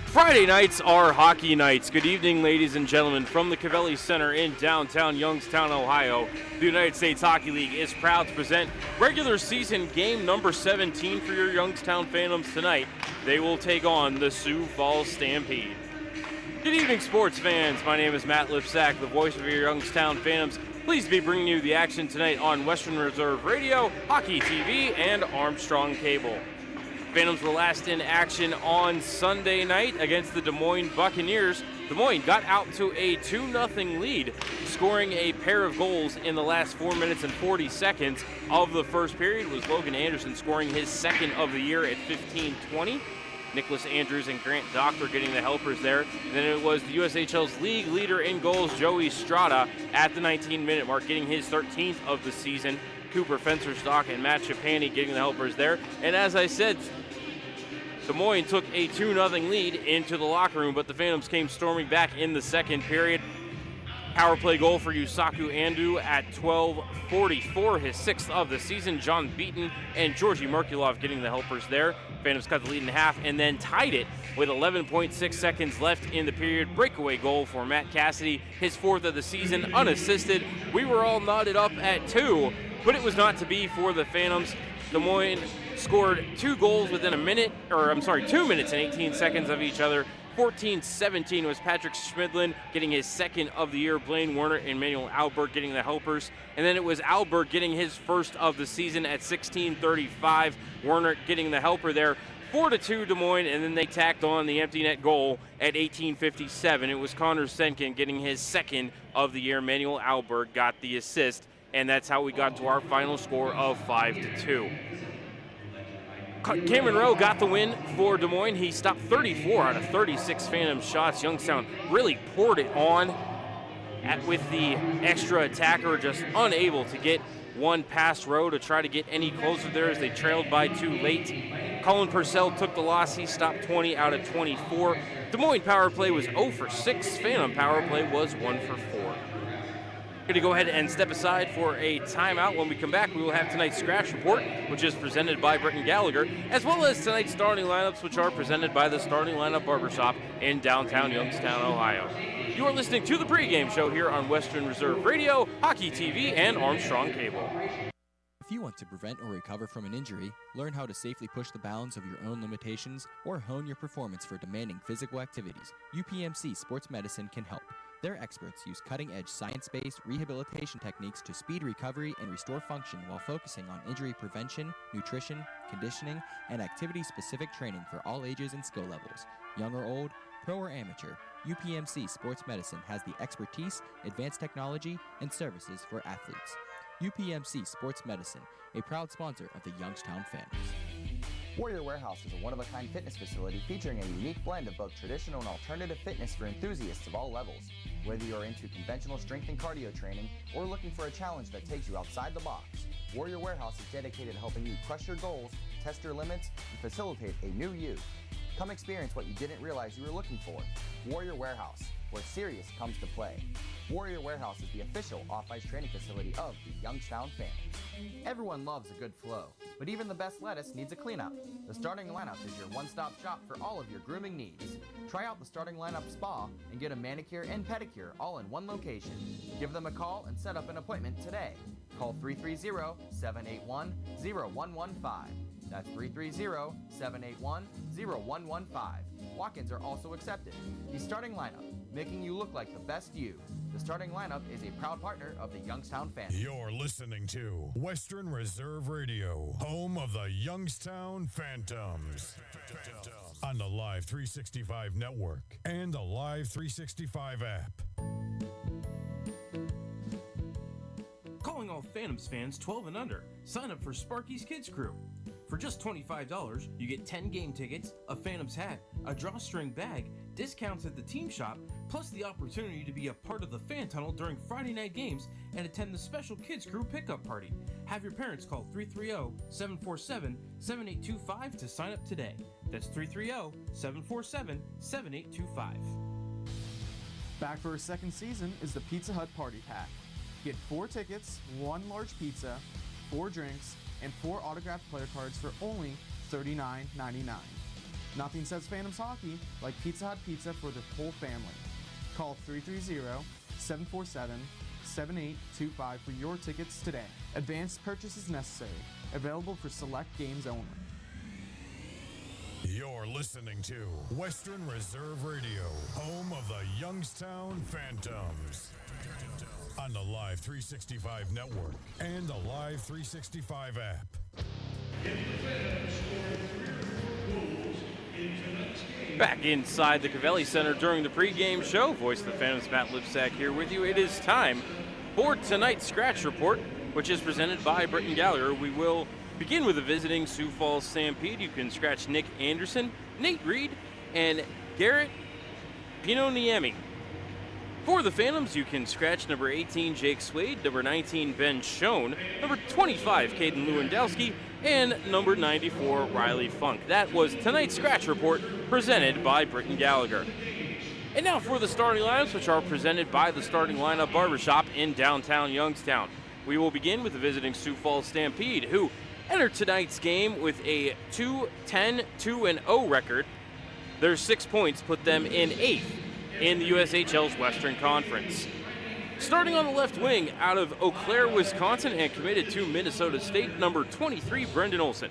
Friday nights are hockey nights. Good evening, ladies and gentlemen. From the Cavelli Center in downtown Youngstown, Ohio, the United States Hockey League is proud to present regular season game number 17 for your Youngstown Phantoms tonight. They will take on the Sioux Falls Stampede. Good evening, sports fans. My name is Matt Lipsack, the voice of your Youngstown Phantoms. Pleased to be bringing you the action tonight on Western Reserve Radio, Hockey TV, and Armstrong Cable. Phantoms were last in action on Sunday night against the Des Moines Buccaneers. Des Moines got out to a 2-0 lead, scoring a pair of goals in the last 4 minutes and 40 seconds of the first period. Was Logan Anderson scoring his second of the year at 15:20. Nicholas Andrews and Grant Doctor getting the helpers there. And then it was the USHL's league leader in goals, Joey Strada, at the 19-minute mark, getting his 13th of the season. Cooper Fencerstock and Matt Chapani getting the helpers there. And as I said, Des Moines took a 2-0 lead into the locker room, but the Phantoms came storming back in the second period. Power play goal for Yusaku Andu at 12:44, his sixth of the season. John Beaton and Georgi Merkulov getting the helpers there. Phantoms cut the lead in half and then tied it with 11.6 seconds left in the period. Breakaway goal for Matt Cassidy, his fourth of the season, unassisted. We were all knotted up at 2, but it was not to be for the Phantoms. Des Moines scored 2 goals within 2 minutes and 18 seconds of each other. 14-17 was Patrick Schmidlin getting his second of the year. Blaine Werner and Manuel Alberg getting the helpers. And then it was Alberg getting his first of the season at 16:35. Werner getting the helper there. 4-2 Des Moines, and then they tacked on the empty net goal at 18:57. It was Connor Senkin getting his second of the year. Manuel Alberg got the assist, and that's how we got to our final score of 5-2. Cameron Rowe got the win for Des Moines. He stopped 34 out of 36 Phantom shots. Youngstown really poured it on with the extra attacker, just unable to get one past Rowe to try to get any closer there as they trailed by 2 late. Colin Purcell took the loss. He stopped 20 out of 24. Des Moines power play was 0 for 6. Phantom power play was 1 for 4. Going to go ahead and step aside for a timeout. When we come back, we will have tonight's Scratch Report, which is presented by Britton Gallagher, as well as tonight's starting lineups, which are presented by the Starting Lineup Barbershop in downtown Youngstown, Ohio. You are listening to the pregame show here on Western Reserve Radio, Hockey TV, and Armstrong Cable. If you want to prevent or recover from an injury, learn how to safely push the bounds of your own limitations, or hone your performance for demanding physical activities, UPMC Sports Medicine can help. Their experts use cutting-edge science-based rehabilitation techniques to speed recovery and restore function while focusing on injury prevention, nutrition, conditioning, and activity-specific training for all ages and skill levels. Young or old, pro or amateur, UPMC Sports Medicine has the expertise, advanced technology, and services for athletes. UPMC Sports Medicine, a proud sponsor of the Youngstown Phantoms. Warrior Warehouse is a one-of-a-kind fitness facility featuring a unique blend of both traditional and alternative fitness for enthusiasts of all levels. Whether you're into conventional strength and cardio training or looking for a challenge that takes you outside the box, Warrior Warehouse is dedicated to helping you crush your goals, test your limits, and facilitate a new you. Come experience what you didn't realize you were looking for. Warrior Warehouse, where serious comes to play. Warrior Warehouse is the official off-ice training facility of the Youngstown Phantoms. Everyone loves a good flow, but even the best lettuce needs a cleanup. The Starting Lineup is your one-stop shop for all of your grooming needs. Try out the Starting Lineup Spa and get a manicure and pedicure all in one location. Give them a call and set up an appointment today. Call 330-781-0115. That's 330-781-0115. Walk-ins are also accepted. The Starting Lineup, making you look like the best you. The Starting Lineup is a proud partner of the Youngstown Phantoms. You're listening to Western Reserve Radio, home of the Youngstown Phantoms. On the Live 365 network and the Live 365 app. Calling all Phantoms fans 12 and under. Sign up for Sparky's Kids Crew. For just $25, you get 10 game tickets, a Phantoms hat, a drawstring bag, discounts at the team shop, plus the opportunity to be a part of the fan tunnel during Friday night games and attend the special Kids Crew pickup party. Have your parents call 330-747-7825 to sign up today. That's 330-747-7825. Back for a second season is the Pizza Hut Party Pack. Get 4 tickets, 1 large pizza, 4 drinks, and 4 autographed player cards for only $39.99. Nothing says Phantoms hockey like Pizza Hut pizza for the whole family. Call 330-747-7825 for your tickets today. Advanced purchase is necessary. Available for select games only. You're listening to Western Reserve Radio, home of the Youngstown Phantoms. On the Live 365 network and the Live 365 app. Back inside the Covelli Center during the pregame show, voice of the Phantoms, Matt Lipsack here with you. It is time for tonight's Scratch Report, which is presented by Britton Gallagher. We will begin with a visiting Sioux Falls Stampede. You can scratch Nick Anderson, Nate Reed, and Garrett Pinoniemi. For the Phantoms, you can scratch number 18, Jake Swade, number 19, Ben Schoen, number 25, Caden Lewandowski, and number 94, Riley Funk. That was tonight's Scratch Report presented by Britton Gallagher. And now for the starting lineups, which are presented by the Starting Lineup Barbershop in downtown Youngstown. We will begin with the visiting Sioux Falls Stampede, who entered tonight's game with a 2-10-2-0 record. Their 6 points put them in 8th in the USHL's Western Conference. Starting on the left wing out of Eau Claire, Wisconsin, and committed to Minnesota State, number 23, Brendan Olson.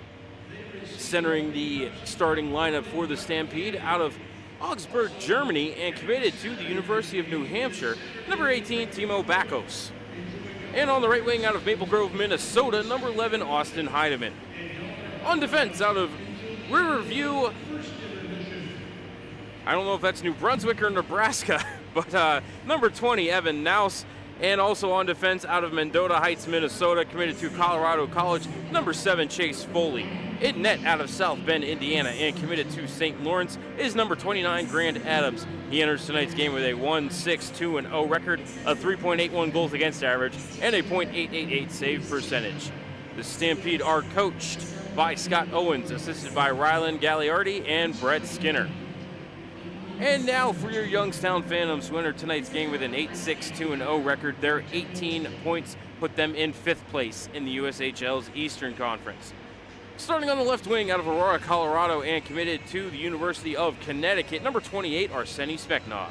Centering the starting lineup for the Stampede out of Augsburg, Germany, and committed to the University of New Hampshire, number 18, Timo Bakos. And on the right wing out of Maple Grove, Minnesota, number 11, Austin Heidemann. On defense out of Riverview, I don't know if that's New Brunswick or Nebraska, but number 20, Evan Naus. And also on defense out of Mendota Heights, Minnesota, committed to Colorado College, number 7, Chase Foley. In net out of South Bend, Indiana, and committed to St. Lawrence is number 29, Grant Adams. He enters tonight's game with a 1-6-2-0 record, a 3.81 goals against average, and a .888 save percentage. The Stampede are coached by Scott Owens, assisted by Rylan Gagliardi and Brett Skinner. And now for your Youngstown Phantoms, who entered tonight's game with an 8-6-2-0 record. Their 18 points put them in 5th place in the USHL's Eastern Conference. Starting on the left wing out of Aurora, Colorado, and committed to the University of Connecticut, number 28, Arseny Smeknov.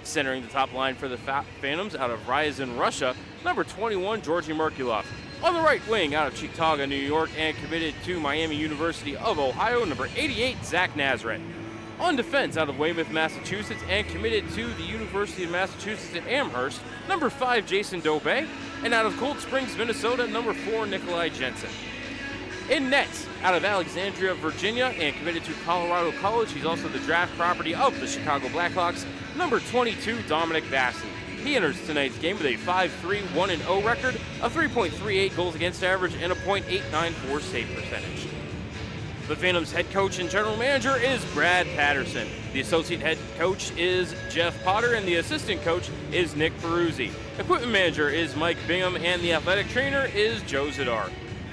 Centering the top line for the Phantoms out of Ryazan, Russia, number 21, Georgy Merkulov. On the right wing out of Cheektowaga, New York, and committed to Miami University of Ohio, number 88, Zach Nazareth. On defense out of Weymouth, Massachusetts, and committed to the University of Massachusetts at Amherst, number 5, Jason Dobé. And out of Cold Springs, Minnesota, number 4, Nikolai Jensen. In net, out of Alexandria, Virginia, and committed to Colorado College, he's also the draft property of the Chicago Blackhawks, number 22, Dominic Bassi. He enters tonight's game with a 5-3-1-0 record, a 3.38 goals against average, and a .894 save percentage. The Phantoms head coach and general manager is Brad Patterson. The associate head coach is Jeff Potter, and the assistant coach is Nick Peruzzi. Equipment manager is Mike Bingham, and the athletic trainer is Joe Zadar.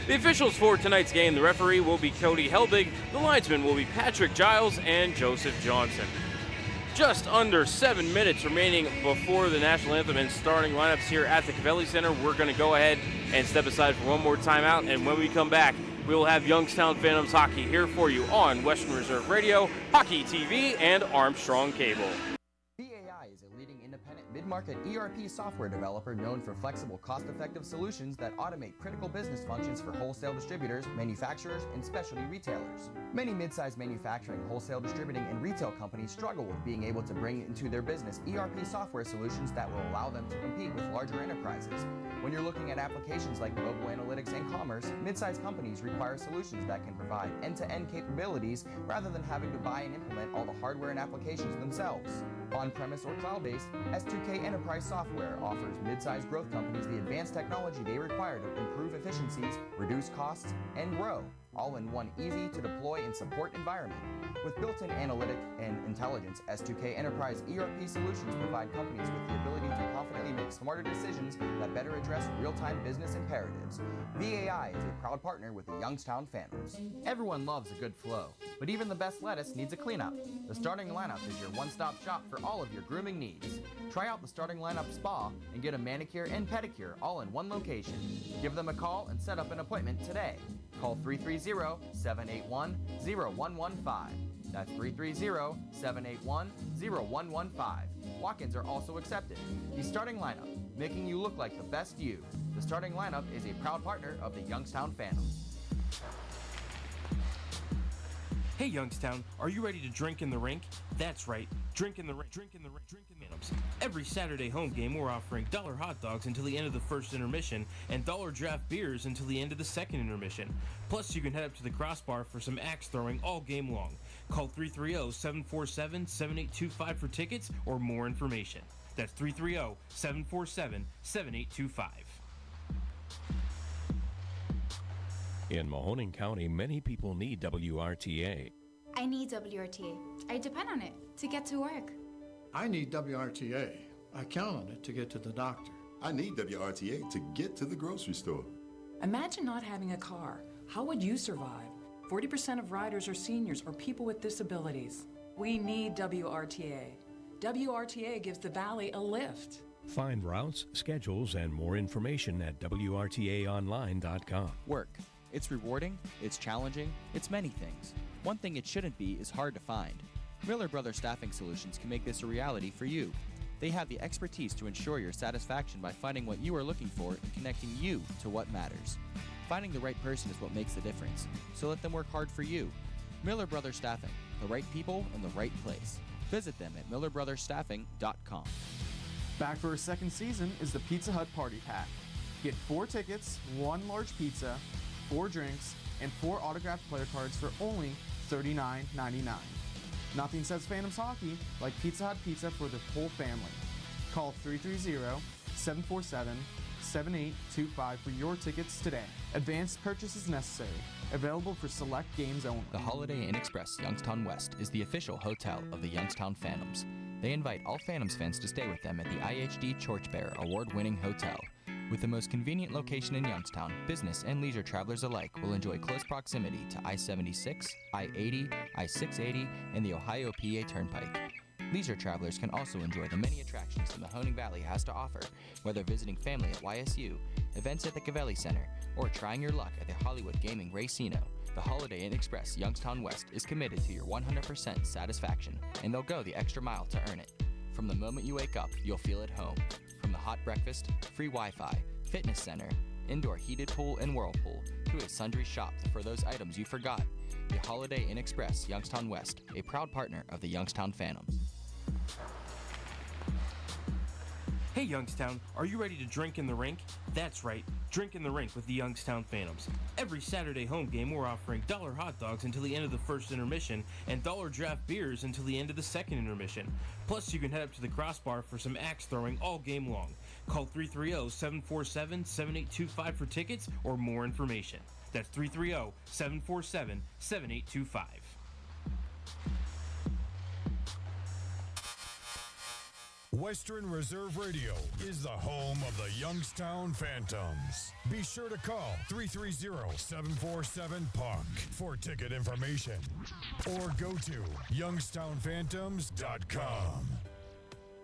The officials for tonight's game, the referee will be Cody Helbig, the linesman will be Patrick Giles and Joseph Johnson. Just under 7 minutes remaining before the national anthem and starting lineups here at the Covelli Center. We're going to go ahead and step aside for one more timeout, and when we come back, we will have Youngstown Phantoms hockey here for you on Western Reserve Radio, Hockey TV, and Armstrong Cable. VAI is a leading independent mid-market ERP software developer known for flexible, cost-effective solutions that automate critical business functions for wholesale distributors, manufacturers, and specialty retailers. Many mid-sized manufacturing, wholesale distributing, and retail companies struggle with being able to bring into their business ERP software solutions that will allow them to compete with larger enterprises. When you're looking at applications like mobile analytics and commerce, mid-sized companies require solutions that can provide end-to-end capabilities rather than having to buy and implement all the hardware and applications themselves. On-premise or cloud-based, S2K Enterprise Software offers mid-sized growth companies the advanced technology they require to improve efficiencies, reduce costs, and grow, all in one easy-to-deploy and support environment. With built-in analytic and intelligence, S2K Enterprise ERP solutions provide companies with the ability to confidently make smarter decisions that better address real-time business imperatives. VAI is a proud partner with the Youngstown Phantoms. Everyone loves a good flow, but even the best lettuce needs a cleanup. The Starting Lineup is your one-stop shop for all of your grooming needs. Try out the Starting Lineup Spa and get a manicure and pedicure all in one location. Give them a call and set up an appointment today. Call 330-781-0115. That's 330-781-0115. Walk-ins are also accepted. The starting lineup, making you look like the best you. The starting lineup is a proud partner of the Youngstown Phantoms. Hey Youngstown, are you ready to drink in the rink? That's right, drink in the rink, drink in the rink, drink in the rink. Every Saturday home game, we're offering $1 hot dogs until the end of the first intermission and $1 draft beers until the end of the second intermission. Plus, you can head up to the crossbar for some axe throwing all game long. Call 330-747-7825 for tickets or more information. That's 330-747-7825. In Mahoning County, many people need WRTA. I need WRTA. I depend on it to get to work. I need WRTA. I count on it to get to the doctor. I need WRTA to get to the grocery store. Imagine not having a car. How would you survive? 40% of riders are seniors or people with disabilities. We need WRTA. WRTA gives the Valley a lift. Find routes, schedules, and more information at WRTAonline.com. Work. It's rewarding, it's challenging, it's many things. One thing it shouldn't be is hard to find. Miller Brothers Staffing Solutions can make this a reality for you. They have the expertise to ensure your satisfaction by finding what you are looking for and connecting you to what matters. Finding the right person is what makes the difference, so let them work hard for you. Miller Brothers Staffing, the right people in the right place. Visit them at millerbrothersstaffing.com. Back for a second season is the Pizza Hut Party Pack. Get 4 tickets, 1 large pizza, 4 drinks, and 4 autographed player cards for only $39.99. Nothing says Phantoms hockey like Pizza Hut pizza for the whole family. Call 330-747-7825 for your tickets today. Advanced purchase is necessary. Available for select games only. The Holiday Inn Express Youngstown West is the official hotel of the Youngstown Phantoms. They invite all Phantoms fans to stay with them at the IHD Torchbearer award-winning hotel. With the most convenient location in Youngstown, business and leisure travelers alike will enjoy close proximity to I-76, I-80, I-680, and the Ohio-PA Turnpike. Leisure travelers can also enjoy the many attractions the Mahoning Valley has to offer, whether visiting family at YSU, events at the Cavelli Center, or trying your luck at the Hollywood Gaming Racino. The Holiday Inn Express Youngstown West is committed to your 100% satisfaction, and they'll go the extra mile to earn it. From the moment you wake up, you'll feel at home. From the hot breakfast, free Wi-Fi, fitness center, indoor heated pool and whirlpool, to a sundry shop for those items you forgot. The Holiday Inn Express Youngstown West, a proud partner of the Youngstown Phantoms. Hey Youngstown, are you ready to drink in the rink? That's right, drink in the rink with the Youngstown Phantoms. Every Saturday home game, we're offering $1 hot dogs until the end of the first intermission and $1 draft beers until the end of the second intermission. Plus, you can head up to the crossbar for some axe throwing all game long. Call 330-747-7825 for tickets or more information. That's 330-747-7825. Western Reserve Radio is the home of the Youngstown Phantoms. Be sure to call 330-747-PUCK for ticket information or go to youngstownphantoms.com.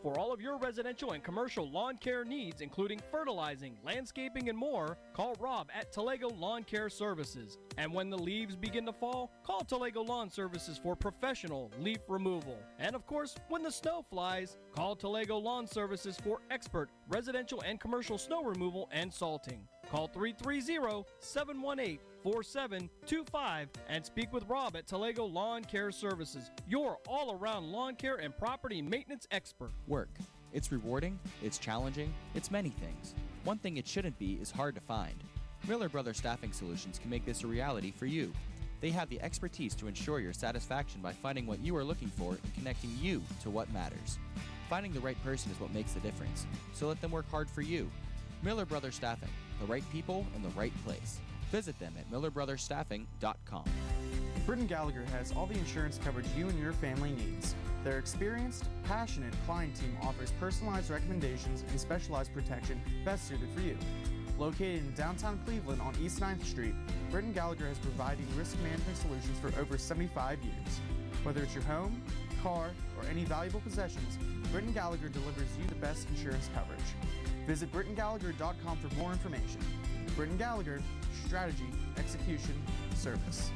For all of your residential and commercial lawn care needs, including fertilizing, landscaping, and more, call Rob at Talego Lawn Care Services. And when the leaves begin to fall, call Talego Lawn Services for professional leaf removal. And of course, when the snow flies, call Talego Lawn Services for expert residential and commercial snow removal and salting. Call 330-718-4725 and speak with Rob at Talego Lawn Care Services, your all-around lawn care and property maintenance expert. Work. It's rewarding, it's challenging, it's many things. One thing it shouldn't be is hard to find. Miller Brothers Staffing Solutions can make this a reality for you. They have the expertise to ensure your satisfaction by finding what you are looking for and connecting you to what matters. Finding the right person is what makes the difference, so let them work hard for you. Miller Brothers Staffing, the right people in the right place. Visit them at millerbrothersstaffing.com. Britton Gallagher has all the insurance coverage you and your family needs. Their experienced, passionate client team offers personalized recommendations and specialized protection best suited for you. Located in downtown Cleveland on East 9th Street, Britton Gallagher has provided risk management solutions for over 75 years. Whether it's your home, car, or any valuable possessions, Britton Gallagher delivers you the best insurance coverage. Visit BrittonGallagher.com for more information. Britton Gallagher, strategy, execution, service.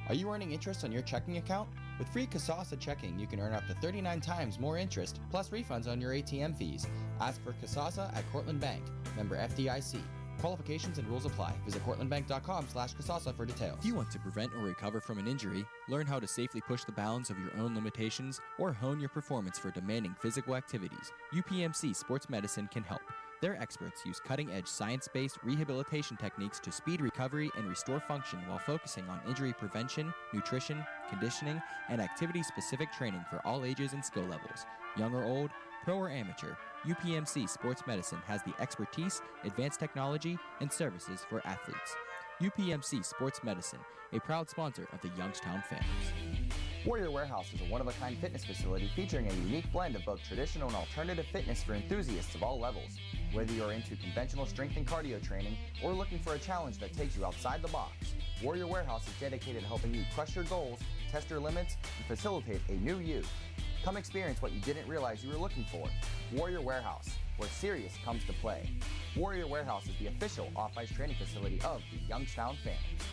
Are you earning interest on your checking account? With free Kasasa checking, you can earn up to 39 times more interest, plus refunds on your ATM fees. Ask for Kasasa at Cortland Bank. Member FDIC. Qualifications and rules apply. Visit cortlandbank.com/Kasasa for details. If you want to prevent or recover from an injury, learn how to safely push the bounds of your own limitations, or hone your performance for demanding physical activities, UPMC Sports Medicine can help. Their experts use cutting-edge science-based rehabilitation techniques to speed recovery and restore function while focusing on injury prevention, nutrition, conditioning, and activity-specific training for all ages and skill levels. Young or old, pro or amateur, UPMC Sports Medicine has the expertise, advanced technology, and services for athletes. UPMC Sports Medicine, a proud sponsor of the Youngstown Phantoms. Warrior Warehouse is a one-of-a-kind fitness facility featuring a unique blend of both traditional and alternative fitness for enthusiasts of all levels. Whether you're into conventional strength and cardio training or looking for a challenge that takes you outside the box, Warrior Warehouse is dedicated to helping you crush your goals, test your limits, and facilitate a new you. Come experience what you didn't realize you were looking for. Warrior Warehouse, where serious comes to play. Warrior Warehouse is the official off-ice training facility of the Youngstown Phantoms.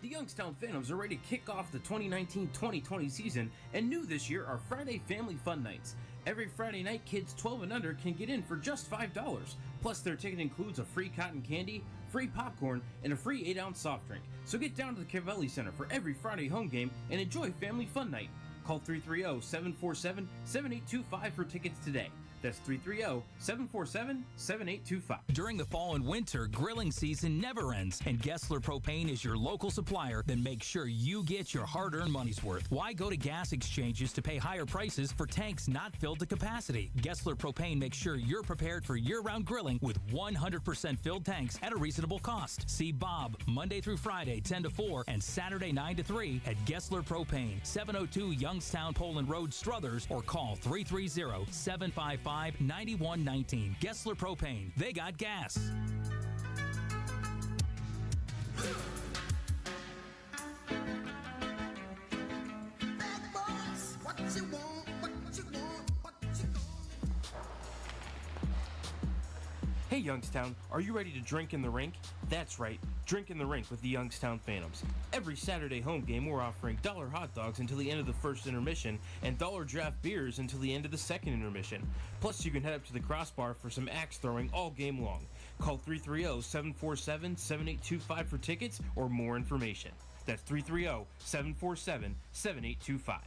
The Youngstown Phantoms are ready to kick off the 2019-2020 season, and new this year are Friday Family Fun Nights. Every Friday night, kids 12 and under can get in for just $5. Plus, their ticket includes a free cotton candy, free popcorn, and a free 8-ounce soft drink. So get down to the Cavelli Center for every Friday home game and enjoy Family Fun Night. Call 330-747-7825 for tickets today. That's 330-747-7825. During the fall and winter, grilling season never ends, and Gessler Propane is your local supplier that makes sure you get your hard-earned money's worth. Why go to gas exchanges to pay higher prices for tanks not filled to capacity? Gessler Propane makes sure you're prepared for year-round grilling with 100% filled tanks at a reasonable cost. See Bob Monday through Friday, 10 to 4, and Saturday, 9 to 3 at Gessler Propane, 702 Youngstown Poland Road, Struthers, or call 330-755-9119. Gessler Propane. They got gas. Hey Youngstown, are you ready to drink in the rink? That's right, drink in the rink with the Youngstown Phantoms. Every Saturday home game we're offering $1 hot dogs until the end of the first intermission and $1 draft beers until the end of the second intermission. Plus you can head up to the crossbar for some axe throwing all game long. Call 330-747-7825 for tickets or more information. That's 330-747-7825.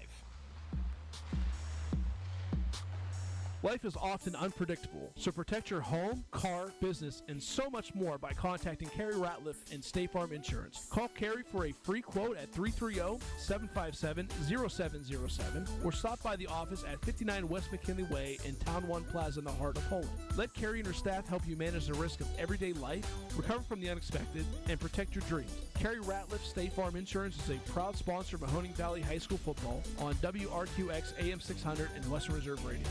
Life is often unpredictable, so protect your home, car, business, and so much more by contacting Carrie Ratliff and State Farm Insurance. Call Carrie for a free quote at 330-757-0707 or stop by the office at 59 West McKinley Way in Town One Plaza in the heart of Poland. Let Carrie and her staff help you manage the risk of everyday life, recover from the unexpected, and protect your dreams. Carrie Ratliff State Farm Insurance is a proud sponsor of Mahoning Valley High School football on WRQX AM 600 and Western Reserve Radio.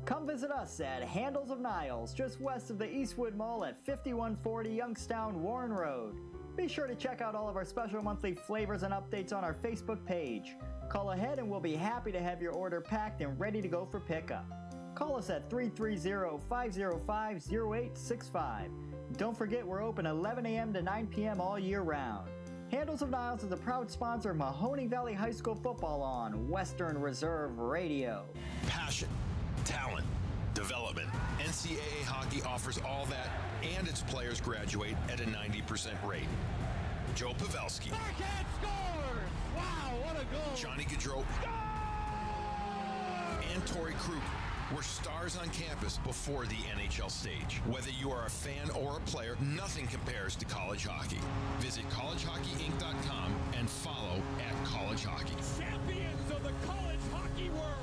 Come visit us at Handles of Niles, just west of the Eastwood Mall at 5140 Youngstown Warren Road. Be sure to check out all of our special monthly flavors and updates on our Facebook page. Call ahead and we'll be happy to have your order packed and ready to go for pickup. Call us at 330-505-0865. Don't forget we're open 11 a.m. to 9 p.m. all year round. Handles of Niles is a proud sponsor of Mahoning Valley High School football on Western Reserve Radio. Passion, talent, development. NCAA hockey offers all that, and its players graduate at a 90% rate. Joe Pavelski. Backhand scores! Wow, what a goal! Johnny Gaudreau. And Torrey Krug were stars on campus before the NHL stage. Whether you are a fan or a player, nothing compares to college hockey. Visit collegehockeyinc.com and follow @collegehockey. Champions of the college hockey world!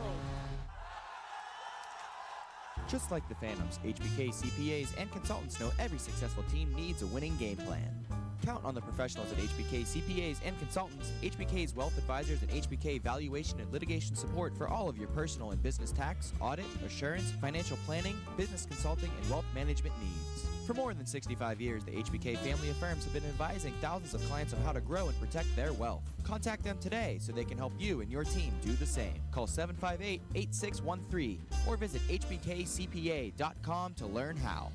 Just like the Phantoms, HBK CPAs and consultants know every successful team needs a winning game plan. Count on the professionals at HBK CPAs and consultants, HBK's wealth advisors, and HBK valuation and litigation support for all of your personal and business tax, audit, assurance, financial planning, business consulting, and wealth management needs. For more than 65 years, the HBK family of firms have been advising thousands of clients on how to grow and protect their wealth. Contact them today so they can help you and your team do the same. Call 758-8613 or visit hbkcpa.com to learn how.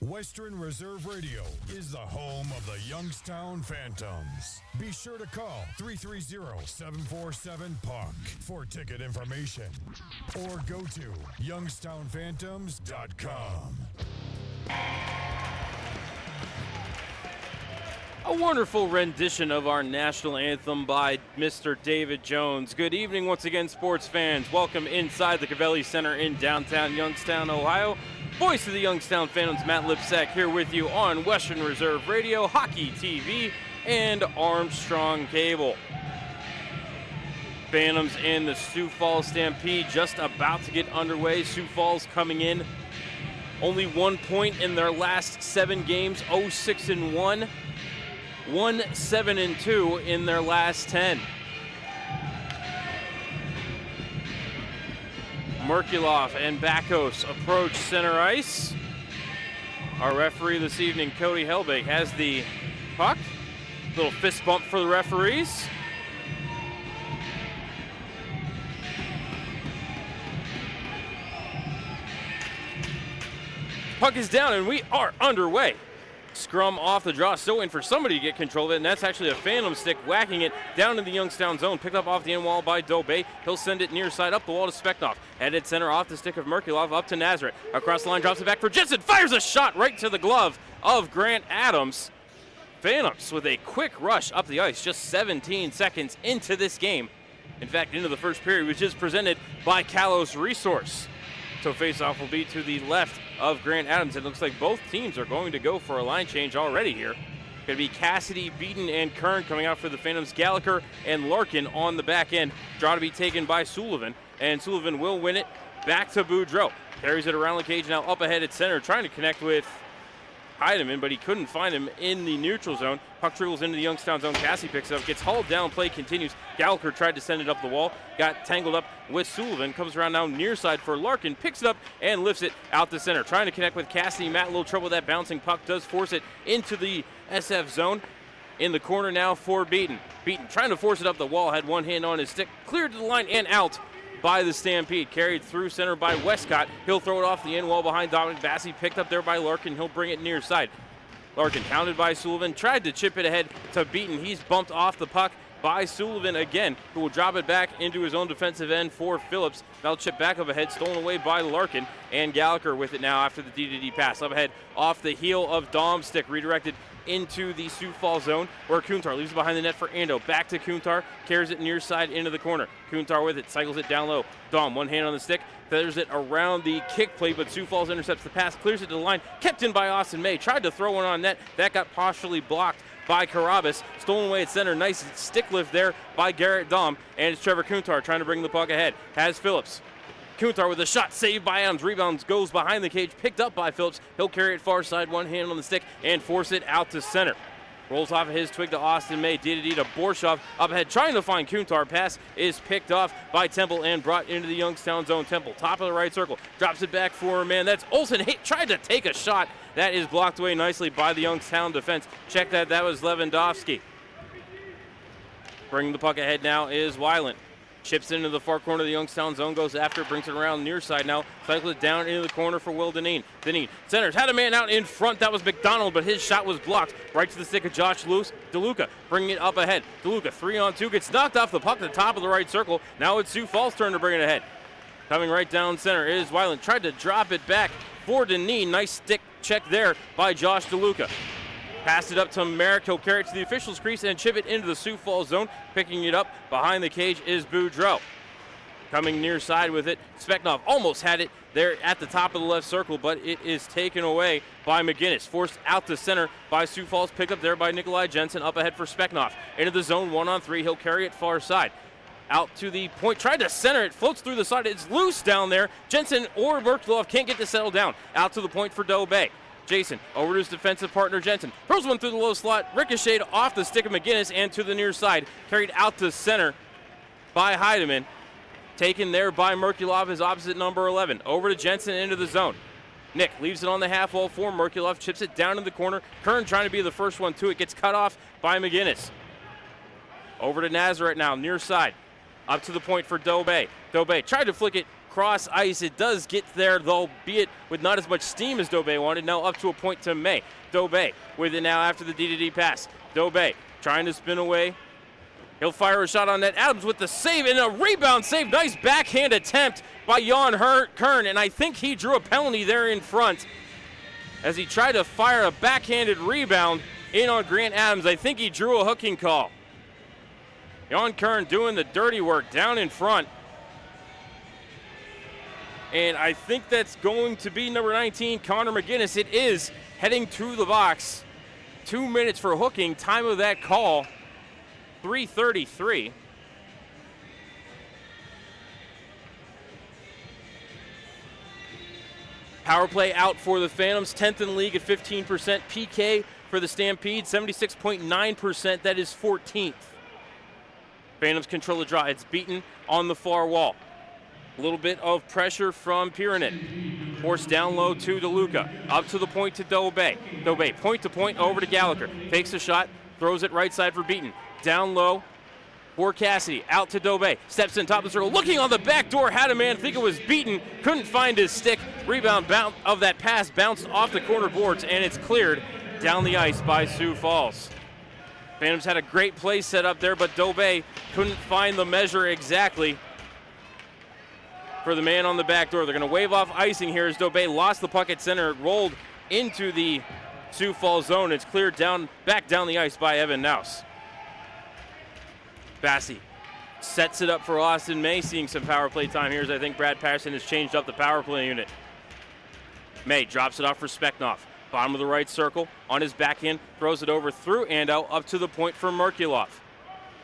Western Reserve Radio is the home of the Youngstown Phantoms. Be sure to call 330-747-PUCK for ticket information or go to youngstownphantoms.com. A wonderful rendition of our national anthem by Mr. David Jones. Good evening once again, sports fans. Welcome inside the Cavelli Center in downtown Youngstown, Ohio. Voice of the Youngstown Phantoms, Matt Lipsack, here with you on Western Reserve Radio, Hockey TV, and Armstrong Cable. Phantoms and the Sioux Falls Stampede just about to get underway. Sioux Falls coming in only 1 point in their last 7 games, 0-6-1. 1-7-2 in their last 10. Merkulov and Bakos approach center ice. Our referee this evening, Cody Helbig, has the puck. Little fist bump for the referees. Puck is down and we are underway. Scrum off the draw, still waiting for somebody to get control of it, and that's actually a Phantom stick whacking it down in the Youngstown zone. Picked up off the end wall by Dobey. He'll send it near side up the wall to Speknov. Headed center off the stick of Merkulov up to Nazareth. Across the line, drops it back for Jensen. Fires a shot right to the glove of Grant Adams. Phantoms with a quick rush up the ice, just 17 seconds into this game. In fact, into the first period, which is presented by Kalos Resource. So faceoff will be to the left of Grant Adams. It looks like both teams are going to go for a line change already here. Going to be Cassidy, Beaton, and Kern coming out for the Phantoms. Gallagher and Larkin on the back end. Draw to be taken by Sullivan, and Sullivan will win it back to Boudreau. Carries it around the cage now up ahead at center, trying to connect with Heidemann, but he couldn't find him in the neutral zone. Puck trickles into the Youngstown zone. Cassie picks it up, gets hauled down, play continues. Gallagher tried to send it up the wall, got tangled up with Sullivan, comes around now near side for Larkin, picks it up and lifts it out to center. Trying to connect with Cassidy. Matt, a little trouble with that bouncing puck, does force it into the SF zone. In the corner now for Beaton. Beaton trying to force it up the wall, had one hand on his stick, cleared to the line and out by the Stampede. Carried through center by Westcott. He'll throw it off the end wall behind Dominic Bassi. Picked up there by Larkin. He'll bring it near side. Larkin counted by Sullivan. Tried to chip it ahead to Beaton. He's bumped off the puck by Sullivan again, who will drop it back into his own defensive end for Phillips. That'll chip back up ahead, stolen away by Larkin, and Gallagher with it now after the D-to-D pass. Up ahead off the heel of Dom's stick, redirected into the Sioux Falls zone, where Kuntar leaves it behind the net for Ando. Back to Kuntar, carries it near side into the corner. Kuntar with it, cycles it down low. Dom, one hand on the stick, feathers it around the kick plate, but Sioux Falls intercepts the pass, clears it to the line, kept in by Austin May. Tried to throw one on net, that got partially blocked by Carabas. Stolen away at center, nice stick lift there by Garrett Dom, and it's Trevor Kuntar trying to bring the puck ahead. Has Phillips. Kuntar with a shot, saved by Adams. Rebounds, goes behind the cage, picked up by Phillips. He'll carry it far side, one hand on the stick, and force it out to center. Rolls off of his twig to Austin May. D-to-D to Borshov. Up ahead, trying to find Kuntar. Pass is picked off by Temple and brought into the Youngstown zone. Temple, top of the right circle. Drops it back for a man. That's Olsen. Tried to take a shot. That is blocked away nicely by the Youngstown defense. Check that. That was Lewandowski. Bringing the puck ahead now is Weiland. Chips into the far corner of the Youngstown zone, goes after it, brings it around near side now, cycles it down into the corner for Will Deneen. Deneen centers, had a man out in front, that was McDonald, but his shot was blocked right to the stick of Josh DeLuca, bringing it up ahead. DeLuca 3-on-2, gets knocked off the puck at the top of the right circle. Now it's Sioux Falls' turn to bring it ahead. Coming right down center is Weiland, tried to drop it back for Deneen. Nice stick check there by Josh DeLuca. Passed it up to Merrick. He'll carry it to the officials' crease and chip it into the Sioux Falls zone. Picking it up behind the cage is Boudreau. Coming near side with it, Speknov almost had it there at the top of the left circle, but it is taken away by McGinnis. Forced out to center by Sioux Falls. Picked up there by Nikolai Jensen. Up ahead for Speknov. Into the zone, 1-on-3. He'll carry it far side. Out to the point, tried to center it, floats through the side. It's loose down there. Jensen or Merkulov can't get to settle down. Out to the point for Dobey. Jason over to his defensive partner Jensen. Throws one through the low slot, ricocheted off the stick of McGinnis and to the near side. Carried out to center by Heidemann. Taken there by Merkulov, his opposite number 11. Over to Jensen into the zone. Nick leaves it on the half wall for Merkulov, chips it down in the corner. Kern trying to be the first one to it, gets cut off by McGinnis. Over to Nazareth now, near side. Up to the point for Dobey. Dobey tried to flick it across ice. It does get there, though, be it with not as much steam as Dobé wanted. Now up to a point to May. Dobé with it now after the D-to-D pass. Dobé trying to spin away. He'll fire a shot on net. Adams with the save and a rebound save. Nice backhand attempt by Jan Kern, and I think he drew a penalty there in front as he tried to fire a backhanded rebound in on Grant Adams. I think he drew a hooking call. Jan Kern doing the dirty work down in front. And I think that's going to be number 19, Connor McGinnis. It is heading to the box. 2 minutes for hooking. Time of that call, 3:33. Power play out for the Phantoms, 10th in the league at 15%. PK for the Stampede, 76.9%. That is 14th. Phantoms control the draw. It's beaten on the far wall. A little bit of pressure from Pyramid. Forced down low to DeLuca. Up to the point to Dobé. Dobé point to point over to Gallagher. Takes a shot, throws it right side for Beaton. Down low for Cassidy. Out to Dobé. Steps in top of the circle. Looking on the back door. Had a man. Think it was Beaton. Couldn't find his stick. Rebound of that pass bounced off the corner boards, and it's cleared down the ice by Sioux Falls. Phantoms had a great play set up there, but Dobé couldn't find the measure exactly for the man on the back door. They're going to wave off icing here as Dobé lost the puck at center, rolled into the Sioux Falls zone. It's cleared back down the ice by Evan Naus. Bassey sets it up for Austin May, seeing some power play time here as I think Brad Patterson has changed up the power play unit. May drops it off for Speknov. Bottom of the right circle, on his backhand, throws it over through Ando, up to the point for Merkulov.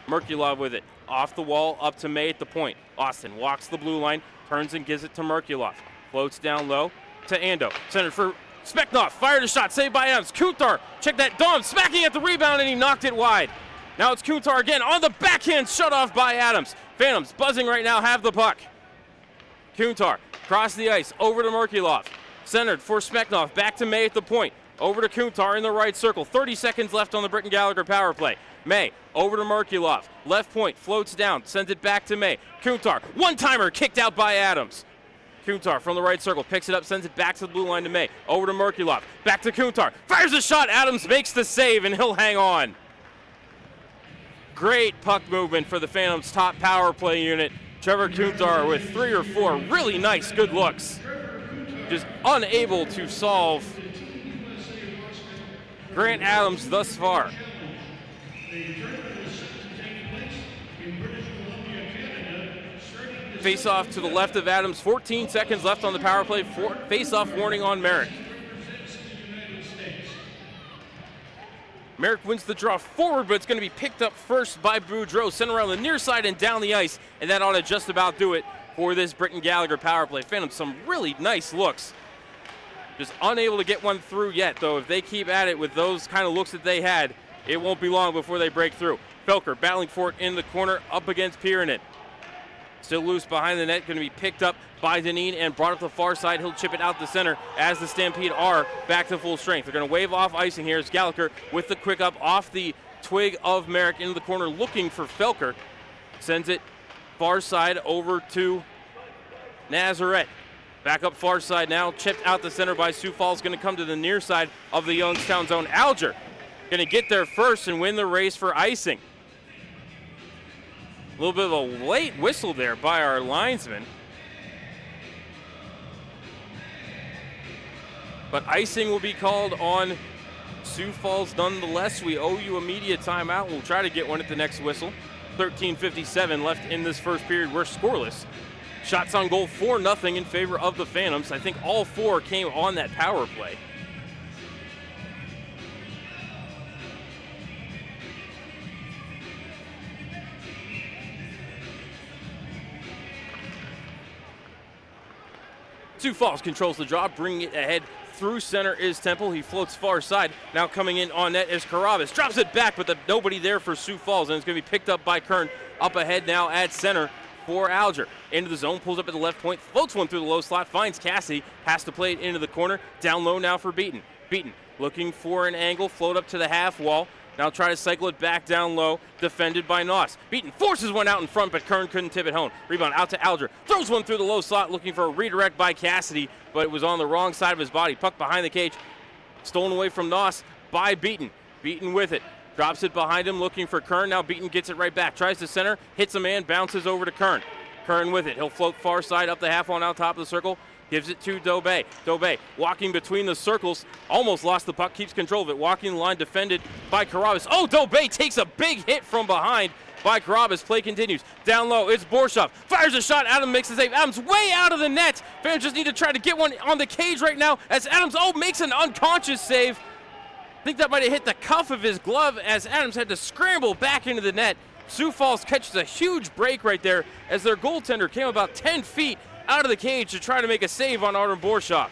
Merkulov with it, off the wall, up to May at the point. Austin walks the blue line, turns and gives it to Merkulov. Floats down low to Ando. Centered for Speknov, fired a shot, saved by Adams. Kuntar, check that, Dom smacking at the rebound, and he knocked it wide. Now it's Kuntar again, on the backhand, shut off by Adams. Phantoms buzzing right now, have the puck. Kuntar, cross the ice, over to Merkulov. Centered for Speknov, back to May at the point. Over to Kuntar in the right circle. 30 seconds left on the Britton Gallagher power play. May, over to Merkulov. Left point, floats down, sends it back to May. Kuntar, one-timer, kicked out by Adams. Kuntar from the right circle, picks it up, sends it back to the blue line to May. Over to Merkulov, back to Kuntar. Fires a shot, Adams makes the save, and he'll hang on. Great puck movement for the Phantoms' top power play unit. Trevor Kuntar with 3 or 4 really nice, good looks. Just unable to solve Grant Adams thus far. Face-off to the left of Adams. 14 seconds left on the power play. Face-off warning on Merrick. Merrick wins the draw forward, but it's going to be picked up first by Boudreau. Sent around the near side and down the ice, and that ought to just about do it for this Britton Gallagher power play. Phantoms some really nice looks. Just unable to get one through yet, though. If they keep at it with those kind of looks that they had, it won't be long before they break through. Felker battling for it in the corner up against Pyramid. Still loose behind the net, going to be picked up by Deneen and brought up the far side. He'll chip it out the center as the Stampede are back to full strength. They're going to wave off icing here as Gallagher with the quick up off the twig of Merrick into the corner looking for Felker. Sends it far side over to Nazareth. Back up far side now, chipped out the center by Sioux Falls. Going to come to the near side of the Youngstown zone. Alger going to get there first and win the race for icing. A little bit of a late whistle there by our linesman. But icing will be called on Sioux Falls nonetheless. We owe you a media timeout. We'll try to get one at the next whistle. 13:57 left in this first period. We're scoreless. Shots on goal 4-0 in favor of the Phantoms. I think all 4 came on that power play. Sioux Falls controls the draw, bringing it ahead through center is Temple. He floats far side. Now coming in on net is Carabas. Drops it back, but nobody there for Sioux Falls, and it's going to be picked up by Kern. Up ahead now at center for Alger. Into the zone, pulls up at the left point, floats one through the low slot, finds Cassidy, has to play it into the corner. Down low now for Beaton. Beaton looking for an angle, float up to the half wall. Now try to cycle it back down low, defended by Noss. Beaton forces one out in front, but Kern couldn't tip it home. Rebound out to Alger. Throws one through the low slot, looking for a redirect by Cassidy, but it was on the wrong side of his body. Puck behind the cage. Stolen away from Noss by Beaton. Beaton with it. Drops it behind him, looking for Kern. Now Beaton gets it right back. Tries to center, hits a man, bounces over to Kern. Kern with it. He'll float far side up the half wall, now top of the circle. Gives it to Dobé. Dobé walking between the circles. Almost lost the puck. Keeps control of it. Walking the line defended by Carabas. Oh, Dobé takes a big hit from behind by Carabas. Play continues. Down low, it's Borshov. Fires a shot. Adams makes the save. Adams way out of the net. Fans just need to try to get one on the cage right now as Adams, makes an unconscious save. I think that might have hit the cuff of his glove as Adams had to scramble back into the net. Sioux Falls catches a huge break right there as their goaltender came about 10 feet out of the cage to try to make a save on Artem Borshov.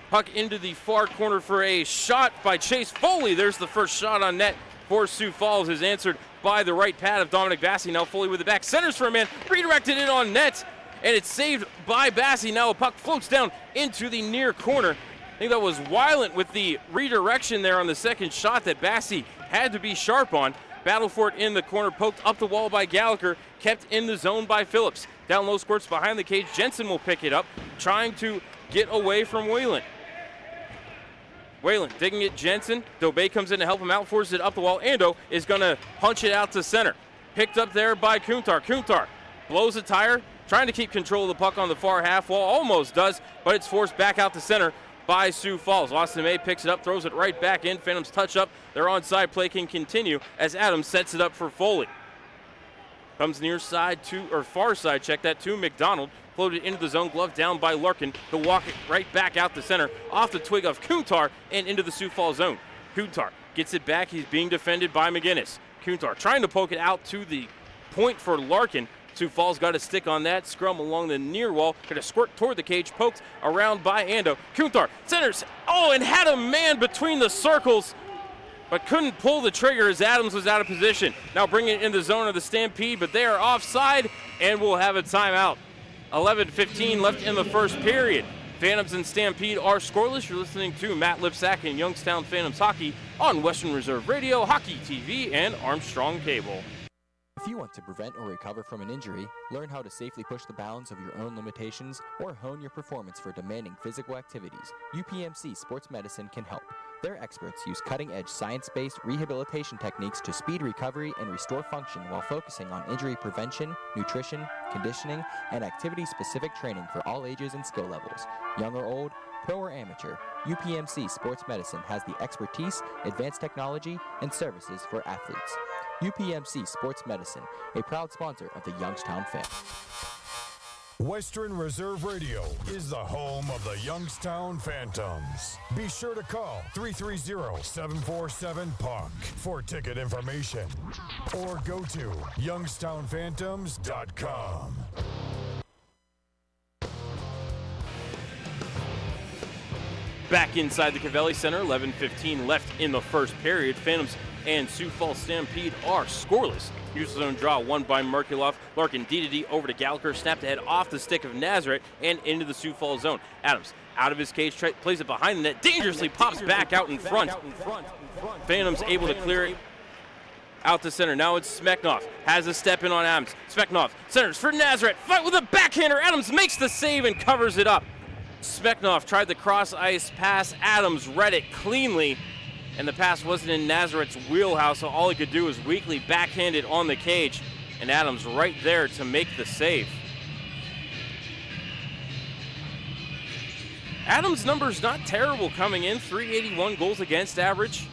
Puck into the far corner for a shot by Chase Foley. There's the first shot on net for Sioux Falls, is answered by the right pad of Dominic Bassi. Now Foley with the back, centers for a man, redirected it on net, and it's saved by Bassi. Now a puck floats down into the near corner. I think that was Weiland with the redirection there on the second shot that Bassi had to be sharp on. Battle for it in the corner, poked up the wall by Gallagher, kept in the zone by Phillips. Down low, squirts behind the cage. Jensen will pick it up, trying to get away from Whalen. Whalen digging it, Jensen. Dobé comes in to help him out, forces it up the wall. Ando is going to punch it out to center. Picked up there by Kuntar. Kuntar blows a tire, trying to keep control of the puck on the far half wall. Almost does, but it's forced back out to center by Sioux Falls. Austin May picks it up, throws it right back in. Phantoms touch up. Their onside play can continue as Adams sets it up for Foley. Comes near side far side, check that, to McDonald. Floated into the zone, glove down by Larkin. He'll walk it right back out the center, off the twig of Kuntar and into the Sioux Falls zone. Kuntar gets it back. He's being defended by McGinnis. Kuntar trying to poke it out to the point for Larkin. Sioux Falls got a stick on that. Scrum along the near wall. Going to squirt toward the cage. Poked around by Ando. Kuntar centers. And had a man between the circles, but couldn't pull the trigger as Adams was out of position. Now bringing it in the zone of the Stampede, but they are offside and will have a timeout. 11:15 left in the first period. Phantoms and Stampede are scoreless. You're listening to Matt Lipsack and Youngstown Phantoms Hockey on Western Reserve Radio, Hockey TV, and Armstrong Cable. If you want to prevent or recover from an injury, learn how to safely push the bounds of your own limitations, or hone your performance for demanding physical activities, UPMC Sports Medicine can help. Their experts use cutting-edge science-based rehabilitation techniques to speed recovery and restore function while focusing on injury prevention, nutrition, conditioning, and activity-specific training for all ages and skill levels. Young or old, pro or amateur, UPMC Sports Medicine has the expertise, advanced technology, and services for athletes. UPMC Sports Medicine, a proud sponsor of the Youngstown Phantoms. Western Reserve Radio is the home of the Youngstown Phantoms. Be sure to call 330-747-PUCK for ticket information or go to youngstownphantoms.com. Back inside the Cavelli Center, 11:15 left in the first period. Phantoms and Sioux Falls Stampede are scoreless. Neutral zone draw won by Merkulov. Larkin D-to-D over to Gallagher, snapped ahead off the stick of Nazareth and into the Sioux Falls zone. Adams out of his cage, plays it behind the net, dangerously pops back out in front. Phantoms able to clear it out to center. Now it's Smeknov, has a step in on Adams. Smeknov centers for Nazareth, fight with a backhander. Adams makes the save and covers it up. Smeknov tried the cross-ice pass. Adams read it cleanly, and the pass wasn't in Nazareth's wheelhouse, so all he could do was weakly backhand it on the cage, and Adams right there to make the save. Adams' numbers not terrible coming in, 381 goals against average,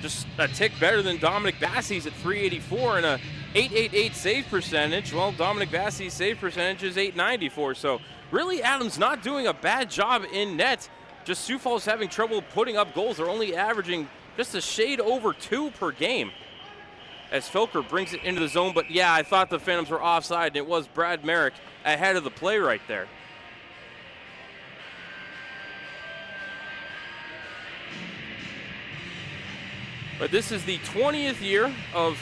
just a tick better than Dominic Bassi's at 384 and a .888 save percentage. Well, Dominic Bassi's save percentage is .894, so really Adams not doing a bad job in net. Just Sioux Falls having trouble putting up goals. They're only averaging just a shade over 2 per game. As Felker brings it into the zone, but yeah, I thought the Phantoms were offside, and it was Brad Merrick ahead of the play right there. But this is the 20th year of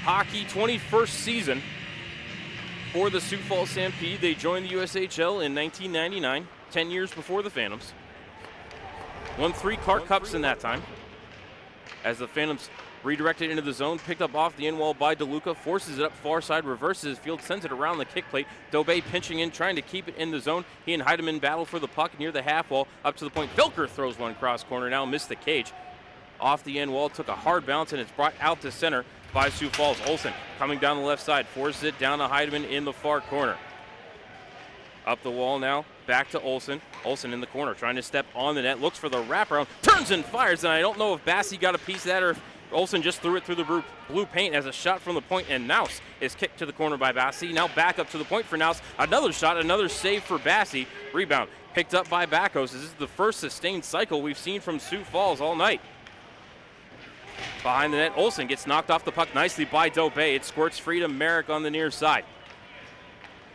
hockey, 21st season for the Sioux Falls Stampede. They joined the USHL in 1999, 10 years before the Phantoms. Won 3 Clark Cups in that time. as the Phantoms redirected into the zone, picked up off the end wall by DeLuca, forces it up far side, reverses his field, sends it around the kick plate. Dobey pinching in, trying to keep it in the zone. He and Heidemann battle for the puck near the half wall, up to the point. Vilker throws one cross corner, now missed the cage. Off the end wall, took a hard bounce, and it's brought out to center by Sioux Falls. Olsen coming down the left side, forces it down to Heidemann in the far corner. Up the wall now, back to Olsen. Olsen in the corner, trying to step on the net, looks for the wraparound, turns and fires, and I don't know if Bassi got a piece of that or if Olsen just threw it through the blue paint as a shot from the point, and Naus is kicked to the corner by Bassi. Now back up to the point for Naus. Another shot, another save for Bassi. Rebound picked up by Backos. This is the first sustained cycle we've seen from Sioux Falls all night. Behind the net, Olsen gets knocked off the puck nicely by Dobey. It squirts free to Merrick on the near side.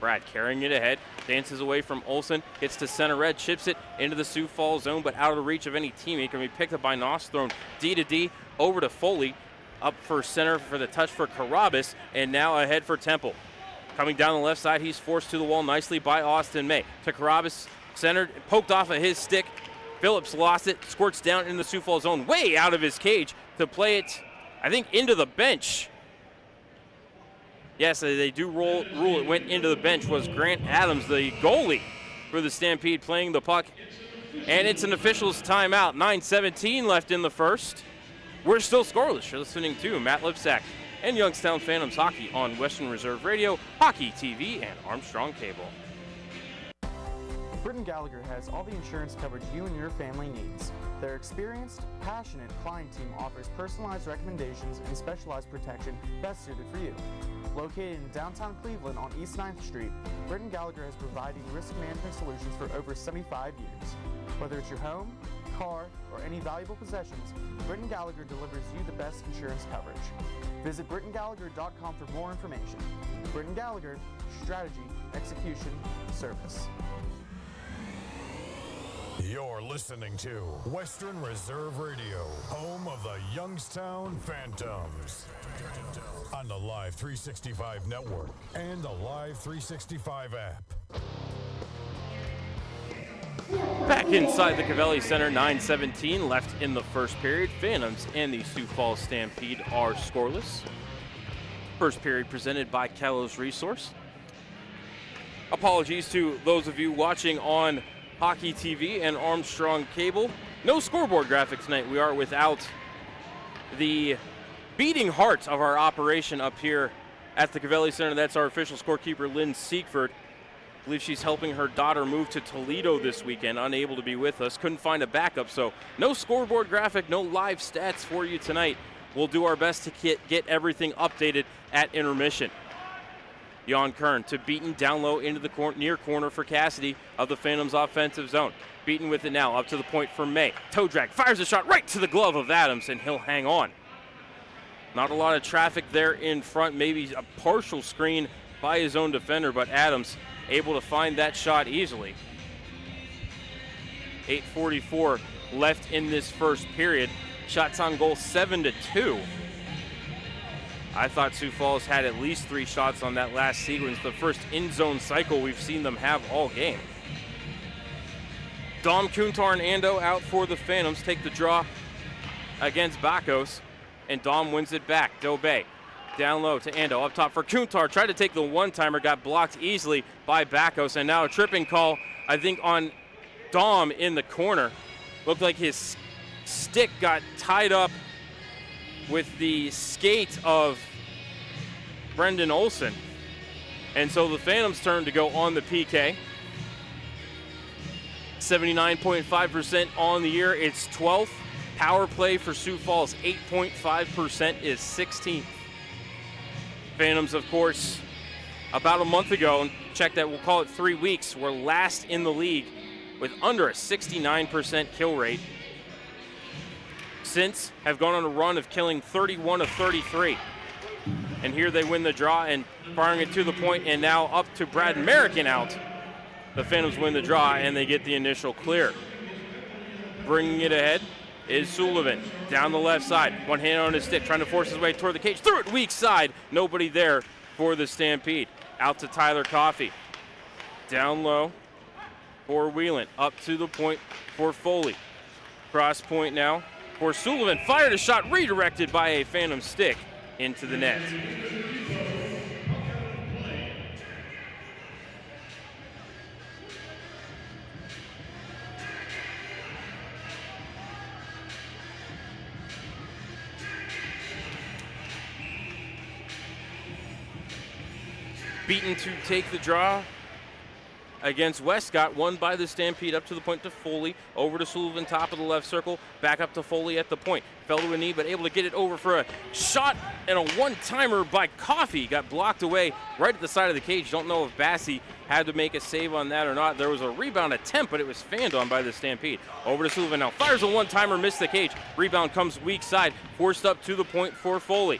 Brad carrying it ahead, dances away from Olsen, gets to center red, chips it into the Sioux Falls zone, but out of the reach of any teammate. Can be picked up by Noss, thrown D to D, over to Foley, up for center for the touch for Carabas, and now ahead for Temple. Coming down the left side, he's forced to the wall nicely by Austin May. To Carabas, centered, poked off of his stick. Phillips lost it, squirts down in the Sioux Falls zone, way out of his cage to play it, I think, into the bench. Yes, they do rule it went into the bench, was Grant Adams, the goalie for the Stampede, playing the puck. And it's an official's timeout. 9:17 left in the first. We're still scoreless. You're listening to Matt Lipsack and Youngstown Phantoms Hockey on Western Reserve Radio, Hockey TV, and Armstrong Cable. Britton Gallagher has all the insurance coverage you and your family needs. Their experienced, passionate client team offers personalized recommendations and specialized protection best suited for you. Located in downtown Cleveland on East 9th Street, Britton Gallagher has provided risk management solutions for over 75 years. Whether it's your home, car, or any valuable possessions, Britton Gallagher delivers you the best insurance coverage. Visit BrittonGallagher.com for more information. Britton Gallagher, strategy, execution, service. You're listening to Western Reserve Radio, home of the Youngstown Phantoms. On the Live 365 network and the Live 365 app. Back inside the Cavelli Center, 9:17 left in the first period. Phantoms and the Sioux Falls Stampede are scoreless. First period presented by Kello's Resource. Apologies to those of you watching on Hockey TV and Armstrong Cable. No scoreboard graphic tonight. We are without the beating heart of our operation up here at the Cavelli Center. That's our official scorekeeper, Lynn Siegfried. I believe she's helping her daughter move to Toledo this weekend, unable to be with us. Couldn't find a backup, so no scoreboard graphic, no live stats for you tonight. We'll do our best to get everything updated at intermission. Jan Kern to Beaton, down low into the near corner for Cassidy of the Phantoms offensive zone. Beaton with it now, up to the point for May. Toe drag, fires a shot right to the glove of Adams, and he'll hang on. Not a lot of traffic there in front, maybe a partial screen by his own defender, but Adams able to find that shot easily. 8:44 left in this first period. Shots on goal 7-2. I thought Sioux Falls had at least 3 shots on that last sequence, the first in-zone cycle we've seen them have all game. Dom Kuntar and Ando out for the Phantoms, take the draw against Bakos, and Dom wins it back. Dobey down low to Ando, up top for Kuntar, tried to take the one-timer, got blocked easily by Bakos, and now a tripping call, I think, on Dom in the corner. Looked like his stick got tied up with the skate of Brendan Olsen. And so the Phantoms turn to go on the PK. 79.5% on the year. It's 12th. Power play for Sioux Falls, 8.5% is 16th. Phantoms, of course, about a month ago, check that, we'll call it 3 weeks, were last in the league with under a 69% kill rate. Since have gone on a run of killing 31 of 33. And here they win the draw and firing it to the point, and now up to Brad Merricken out. The Phantoms win the draw and they get the initial clear. Bringing it ahead is Sullivan down the left side. One hand on his stick, trying to force his way toward the cage. Through it, weak side. Nobody there for the Stampede. Out to Tyler Coffey. Down low for Whelan. Up to the point for Foley. Cross point now for Sullivan. Fired a shot redirected by a phantom stick into the net. Beaten to take the draw against Westcott, won by the Stampede up to the point to Foley, over to Sullivan, top of the left circle, back up to Foley at the point. Fell to a knee, but able to get it over for a shot and a one-timer by Coffey. Got blocked away right at the side of the cage. Don't know if Bassey had to make a save on that or not. There was a rebound attempt, but it was fanned on by the Stampede. Over to Sullivan now, fires a one-timer, missed the cage. Rebound comes weak side, forced up to the point for Foley.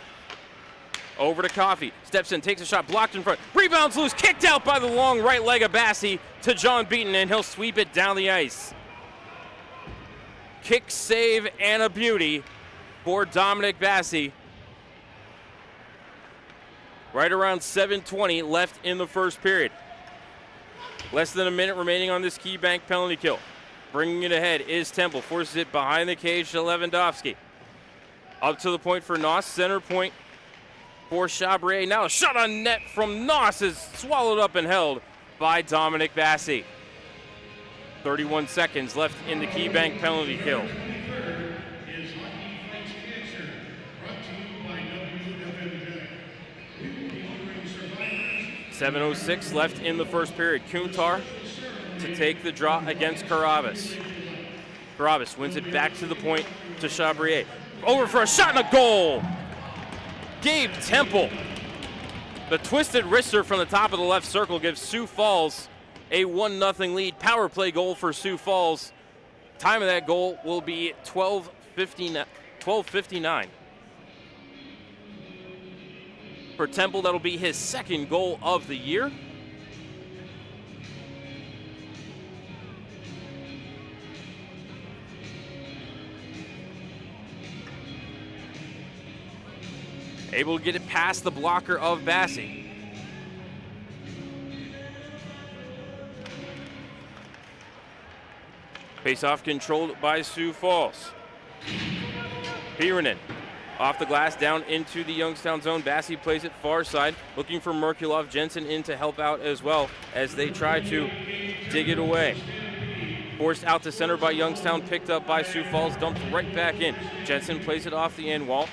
Over to Coffey, steps in, takes a shot, blocked in front, rebounds loose, kicked out by the long right leg of Bassey to John Beaton, and he'll sweep it down the ice. Kick, save, and a beauty for Dominic Bassey. Right around 7:20 left in the first period. Less than a minute remaining on this key bank penalty kill. Bringing it ahead is Temple, forces it behind the cage to Lewandowski. Up to the point for Noss, center point for Chabrier. Now a shot on net from Noss is swallowed up and held by Dominic Bassey. 31 seconds left in the key bank penalty kill. 7:06 left in the first period. Kuntar to take the draw against Carabas. Carabas wins it back to the point to Chabrier. Over for a shot and a goal. Gabe Temple. The twisted wrister from the top of the left circle gives Sioux Falls a 1-0 lead. Power play goal for Sioux Falls. Time of that goal will be 12:59. For Temple, that'll be his second goal of the year. Able to get it past the blocker of Bassey. Face-off controlled by Sioux Falls. Pieranen off the glass down into the Youngstown zone. Bassey plays it far side, looking for Merkulov. Jensen in to help out as well as they try to dig it away. Forced out to center by Youngstown, picked up by Sioux Falls, dumped right back in. Jensen plays it off the end wall.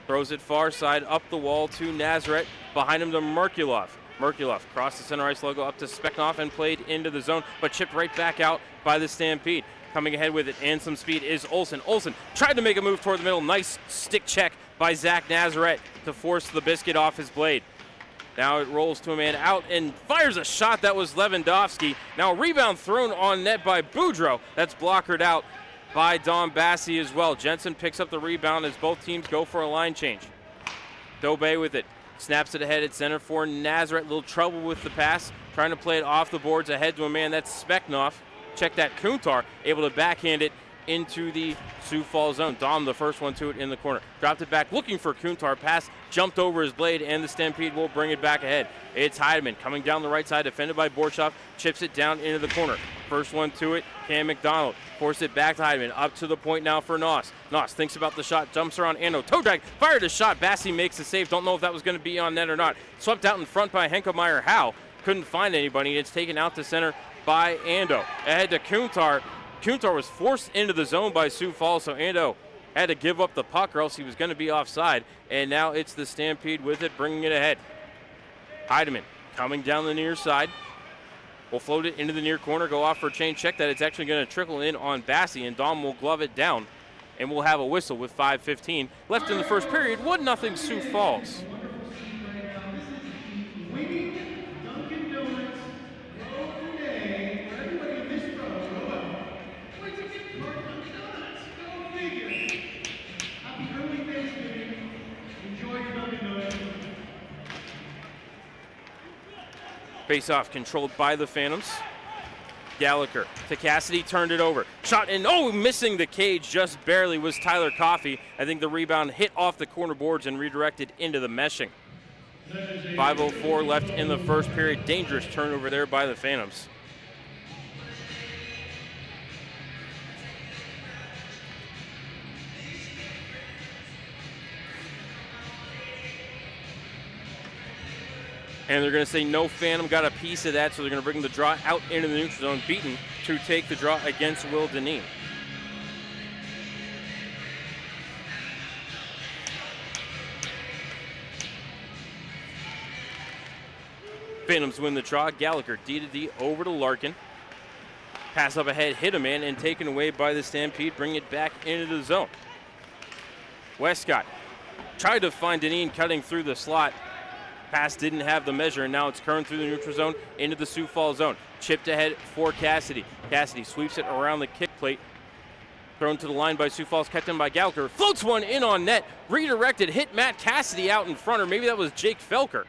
Throws it far side, up the wall to Nazareth. Behind him to Merkulov. Merkulov crossed the center ice logo up to Speknoff and played into the zone, but chipped right back out by the Stampede. Coming ahead with it and some speed is Olsen. Olsen tried to make a move toward the middle. Nice stick check by Zach Nazareth to force the biscuit off his blade. Now it rolls to a man out and fires a shot. That was Lewandowski. Now a rebound thrown on net by Boudreau. That's blockered out by Dom Bassey as well. Jensen picks up the rebound as both teams go for a line change. Dobay with it. Snaps it ahead at center for Nazareth. Little trouble with the pass. Trying to play it off the boards ahead to a man. That's Speknoff. Check that, Kuntar able to backhand it into the Sioux Falls zone. Dom the first one to it in the corner. Dropped it back looking for Kuntar. Pass jumped over his blade and the Stampede will bring it back ahead. It's Heidemann coming down the right side, defended by Borchoff. Chips it down into the corner. First one to it, Cam McDonald. Force it back to Heidemann. Up to the point now for Noss. Noss thinks about the shot, jumps around Ando. Toe drag, fired a shot. Bassey makes the save. Don't know if that was going to be on net or not. Swept out in front by Henkemeyer Howe. Couldn't find anybody. It's taken out to center by Ando. Ahead to Kuntar. Kuntar was forced into the zone by Sioux Falls, so Ando had to give up the puck or else he was going to be offside. And now it's the Stampede with it, bringing it ahead. Heidemann coming down the near side. Will float it into the near corner, go off for a chain check that it's actually going to trickle in on Bassey, and Dom will glove it down. And we'll have a whistle with 5:15 left in the first period. 1-0 Sioux Falls. Face-off controlled by the Phantoms. Gallagher to Cassidy, turned it over. Shot and missing the cage just barely was Tyler Coffey. I think the rebound hit off the corner boards and redirected into the meshing. 5:04 left in the first period. Dangerous turnover there by the Phantoms. And they're going to say no Phantom got a piece of that, so they're going to bring the draw out into the neutral zone, beaten to take the draw against Will Deneen. Phantoms win the draw. Gallagher D to D over to Larkin. Pass up ahead, hit a man, and taken away by the Stampede. Bring it back into the zone. Westcott tried to find Deneen cutting through the slot. Pass didn't have the measure, and now it's current through the neutral zone into the Sioux Falls zone. Chipped ahead for Cassidy. Cassidy sweeps it around the kick plate. Thrown to the line by Sioux Falls, kept in by Gallagher. Floats one in on net. Redirected, hit Matt Cassidy out in front, or maybe that was Jake Felker.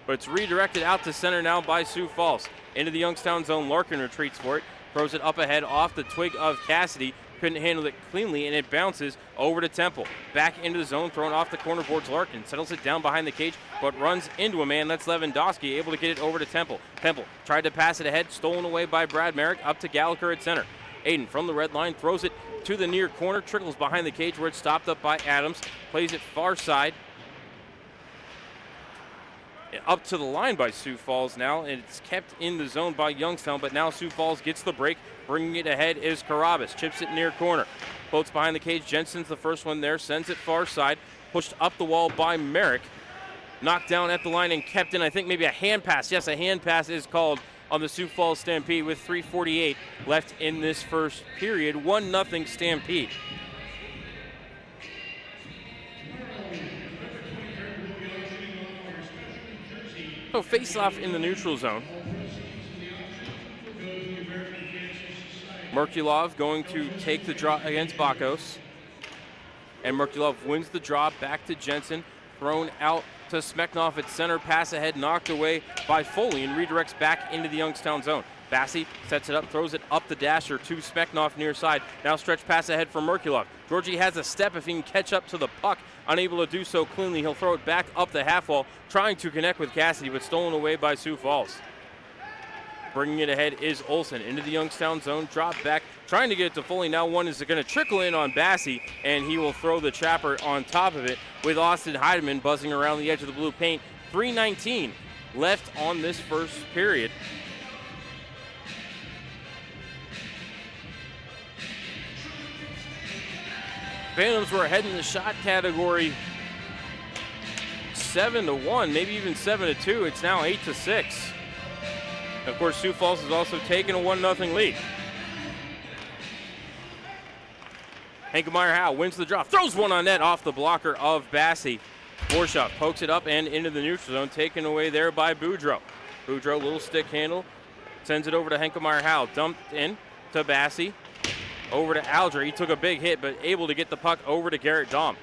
But it's redirected out to center now by Sioux Falls. Into the Youngstown zone, Larkin retreats for it. Throws it up ahead off the twig of Cassidy. Couldn't handle it cleanly, and it bounces over to Temple. Back into the zone, thrown off the corner boards. Larkin settles it down behind the cage, but runs into a man. That's Lewandowski, able to get it over to Temple. Temple tried to pass it ahead, stolen away by Brad Merrick, up to Gallagher at center. Aiden from the red line throws it to the near corner, trickles behind the cage where it's stopped up by Adams. Plays it far side. Up to the line by Sioux Falls now, and it's kept in the zone by Youngstown, but now Sioux Falls gets the break. Bringing it ahead is Carabas. Chips it near corner. Floats behind the cage. Jensen's the first one there. Sends it far side. Pushed up the wall by Merrick. Knocked down at the line and kept in, I think, maybe a hand pass. Yes, a hand pass is called on the Sioux Falls Stampede with 3:48 left in this first period. 1-0 Stampede. So face-off in the neutral zone. Merkulov going to take the draw against Bakos. And Merkulov wins the draw back to Jensen. Thrown out to Smeknoff at center. Pass ahead, knocked away by Foley and redirects back into the Youngstown zone. Bassi sets it up, throws it up the dasher to Smeknoff near side. Now stretch pass ahead for Merkulov. Georgie has a step if he can catch up to the puck. Unable to do so cleanly, he'll throw it back up the half wall, trying to connect with Cassidy, but stolen away by Sioux Falls. Bringing it ahead is Olsen into the Youngstown zone. Drop back, trying to get it to Foley. Now one is going to trickle in on Bassi, and he will throw the chopper on top of it with Austin Heidemann buzzing around the edge of the blue paint. 3:19 left on this first period. Phantoms were ahead in the shot category 7-1, maybe even 7-2. It's now 8-6. Of course, Sioux Falls has also taken a 1-0 lead. Hankemeyer Howe wins the draw, throws one on net off the blocker of Bassi. Borshoff pokes it up and into the neutral zone, taken away there by Boudreau. Boudreau, little stick handle, sends it over to Hankemeyer Howe, dumped in to Bassi. Over to Aldra. He took a big hit, but able to get the puck over to Garrett Dahm.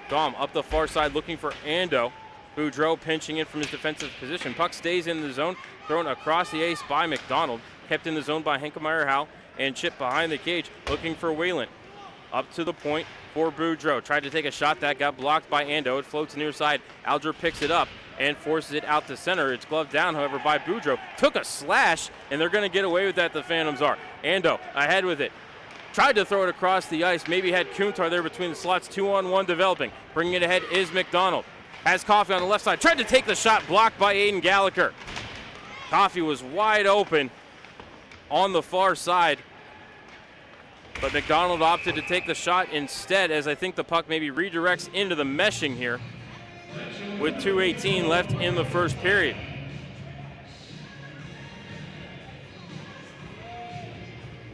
Dahm up the far side looking for Ando. Boudreau pinching in from his defensive position. Puck stays in the zone, thrown across the ace by McDonald. Kept in the zone by Hankemeyer Howe and chipped behind the cage looking for Wayland. Up to the point for Boudreau. Tried to take a shot that got blocked by Ando. It floats near side. Aldra picks it up and forces it out to center. It's gloved down, however, by Boudreau. Took a slash, and they're going to get away with that, the Phantoms are. Ando ahead with it. Tried to throw it across the ice. Maybe had Kuntar there between the slots. 2-on-1 developing. Bringing it ahead is McDonald. Has Coffey on the left side. Tried to take the shot. Blocked by Aiden Gallagher. Coffey was wide open on the far side. But McDonald opted to take the shot instead, as I think the puck maybe redirects into the meshing here with 2:18 left in the first period.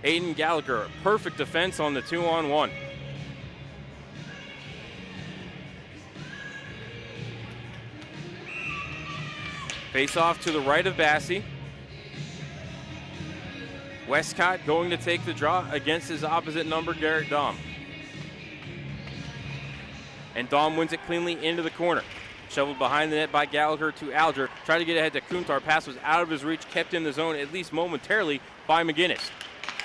Aiden Gallagher, perfect defense on the 2-on-1. Face off to the right of Bassi. Westcott going to take the draw against his opposite number, Garrett Dahm. And Dahm wins it cleanly into the corner. Shoveled behind the net by Gallagher to Alger. Tried to get ahead to Kuntar. Pass was out of his reach, kept in the zone at least momentarily by McGinnis.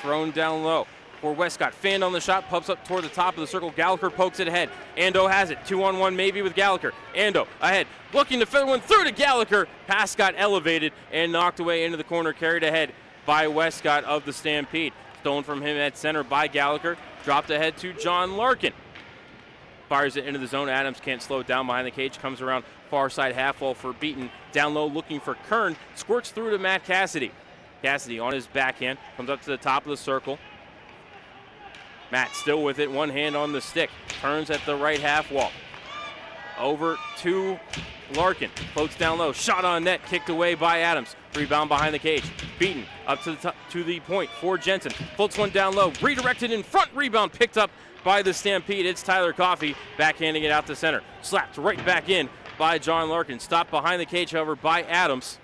Thrown down low for Westcott. Fanned on the shot, pumps up toward the top of the circle. Gallagher pokes it ahead. Ando has it. 2-on-1 maybe with Gallagher. Ando ahead, looking to feather one through to Gallagher. Pass got elevated and knocked away into the corner, carried ahead by Westcott of the Stampede. Stolen from him at center by Gallagher. Dropped ahead to John Larkin. Fires it into the zone. Adams can't slow it down behind the cage. Comes around far side half wall for Beaton. Down low looking for Kern. Squirts through to Matt Cassidy. Cassidy on his backhand. Comes up to the top of the circle. Matt still with it. One hand on the stick. Turns at the right half wall. Over to Larkin. Floats down low. Shot on net. Kicked away by Adams. Rebound behind the cage. Beaton up to the point for Jensen. Floats one down low. Redirected in front. Rebound picked up by the Stampede. It's Tyler Coffey backhanding it out to center. Slapped right back in by John Larkin. Stopped behind the cage, however, by Adams.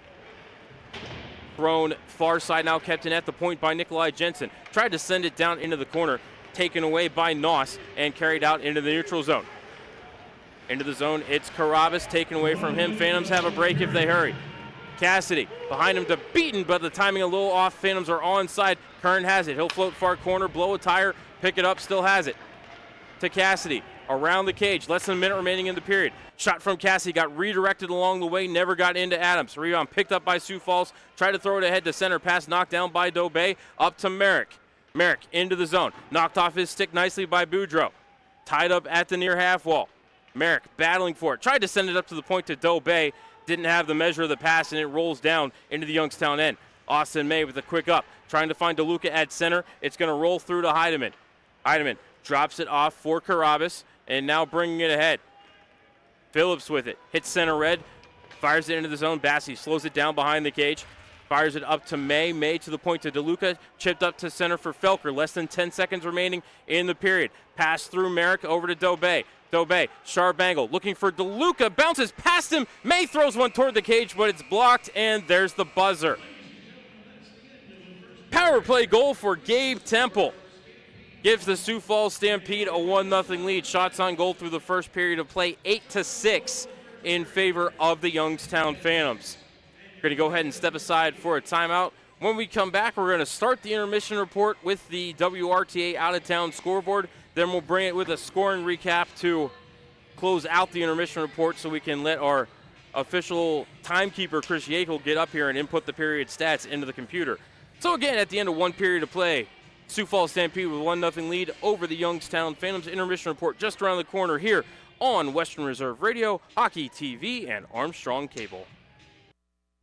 Thrown far side, now kept in at the point by Nikolai Jensen. Tried to send it down into the corner. Taken away by Noss and carried out into the neutral zone. Into the zone, it's Carabas, taken away from him. Phantoms have a break if they hurry. Cassidy behind him to Beaton, but the timing a little off. Phantoms are onside. Kern has it. He'll float far corner, blow a tire, pick it up, still has it. To Cassidy, around the cage, less than a minute remaining in the period. Shot from Cassidy, got redirected along the way, never got into Adams. Rebound picked up by Sioux Falls, tried to throw it ahead to center, pass knocked down by Dobay, up to Merrick. Merrick into the zone, knocked off his stick nicely by Boudreaux. Tied up at the near half wall. Merrick battling for it, tried to send it up to the point to Dobay, didn't have the measure of the pass, and it rolls down into the Youngstown end. Austin May with a quick up, trying to find DeLuca at center. It's going to roll through to Heidemann. Heidemann drops it off for Carabas, and now bringing it ahead. Phillips with it, hits center red, fires it into the zone. Bassi slows it down behind the cage, fires it up to May. May to the point to DeLuca, chipped up to center for Felker. Less than 10 seconds remaining in the period. Pass through Merrick over to Dobay. Dobay, sharp angle, looking for DeLuca, bounces past him. May throws one toward the cage, but it's blocked, and there's the buzzer. Power play goal for Gabe Temple. Gives the Sioux Falls Stampede a 1-0 lead. Shots on goal through the first period of play, 8-6 in favor of the Youngstown Phantoms. We're going to go ahead and step aside for a timeout. When we come back, we're going to start the intermission report with the WRTA out-of-town scoreboard. Then we'll bring it with a scoring recap to close out the intermission report so we can let our official timekeeper, Chris Yackel, get up here and input the period stats into the computer. So again, at the end of one period of play, Sioux Falls Stampede with a 1-0 lead over the Youngstown Phantoms. Intermission report just around the corner here on Western Reserve Radio, Hockey TV, and Armstrong Cable.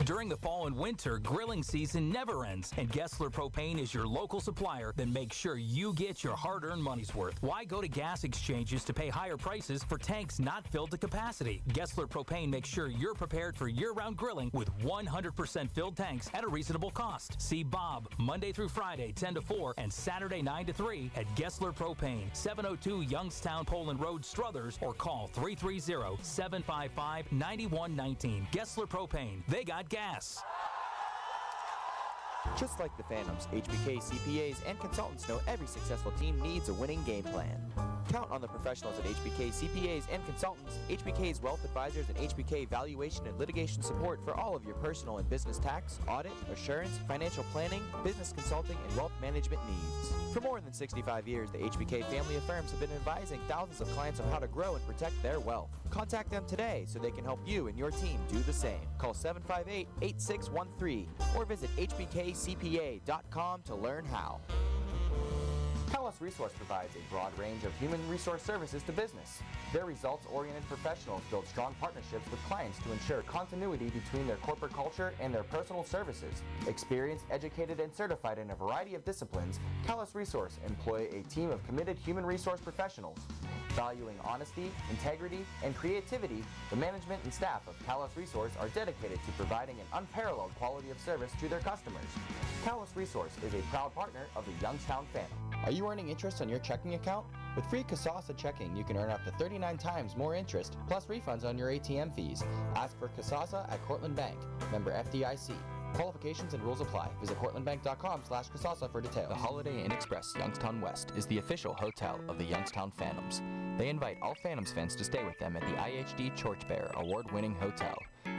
During the fall and winter, grilling season never ends, and Gessler Propane is your local supplier. Then make sure you get your hard-earned money's worth. Why go to gas exchanges to pay higher prices for tanks not filled to capacity? Gessler Propane makes sure you're prepared for year-round grilling with 100% filled tanks at a reasonable cost. See Bob Monday through Friday, 10 to 4, and Saturday, 9 to 3 at Gessler Propane, 702 Youngstown Poland Road, Struthers, or call 330-755-9119. Gessler Propane. They got gas. Just like the Phantoms, HBK CPAs and consultants know every successful team needs a winning game plan. Count on the professionals at HBK CPAs and consultants, HBK's wealth advisors, and HBK valuation and litigation support for all of your personal and business tax, audit, assurance, financial planning, business consulting, and wealth management needs. For more than 65 years, the HBK family of firms have been advising thousands of clients on how to grow and protect their wealth. Contact them today so they can help you and your team do the same. Call 758-8613 or visit hbkcpa.com to learn how. Talos Resource provides a broad range of human resource services to business. Their results-oriented professionals build strong partnerships with clients to ensure continuity between their corporate culture and their personal services. Experienced, educated, and certified in a variety of disciplines, Talos Resource employ a team of committed human resource professionals. Valuing honesty, integrity, and creativity, the management and staff of Talos Resource are dedicated to providing an unparalleled quality of service to their customers. Talos Resource is a proud partner of the Youngstown Phantom. Are you earning interest on your checking account? With free Kasasa checking, you can earn up to 39 times more interest, plus refunds on your ATM fees. Ask for Kasasa at Cortland Bank, member FDIC. Qualifications and rules apply. Visit cortlandbank.com/Kasasa for details. The Holiday Inn Express Youngstown West is the official hotel of the Youngstown Phantoms. They invite all Phantoms fans to stay with them at the IHD Torchbearer award-winning hotel.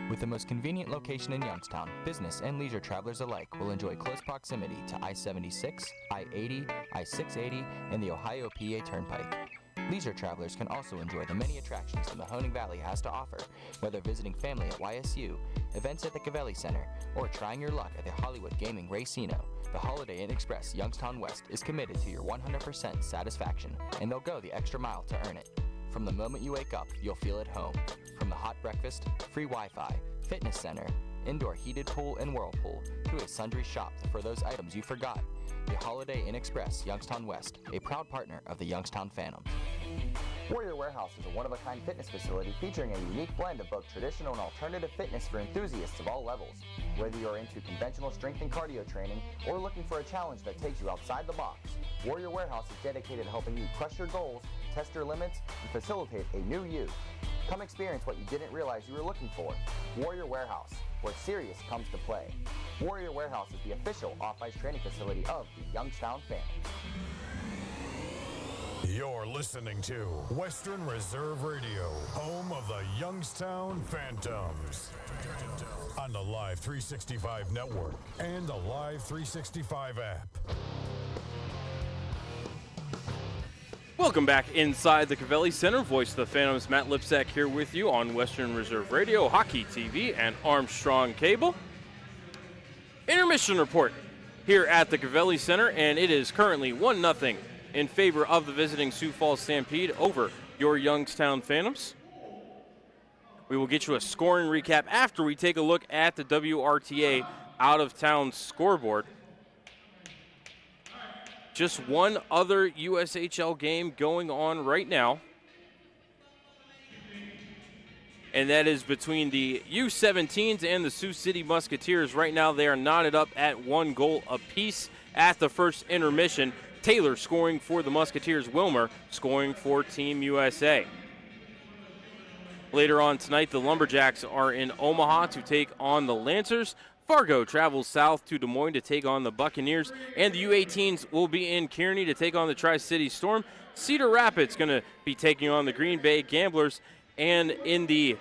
With the most convenient location in Youngstown, business and leisure travelers alike will enjoy close proximity to I-76, I-80, I-680, and the Ohio-PA Turnpike. Leisure travelers can also enjoy the many attractions the Mahoning Valley has to offer, whether visiting family at YSU, events at the Cavelli Center, or trying your luck at the Hollywood Gaming Racino. The Holiday Inn Express Youngstown West is committed to your 100% satisfaction, and they'll go the extra mile to earn it. From the moment you wake up, you'll feel at home. From the hot breakfast, free Wi-Fi, fitness center, indoor heated pool and whirlpool, to a sundry shop for those items you forgot. The Holiday Inn Express, Youngstown West, a proud partner of the Youngstown Phantoms. Warrior Warehouse is a one-of-a-kind fitness facility featuring a unique blend of both traditional and alternative fitness for enthusiasts of all levels. Whether you're into conventional strength and cardio training or looking for a challenge that takes you outside the box, Warrior Warehouse is dedicated to helping you crush your goals, test your limits, and facilitate a new you. Come experience what you didn't realize you were looking for. Warrior Warehouse, where serious comes to play. Warrior Warehouse is the official off-ice training facility of the Youngstown Phantoms. You're listening to Western Reserve Radio, home of the Youngstown Phantoms. On the Live 365 network and the Live 365 app. Welcome back inside the Covelli Center. Voice of the Phantoms, Matt Lipsack here with you on Western Reserve Radio, Hockey TV, and Armstrong Cable. Intermission report here at the Covelli Center, and it is currently 1-0 in favor of the visiting Sioux Falls Stampede over your Youngstown Phantoms. We will get you a scoring recap after we take a look at the WRTA out-of-town scoreboard. Just one other USHL game going on right now, and that is between the U17s and the Sioux City Musketeers. Right now they are knotted up at 1 goal apiece at the first intermission. Taylor scoring for the Musketeers, Wilmer scoring for Team USA. Later on tonight, the Lumberjacks are in Omaha to take on the Lancers. Fargo travels south to Des Moines to take on the Buccaneers, and the U18s will be in Kearney to take on the Tri-City Storm. Cedar Rapids going to be taking on the Green Bay Gamblers, and in the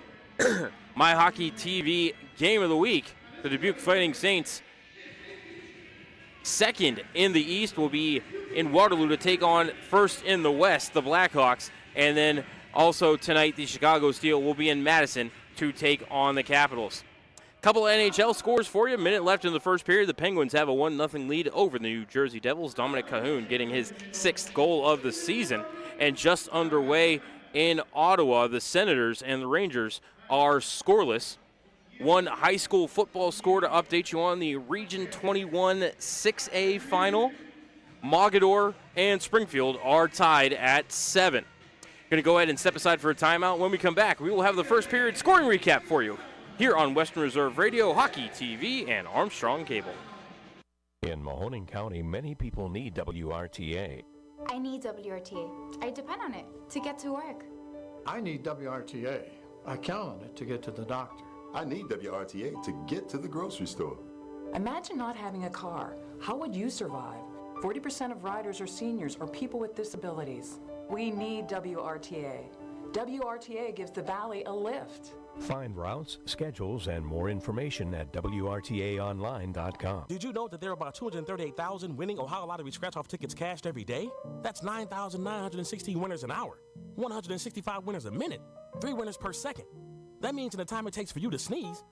My Hockey TV Game of the Week, the Dubuque Fighting Saints, second in the East, will be in Waterloo to take on first in the West, the Blackhawks, and then also tonight the Chicago Steel will be in Madison to take on the Capitals. Couple of NHL scores for you. A minute left in the first period. The Penguins have a 1-0 lead over the New Jersey Devils. Dominic Cahoon getting his 6th goal of the season. And just underway in Ottawa, the Senators and the Rangers are scoreless. One high school football score to update you on the Region 21 6A final. Mogador and Springfield are tied at 7. Going to go ahead and step aside for a timeout. When we come back, we will have the first period scoring recap for you here on Western Reserve Radio, Hockey TV, and Armstrong Cable. In Mahoning County, many people need WRTA. I need WRTA. I depend on it to get to work. I need WRTA. I count on it to get to the doctor. I need WRTA to get to the grocery store. Imagine not having a car. How would you survive? 40% of riders are seniors or people with disabilities. We need WRTA. WRTA gives the Valley a lift. Find routes, schedules, and more information at WRTAonline.com. Did you know that there are about 238,000 winning Ohio Lottery scratch-off tickets cashed every day? That's 9,916 winners an hour, 165 winners a minute, 3 winners per second. That means in the time it takes for you to sneeze,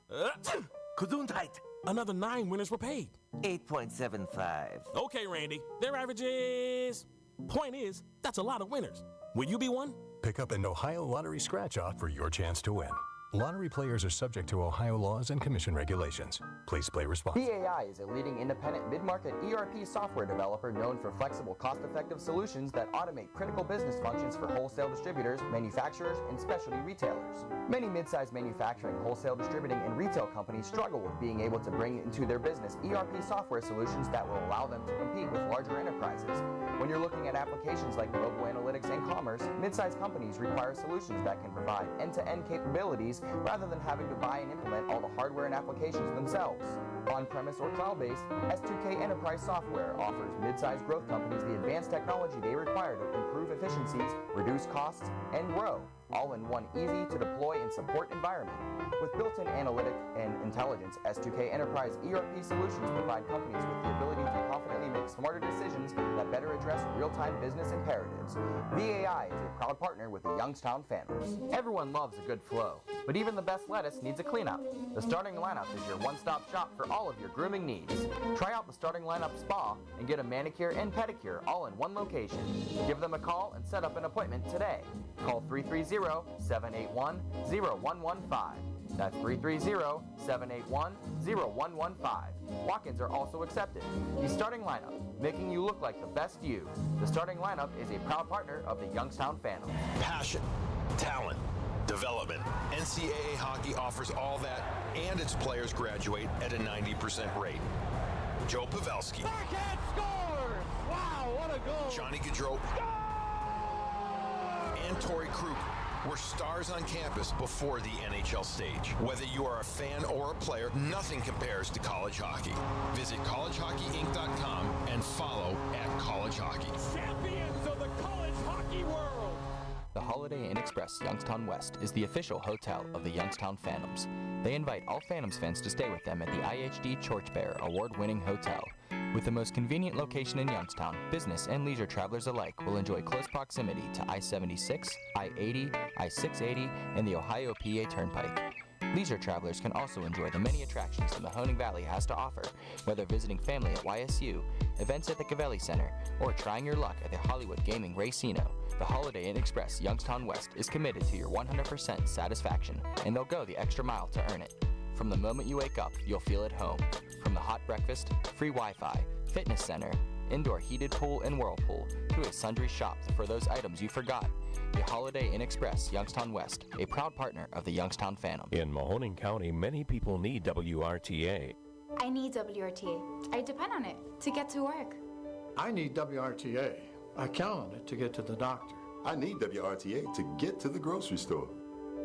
another 9 winners were paid. 8.75. Okay, Randy, their average is... Point is, that's a lot of winners. Will you be one? Pick up an Ohio Lottery scratch-off for your chance to win. Lottery players are subject to Ohio laws and commission regulations. Please play responsibly. BAI is a leading independent mid-market ERP software developer known for flexible, cost-effective solutions that automate critical business functions for wholesale distributors, manufacturers, and specialty retailers. Many mid-sized manufacturing, wholesale distributing, and retail companies struggle with being able to bring into their business ERP software solutions that will allow them to compete with larger enterprises. When you're looking at applications like mobile analytics and commerce, mid-sized companies require solutions that can provide end-to-end capabilities rather than having to buy and implement all the hardware and applications themselves. On-premise or cloud-based, S2K Enterprise Software offers mid-sized growth companies the advanced technology they require to improve efficiencies, reduce costs, and grow. all in one easy-to-deploy and support environment. With built-in analytic and intelligence, S2K Enterprise ERP solutions provide companies with the ability to confidently make smarter decisions that better address real-time business imperatives. VAI is a proud partner with the Youngstown Phantoms. Everyone loves a good flow, but even the best lettuce needs a cleanup. The Starting Lineup is your one-stop shop for all of your grooming needs. Try out the Starting Lineup Spa and get a manicure and pedicure all in one location. Give them a call and set up an appointment today. Call 330-781-0115. That's 330-781-0115. Walk-ins are also accepted. The Starting Lineup, making you look like the best you. The Starting Lineup is a proud partner of the Youngstown Phantoms. Passion, talent, development. NCAA hockey offers all that, and its players graduate at a 90% rate. Joe Pavelski. Backhand scores! Wow, what a goal! Johnny Gaudreau. And Torrey Krug were stars on campus before the NHL stage. Whether you are a fan or a player, nothing compares to college hockey. Visit collegehockeyinc.com and follow @collegehockey. Champions of the college hockey world! The Holiday Inn Express Youngstown West is the official hotel of the Youngstown Phantoms. They invite all Phantoms fans to stay with them at the IHD Torchbearer award-winning hotel. With the most convenient location in Youngstown, business and leisure travelers alike will enjoy close proximity to I-76, I-80, I-680, and the Ohio-PA Turnpike. Leisure travelers can also enjoy the many attractions the Mahoning Valley has to offer, whether visiting family at YSU, events at the Cavelli Center, or trying your luck at the Hollywood Gaming Racino. The Holiday Inn Express Youngstown West is committed to your 100% satisfaction, and they'll go the extra mile to earn it. From the moment you wake up, you'll feel at home. From the hot breakfast, free Wi-Fi, fitness center, indoor heated pool and whirlpool, to a sundry shop for those items you forgot. The Holiday Inn Express Youngstown West, a proud partner of the Youngstown Phantom. In Mahoning County, many people need WRTA. I need WRTA. I depend on it to get to work. I need WRTA. I count on it to get to the doctor. I need WRTA to get to the grocery store.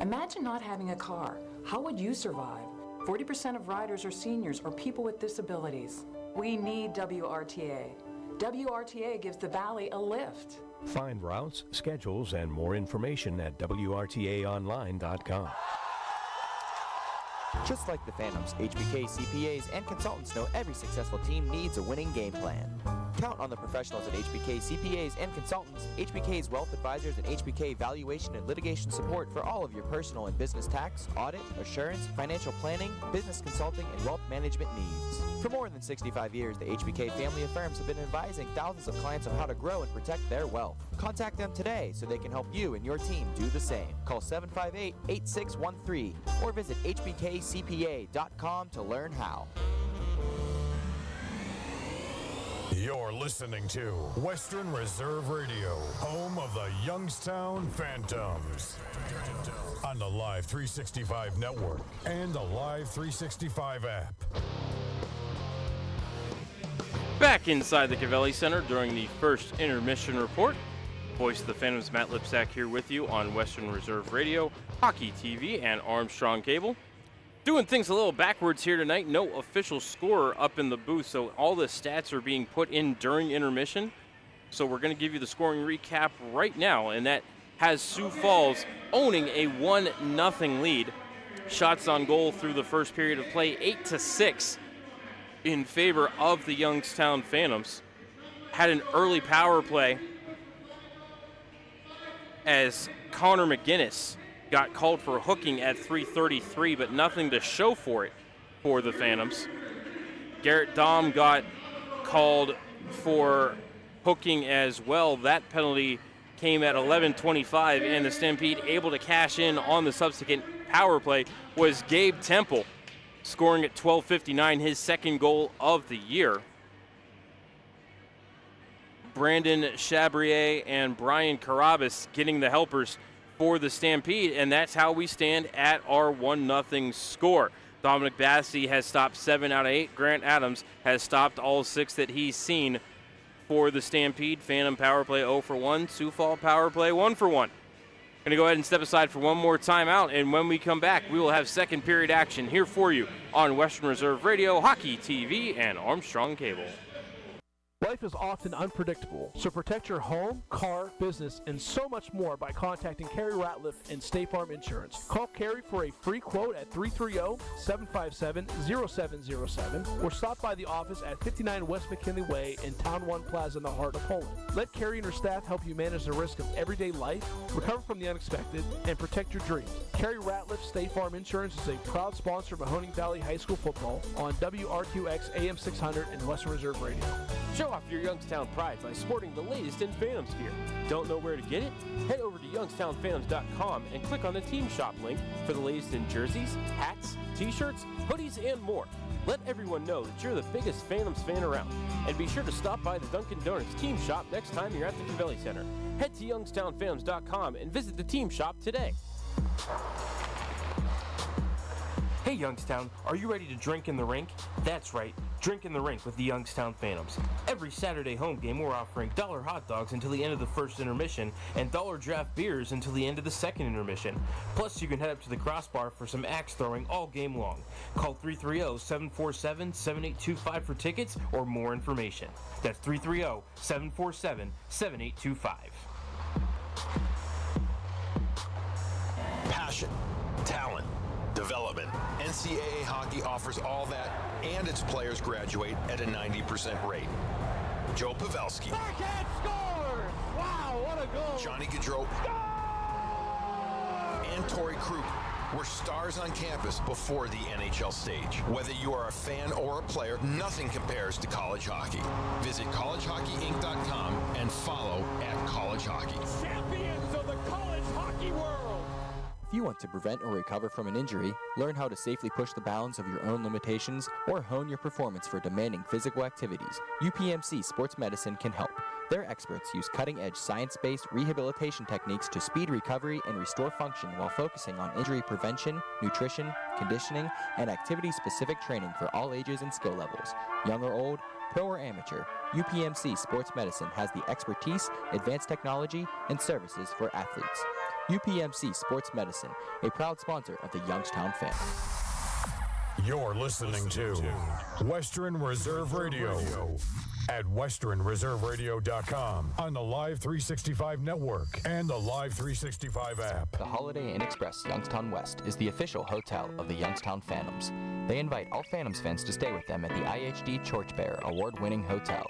Imagine not having a car. How would you survive? 40% of riders are seniors or people with disabilities. We need WRTA. WRTA gives the Valley a lift. Find routes, schedules, and more information at WRTAonline.com. Just like the Phantoms, HBK CPAs and consultants know every successful team needs a winning game plan. Count on the professionals at HBK CPAs and consultants, HBK's wealth advisors, and HBK valuation and litigation support for all of your personal and business tax, audit, assurance, financial planning, business consulting, and wealth management needs. For more than 65 years, the HBK family of firms have been advising thousands of clients on how to grow and protect their wealth. Contact them today so they can help you and your team do the same. Call 758-8613 or visit hbkcpa.com to learn how. You're listening to Western Reserve Radio, home of the Youngstown Phantoms. On the Live 365 network and the Live 365 app. Back inside the Cavelli Center during the first intermission report. Voice of the Phantoms, Matt Lipsack here with you on Western Reserve Radio, Hockey TV, and Armstrong Cable. Doing things a little backwards here tonight. No official scorer up in the booth, so all the stats are being put in during intermission. So we're going to give you the scoring recap right now, and that has Sioux Falls owning a 1-0 lead. Shots on goal through the first period of play, 8-6 in favor of the Youngstown Phantoms. Had an early power play as Connor McGinnis got called for hooking at 3:33, but nothing to show for it for the Phantoms. Garrett Dahm got called for hooking as well. That penalty came at 11:25, and the Stampede able to cash in on the subsequent power play was Gabe Temple, scoring at 12:59, his second goal of the year. Brandon Chabrier and Brian Carabas getting the helpers for the Stampede, and that's how we stand at our 1-0 score. Dominic Bassey has stopped 7 out of 8. Grant Adams has stopped all 6 that he's seen for the Stampede. Phantom power play 0 for 1. Sioux Falls power play 1 for 1. Going to go ahead and step aside for one more timeout, and when we come back, we will have second period action here for you on Western Reserve Radio, Hockey TV, and Armstrong Cable. Life is often unpredictable, so protect your home, car, business, and so much more by contacting Carrie Ratliff and State Farm Insurance. Call Carrie for a free quote at 330-757-0707 or stop by the office at 59 West McKinley Way in Town One Plaza in the heart of Poland. Let Carrie and her staff help you manage the risk of everyday life, recover from the unexpected, and protect your dreams. Carrie Ratliff State Farm Insurance is a proud sponsor of Mahoning Valley High School football on WRQX AM 600 and Western Reserve Radio. Show off your Youngstown pride by sporting the latest in Phantoms gear. Don't know where to get it? Head over to youngstownphantoms.com and click on the Team Shop link for the latest in jerseys, hats, t-shirts, hoodies, and more. Let everyone know that you're the biggest Phantoms fan around. And be sure to stop by the Dunkin' Donuts Team Shop next time you're at the Cavelli Center. Head to youngstownphantoms.com and visit the Team Shop today. Hey Youngstown, are you ready to drink in the rink? That's right, drink in the rink with the Youngstown Phantoms. Every Saturday home game we're offering $1 hot dogs until the end of the first intermission and $1 draft beers until the end of the second intermission. Plus you can head up to the crossbar for some axe throwing all game long. Call 330-747-7825 for tickets or more information. That's 330-747-7825. Passion, talent, development. NCAA hockey offers all that, and its players graduate at a 90% rate. Joe Pavelski. Backhand scores! Wow, what a goal! Johnny Gaudreau. And Torrey Krug were stars on campus before the NHL stage. Whether you are a fan or a player, nothing compares to college hockey. Visit collegehockeyinc.com and follow @collegehockey. Champions of the college hockey world! If you want to prevent or recover from an injury, learn how to safely push the bounds of your own limitations, or hone your performance for demanding physical activities, UPMC Sports Medicine can help. Their experts use cutting-edge science-based rehabilitation techniques to speed recovery and restore function while focusing on injury prevention, nutrition, conditioning, and activity-specific training for all ages and skill levels. Young or old, pro or amateur, UPMC Sports Medicine has the expertise, advanced technology, and services for athletes. UPMC Sports Medicine, a proud sponsor of the Youngstown family. You're listening to Western Reserve Radio at westernreserveradio.com on the Live 365 network and the Live 365 app. The Holiday Inn Express Youngstown West is the official hotel of the Youngstown Phantoms. They invite all Phantoms fans to stay with them at the IHD Torchbearer award-winning hotel.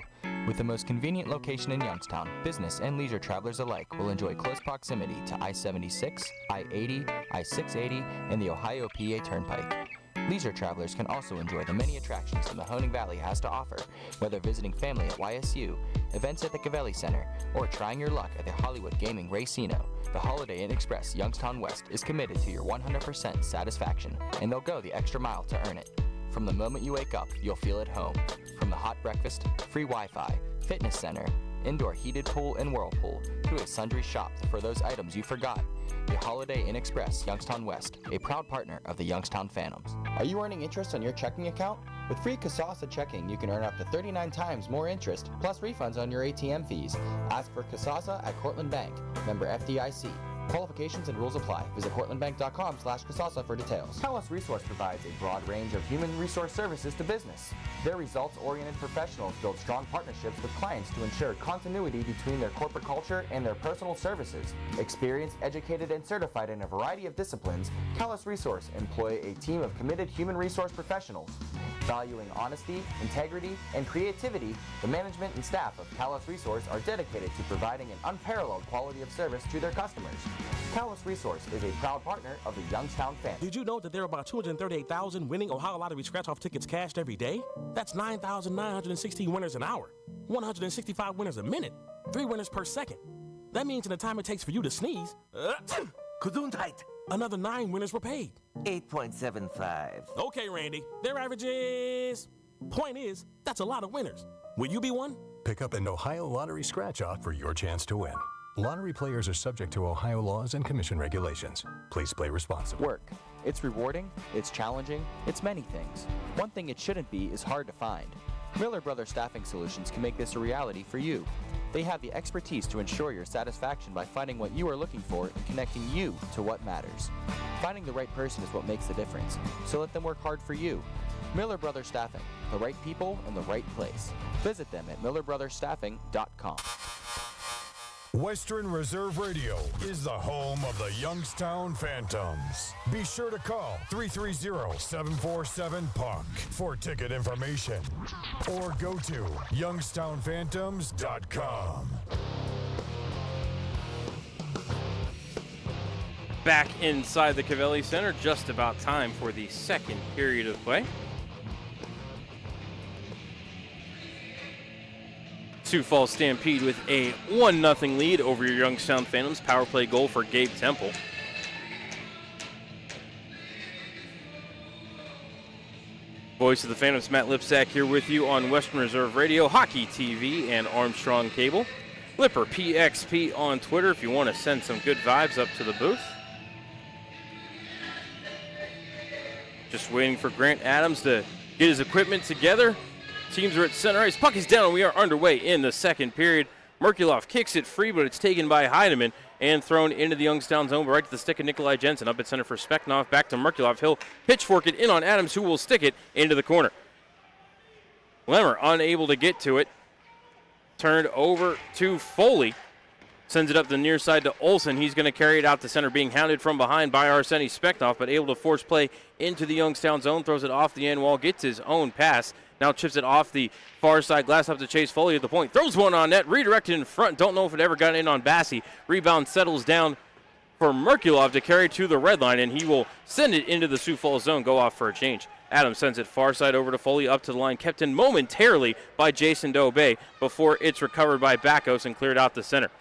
With the most convenient location in Youngstown, business and leisure travelers alike will enjoy close proximity to I-76, I-80, I-680, and the Ohio-PA Turnpike. Leisure travelers can also enjoy the many attractions the Mahoning Valley has to offer, whether visiting family at YSU, events at the Cavelli Center, or trying your luck at the Hollywood Gaming Racino. The Holiday Inn Express Youngstown West is committed to your 100% satisfaction, and they'll go the extra mile to earn it. From the moment you wake up, you'll feel at home. From the hot breakfast, free Wi-Fi, fitness center, indoor heated pool and whirlpool, to a sundry shop for those items you forgot. The Holiday Inn Express Youngstown West, a proud partner of the Youngstown Phantoms. Are you earning interest on your checking account? With free Kasasa checking, you can earn up to 39 times more interest, plus refunds on your ATM fees. Ask for Kasasa at Cortland Bank, member FDIC. Qualifications and rules apply. Visit portlandbank.com/Kasasa for details. Talos Resource provides a broad range of human resource services to business. Their results-oriented professionals build strong partnerships with clients to ensure continuity between their corporate culture and their personal services. Experienced, educated, and certified in a variety of disciplines, Talos Resource employ a team of committed human resource professionals. Valuing honesty, integrity, and creativity, the management and staff of Talos Resource are dedicated to providing an unparalleled quality of service to their customers. Talos Resource is a proud partner of the Youngstown family. Did you know that there are about 238,000 winning Ohio Lottery scratch-off tickets cashed every day? That's 9,916 winners an hour, 165 winners a minute, 3 winners per second. That means in the time it takes for you to sneeze, another 9 winners were paid. 8.75. Okay, Randy, their average is... Point is, that's a lot of winners. Will you be one? Pick up an Ohio Lottery scratch-off for your chance to win. Lottery players are subject to Ohio laws and commission regulations. Please play responsibly. Work. It's rewarding, it's challenging, it's many things. One thing it shouldn't be is hard to find. Miller Brothers Staffing Solutions can make this a reality for you. They have the expertise to ensure your satisfaction by finding what you are looking for and connecting you to what matters. Finding the right person is what makes the difference, so let them work hard for you. Miller Brothers Staffing, the right people in the right place. Visit them at millerbrothersstaffing.com. Western Reserve Radio is the home of the Youngstown Phantoms. Be sure to call 330-747-PUCK for ticket information or go to youngstownphantoms.com. Back inside the Cavelli Center, just about time for the second period of play. Sioux Falls Stampede with a 1-0 lead over your Youngstown Phantoms. Power play goal for Gabe Temple. Voice of the Phantoms, Matt Lipsack here with you on Western Reserve Radio, Hockey TV, and Armstrong Cable. Lipper PXP on Twitter if you want to send some good vibes up to the booth. Just waiting for Grant Adams to get his equipment together. Teams are at center ice. Puck is down, and we are underway in the second period. Merkulov kicks it free, but it's taken by Heidemann and thrown into the Youngstown zone, right to the stick of Nikolai Jensen. Up at center for Speknov, back to Merkulov. He'll pitchfork it in on Adams, who will stick it into the corner. Lemmer unable to get to it. Turned over to Foley. Sends it up the near side to Olsen. He's going to carry it out to center, being hounded from behind by Arseny Speknov, but able to force play into the Youngstown zone. Throws it off the end wall, gets his own pass. Now chips it off the far side glass up to Chase Foley at the point. Throws one on net, redirected in front. Don't know if it ever got in on Bassi. Rebound settles down for Merkulov to carry to the red line, and he will send it into the Sioux Falls zone, go off for a change. Adams sends it far side over to Foley, up to the line, kept in momentarily by Jason Dobey before it's recovered by Backos and cleared out the center.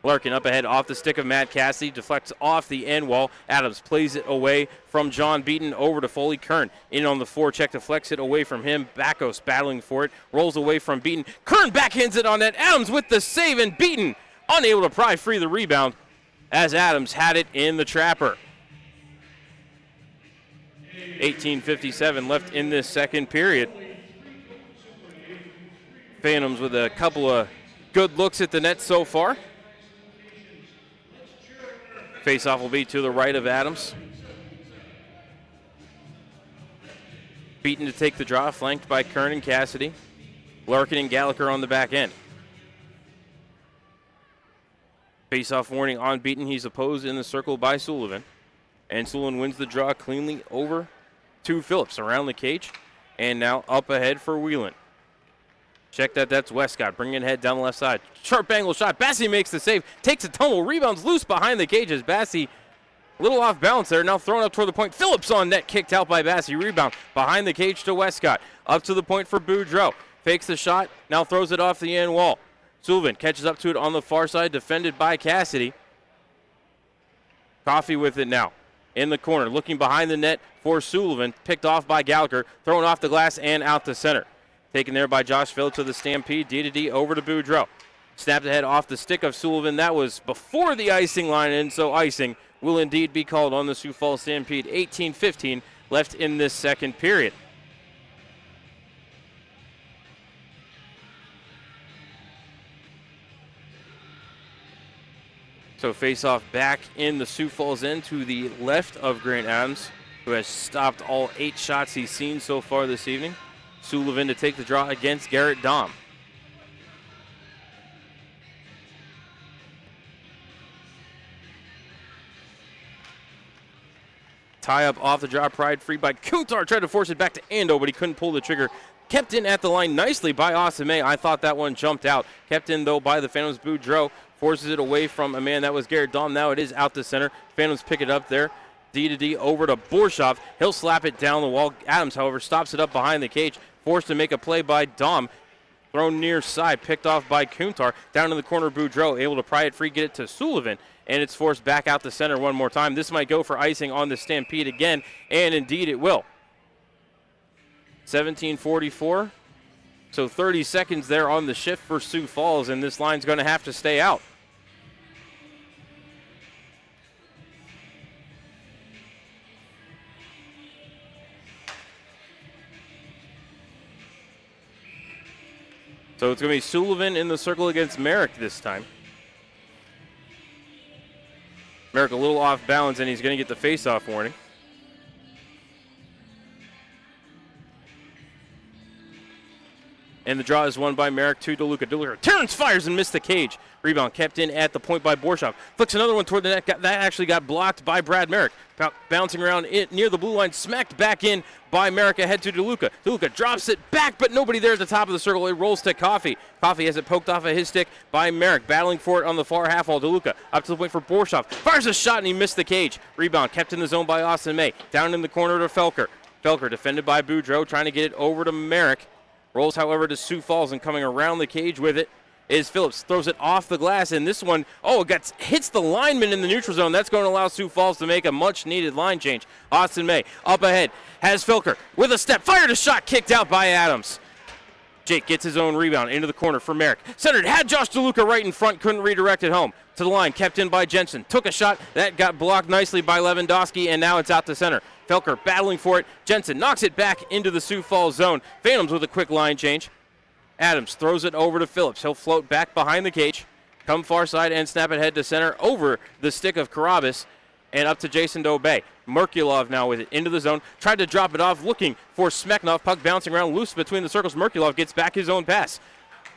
Larkin up ahead off the stick of Matt Cassidy, deflects off the end wall. Adams plays it away from John Beaton over to Foley. Kern in on the forecheck, deflects it away from him. Backos battling for it, rolls away from Beaton. Kern backhands it on net. Adams with the save, and Beaton unable to pry free the rebound as Adams had it in the trapper. 18:57 left in this second period. Phantoms with a couple of good looks at the net so far. Faceoff will be to the right of Adams. Beaton to take the draw, flanked by Kern and Cassidy. Larkin and Gallagher on the back end. Faceoff warning on Beaton. He's opposed in the circle by Sullivan. And Sullivan wins the draw cleanly over to Phillips around the cage. And now up ahead for Whelan. Check that, that's Westcott bringing it head down the left side. Sharp angle shot. Bassi makes the save. Takes a tumble. Rebounds loose behind the cages. Bassi a little off balance there. Now thrown up toward the point. Phillips on net. Kicked out by Bassi. Rebound behind the cage to Westcott. Up to the point for Boudreau. Fakes the shot. Now throws it off the end wall. Sullivan catches up to it on the far side. Defended by Cassidy. Coffey with it now. In the corner. Looking behind the net for Sullivan. Picked off by Gallagher. Thrown off the glass and out to center. Taken there by Josh Phillips to the Stampede. D over to Boudreau. Snapped ahead off the stick of Sullivan. That was before the icing line, and so icing will indeed be called on the Sioux Falls Stampede. 18:15 left in this second period. So face-off back in the Sioux Falls end to the left of Grant Adams, who has stopped all 8 shots he's seen so far this evening. Sullivan to take the draw against Garrett Dahm. Tie up off the draw, Pride free by Kuntar. Tried to force it back to Ando, but he couldn't pull the trigger. Kept in at the line nicely by Asame. I thought that one jumped out. Kept in, though, by the Phantoms. Boudreau forces it away from a man that was Garrett Dahm. Now it is out to center. Phantoms pick it up there. D over to Borshov. He'll slap it down the wall. Adams, however, stops it up behind the cage. Forced to make a play by Dahm. Thrown near side, picked off by Kuntar. Down in the corner, Boudreau able to pry it free, get it to Sullivan. And it's forced back out the center one more time. This might go for icing on the Stampede again, and indeed it will. 17:44. So 30 seconds there on the shift for Sioux Falls, and this line's going to have to stay out. So it's going to be Sullivan in the circle against Merrick this time. Merrick a little off balance, and he's going to get the face-off warning. And the draw is won by Merrick to DeLuca. DeLuca turns, fires, and missed the cage. Rebound kept in at the point by Borshoff. Flicks another one toward the net. That actually got blocked by Brad Merrick. Bouncing around near the blue line, smacked back in by Merrick ahead to DeLuca. DeLuca drops it back, but nobody there at the top of the circle. It rolls to Coffey. Coffey has it poked off of his stick by Merrick, battling for it on the far half wall. DeLuca up to the point for Borshoff. Fires a shot, and he missed the cage. Rebound kept in the zone by Austin May. Down in the corner to Felker. Felker defended by Boudreau, trying to get it over to Merrick. Rolls, however, to Sioux Falls, and coming around the cage with it is Phillips. Throws it off the glass, and this one, it hits the lineman in the neutral zone. That's going to allow Sioux Falls to make a much-needed line change. Austin May up ahead, has Felker with a step, fired a shot, kicked out by Adams. Jake gets his own rebound into the corner for Merrick. Centered, had Josh DeLuca right in front, couldn't redirect it home. To the line, kept in by Jensen. Took a shot, that got blocked nicely by Lewandowski, and now it's out to center. Felker battling for it. Jensen knocks it back into the Sioux Falls zone. Phantoms with a quick line change. Adams throws it over to Phillips. He'll float back behind the cage, come far side, and snap it head to center over the stick of Carabas and up to Jason Dobey. Merkulov now with it into the zone. Tried to drop it off, looking for Smeknov. Puck bouncing around loose between the circles. Merkulov gets back his own pass.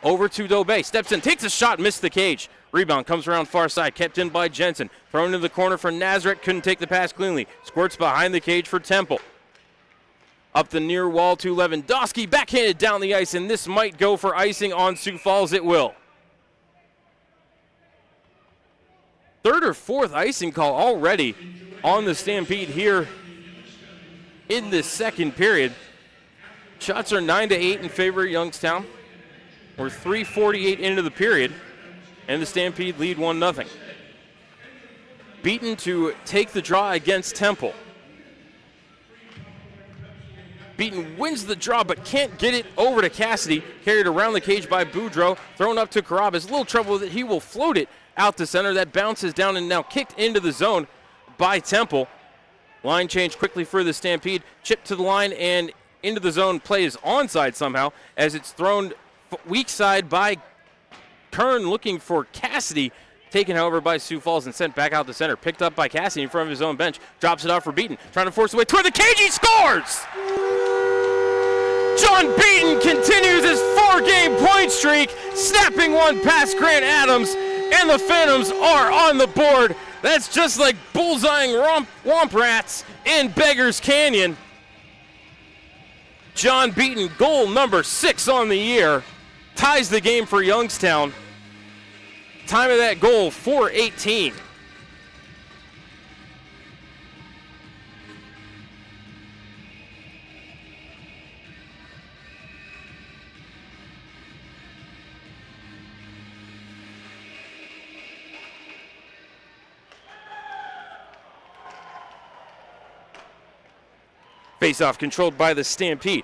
Over to Dobey. Steps in, takes a shot, missed the cage. Rebound comes around far side, kept in by Jensen. Thrown into the corner for Nazareth, couldn't take the pass cleanly. Squirts behind the cage for Temple. Up the near wall to Lewandowski, backhanded down the ice, and this might go for icing on Sioux Falls. It will. Third or fourth icing call already on the Stampede here in this second period. Shots are 9-8 in favor of Youngstown. We're 3:48 into the period, and the Stampede lead 1-0. Beaten to take the draw against Temple. Beaton wins the draw, but can't get it over to Cassidy. Carried around the cage by Boudreau. Thrown up to Carabas. A little trouble with it. He will float it out to center. That bounces down and now kicked into the zone by Temple. Line change quickly for the Stampede. Chipped to the line and into the zone. Play is onside somehow as it's thrown weak side by Kern, looking for Cassidy. Taken, however, by Sioux Falls and sent back out to center. Picked up by Cassidy in front of his own bench. Drops it off for Beaton. Trying to force away toward the cage. He scores! John Beaton continues his 4-game point streak, snapping one past Grant Adams, and the Phantoms are on the board. That's just like bullseyeing womp rats in Beggars Canyon. John Beaton, goal number 6 on the year, ties the game for Youngstown. Time of that goal, 4:18. Face-off controlled by the Stampede.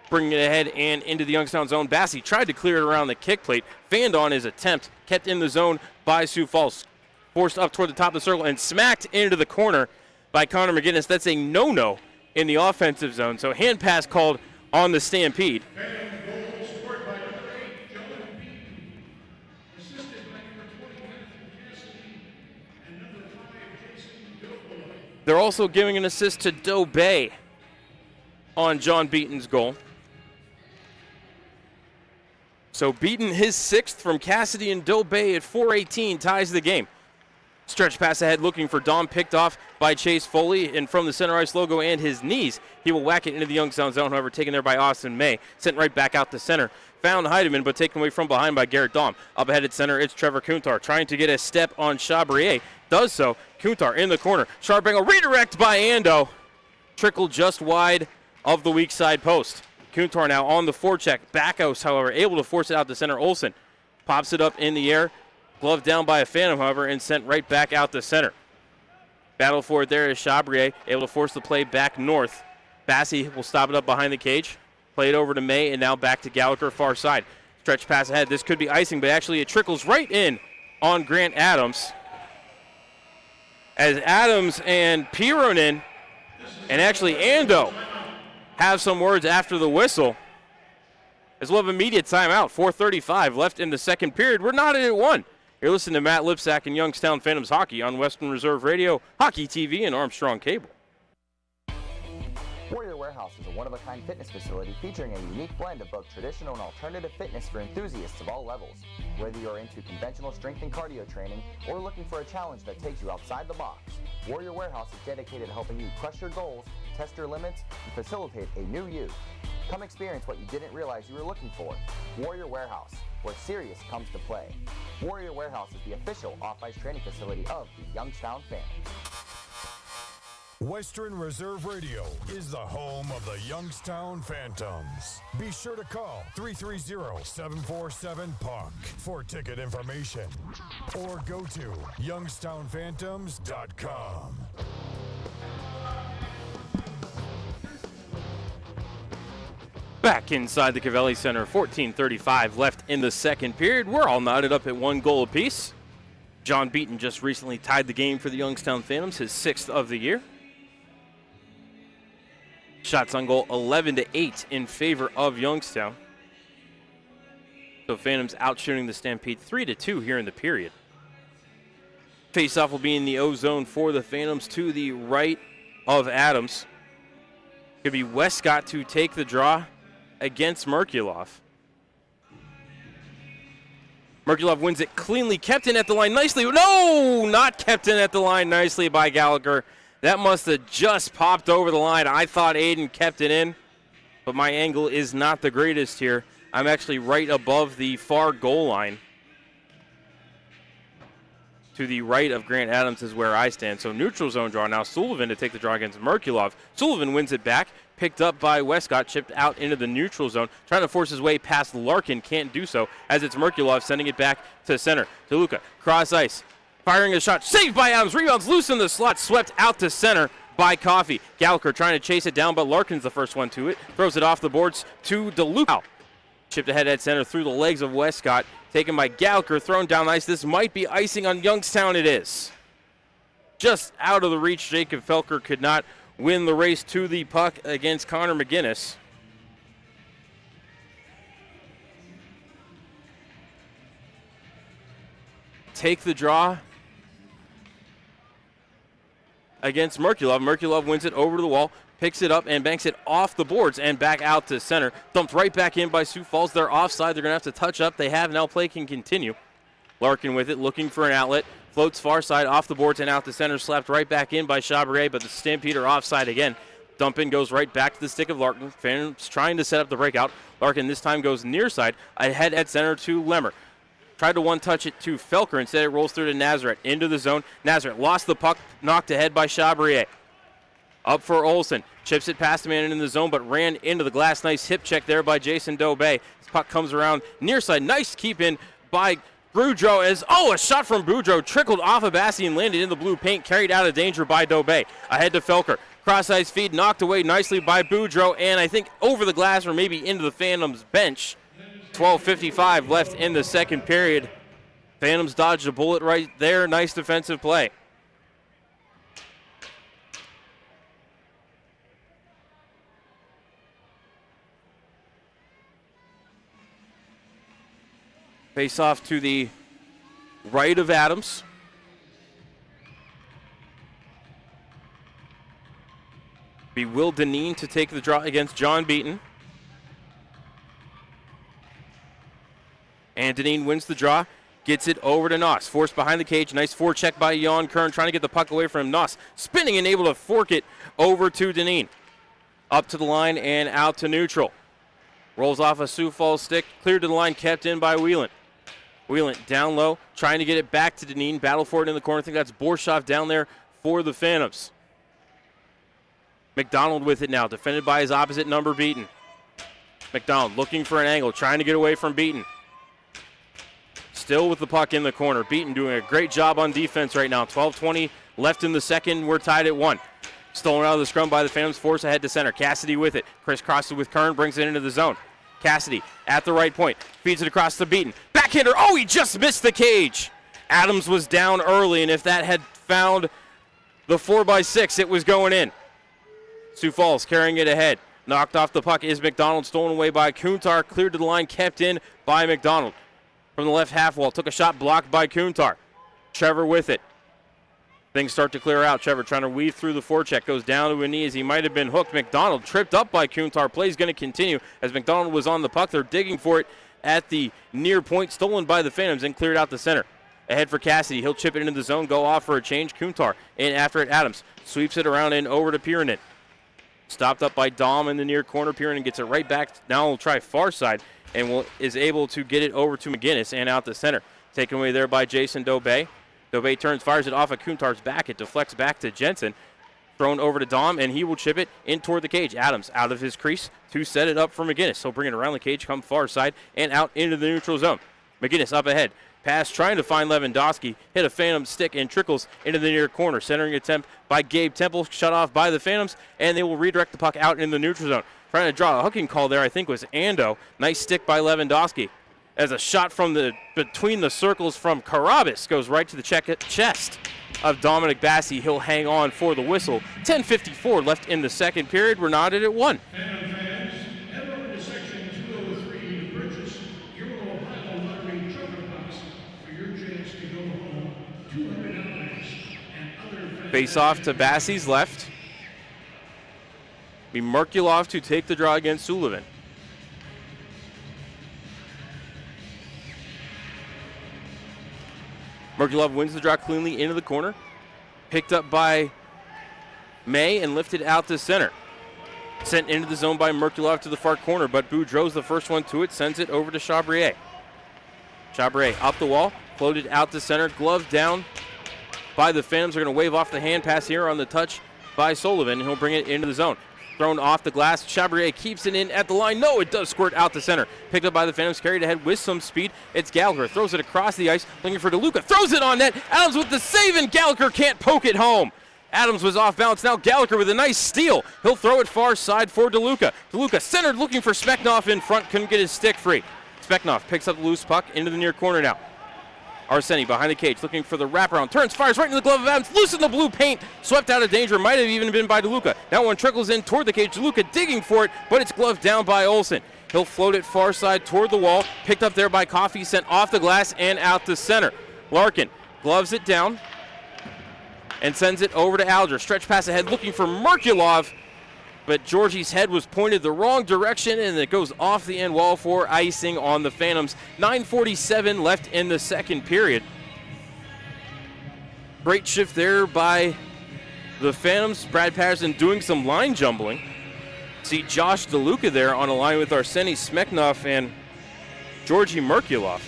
Bringing it ahead and into the Youngstown zone. Bassey tried to clear it around the kick plate. Fanned on his attempt. Kept in the zone by Sioux Falls. Forced up toward the top of the circle and smacked into the corner by Connor McGinnis. That's a no-no in the offensive zone. So hand pass called on the Stampede. They're also giving an assist to Dobey on John Beaton's goal. So Beaton, his 6th from Cassidy, and Dobey at 4:18 ties the game. Stretch pass ahead looking for Dom, picked off by Chase Foley, and from the center ice logo and his knees, he will whack it into the Youngstown zone, however, taken there by Austin May. Sent right back out to center. Found Heidemann, but taken away from behind by Garrett Dom. Up ahead at center, it's Trevor Kuntar trying to get a step on Chabrier. Does so. Kuntar in the corner. Sharp angle, redirect by Ando. Trickle just wide of the weak side post. Kuntar now on the forecheck. Backhouse, however, able to force it out to center. Olsen pops it up in the air. Gloved down by a Phantom, however, and sent right back out to center. Battle for it there is Chabrier, able to force the play back north. Bassey will stop it up behind the cage. Play it over to May, and now back to Gallagher, far side. Stretch pass ahead. This could be icing, but actually it trickles right in on Grant Adams. As Adams and Pironen, and actually Ando, have some words after the whistle. As we'll have immediate timeout. 4:35 left in the second period. We're not in at 1. You're listening to Matt Lipsack and Youngstown Phantoms Hockey on Western Reserve Radio, Hockey TV, and Armstrong Cable. Warrior Warehouse Warehouse is a one-of-a-kind fitness facility featuring a unique blend of both traditional and alternative fitness for enthusiasts of all levels. Whether you're into conventional strength and cardio training or looking for a challenge that takes you outside the box, Warrior Warehouse is dedicated to helping you crush your goals, test your limits, and facilitate a new you. Come experience what you didn't realize you were looking for. Warrior Warehouse, where serious comes to play. Warrior Warehouse is the official off-ice training facility of the Youngstown Phantoms. Western Reserve Radio is the home of the Youngstown Phantoms. Be sure to call 330-747-PUCK for ticket information or go to youngstownphantoms.com. Back inside the Cavelli Center, 14:35 left in the second period. We're all knotted up at 1 goal apiece. John Beaton just recently tied the game for the Youngstown Phantoms, his 6th of the year. Shots on goal 11-8 in favor of Youngstown. So Phantoms outshooting the Stampede 3-2 here in the period. Faceoff will be in the O zone for the Phantoms to the right of Adams. Could be Westcott to take the draw against Merkulov. Merkulov wins it cleanly, kept in at the line nicely. No, not kept in at the line nicely by Gallagher. That must have just popped over the line. I thought Aiden kept it in, but my angle is not the greatest here. I'm actually right above the far goal line. To the right of Grant Adams is where I stand. So neutral zone draw now. Sullivan to take the draw against Merkulov. Sullivan wins it back, picked up by Westcott, chipped out into the neutral zone, trying to force his way past Larkin, can't do so, as it's Merkulov sending it back to center. To Luca, cross ice. Firing a shot, saved by Adams, rebounds loose in the slot, swept out to center by Coffey. Gallagher trying to chase it down, but Larkin's the first one to it. Throws it off the boards to DeLuca. Chipped ahead at center through the legs of Westcott. Taken by Gallagher, thrown down ice. This might be icing on Youngstown, it is. Just out of the reach, Jacob Felker could not win the race to the puck against Connor McGinnis. Take the draw against Merkulov. Merkulov wins it over to the wall, picks it up and banks it off the boards and back out to center. Dumped right back in by Sioux Falls. They're offside. They're going to have to touch up. They have. Now play can continue. Larkin with it, looking for an outlet. Floats far side off the boards and out to center. Slapped right back in by Chabret, but the Stampede are offside again. Dump in goes right back to the stick of Larkin. Phantoms trying to set up the breakout. Larkin this time goes near side. Ahead at center to Lemmer. Tried to one-touch it to Felker. Instead, it rolls through to Nazareth. Into the zone. Nazareth lost the puck, knocked ahead by Chabrier. Up for Olsen. Chips it past the man in the zone, but ran into the glass. Nice hip check there by Jason Dobay. This puck comes around near side. Nice keep in by Boudreau as, a shot from Boudreau. Trickled off of Bassi and landed in the blue paint. Carried out of danger by Dobay. Ahead to Felker. Cross-ice feed knocked away nicely by Boudreau, and I think over the glass or maybe into the Phantoms bench. 12:55 left in the second period. Phantoms dodged a bullet right there. Nice defensive play. Face off to the right of Adams. Be Will Deneen to take the draw against John Beaton. And Deneen wins the draw, gets it over to Noss. Forced behind the cage. Nice forecheck by Jan Kern, trying to get the puck away from Noss. Spinning and able to fork it over to Deneen. Up to the line and out to neutral. Rolls off a Sioux Falls stick. Cleared to the line, kept in by Whelan. Whelan down low, trying to get it back to Deneen. Battle for it in the corner. I think that's Borshoff down there for the Phantoms. McDonald with it now, defended by his opposite number, Beaton. McDonald looking for an angle, trying to get away from Beaton. Still with the puck in the corner. Beaton doing a great job on defense right now. 12:20 left in the second. We're tied at 1. Stolen out of the scrum by the Phantoms. Force ahead to center. Cassidy with it. Crisscrosses with Kern. Brings it into the zone. Cassidy at the right point. Feeds it across to Beaton. Backhander. He just missed the cage. Adams was down early, and if that had found the 4x6, it was going in. Sioux Falls carrying it ahead. Knocked off the puck is McDonald. Stolen away by Kuntar. Cleared to the line. Kept in by McDonald. From the left half wall. Took a shot blocked by Kuntar. Trevor with it. Things start to clear out. Trevor trying to weave through the forecheck. Goes down to a knee as he might have been hooked. McDonald tripped up by Kuntar. Play's going to continue as McDonald was on the puck. They're digging for it at the near point. Stolen by the Phantoms and cleared out the center. Ahead for Cassidy. He'll chip it into the zone. Go off for a change. Kuntar in after it. Adams sweeps it around and over to Pieranen. Stopped up by Dom in the near corner. Pieranen gets it right back. Now he'll try far side and is able to get it over to McGinnis and out the center. Taken away there by Jason Dobay. Dobay turns, fires it off of Kuntar's back. It deflects back to Jensen. Thrown over to Dom, and he will chip it in toward the cage. Adams out of his crease to set it up for McGinnis. He'll bring it around the cage, come far side, and out into the neutral zone. McGinnis up ahead. Pass trying to find Lewandowski. Hit a Phantom stick and trickles into the near corner. Centering attempt by Gabe Temple, shut off by the Phantoms, and they will redirect the puck out in the neutral zone. Trying to draw a hooking call there, I think, was Ando. Nice stick by Lewandowski. As a shot from between the circles from Carabas goes right to the chest of Dominic Bassi. He'll hang on for the whistle. 10:54 left in the second period. We're knotted at 1. Phantom fans, head over to section 203 to purchase your Ohio Lottery Joker Box for your chance to go home $200 and other. Face off to Bassi's left. Be Merkulov to take the draw against Sullivan. Merkulov wins the draw cleanly into the corner. Picked up by May and lifted out to center. Sent into the zone by Merkulov to the far corner, but Boudreau's the first one to it, sends it over to Chabrier. Chabrier up the wall, floated out to center, glove down by the Phantoms. They're going to wave off the hand pass here on the touch by Sullivan, and he'll bring it into the zone. Thrown off the glass. Chabrier keeps it in at the line. No, it does squirt out the center. Picked up by the Phantoms, carried ahead with some speed. It's Gallagher. Throws it across the ice, looking for DeLuca. Throws it on net. Adams with the save, and Gallagher can't poke it home. Adams was off balance. Now Gallagher with a nice steal. He'll throw it far side for DeLuca. DeLuca centered, looking for Speknov in front. Couldn't get his stick free. Speknov picks up the loose puck into the near corner now. Arseni behind the cage, looking for the wraparound. Turns, fires right into the glove of Adams. Loose in the blue paint. Swept out of danger. Might have even been by DeLuca. That one trickles in toward the cage. DeLuca digging for it, but it's gloved down by Olsen. He'll float it far side toward the wall. Picked up there by Coffey. Sent off the glass and out the center. Larkin gloves it down and sends it over to Alger. Stretch pass ahead, looking for Merkulov. But Georgie's head was pointed the wrong direction, and it goes off the end wall for icing on the Phantoms. 9:47 left in the second period. Great shift there by the Phantoms. Brad Patterson doing some line jumbling. See Josh DeLuca there on a line with Arseni Speknov and Georgi Merkulov.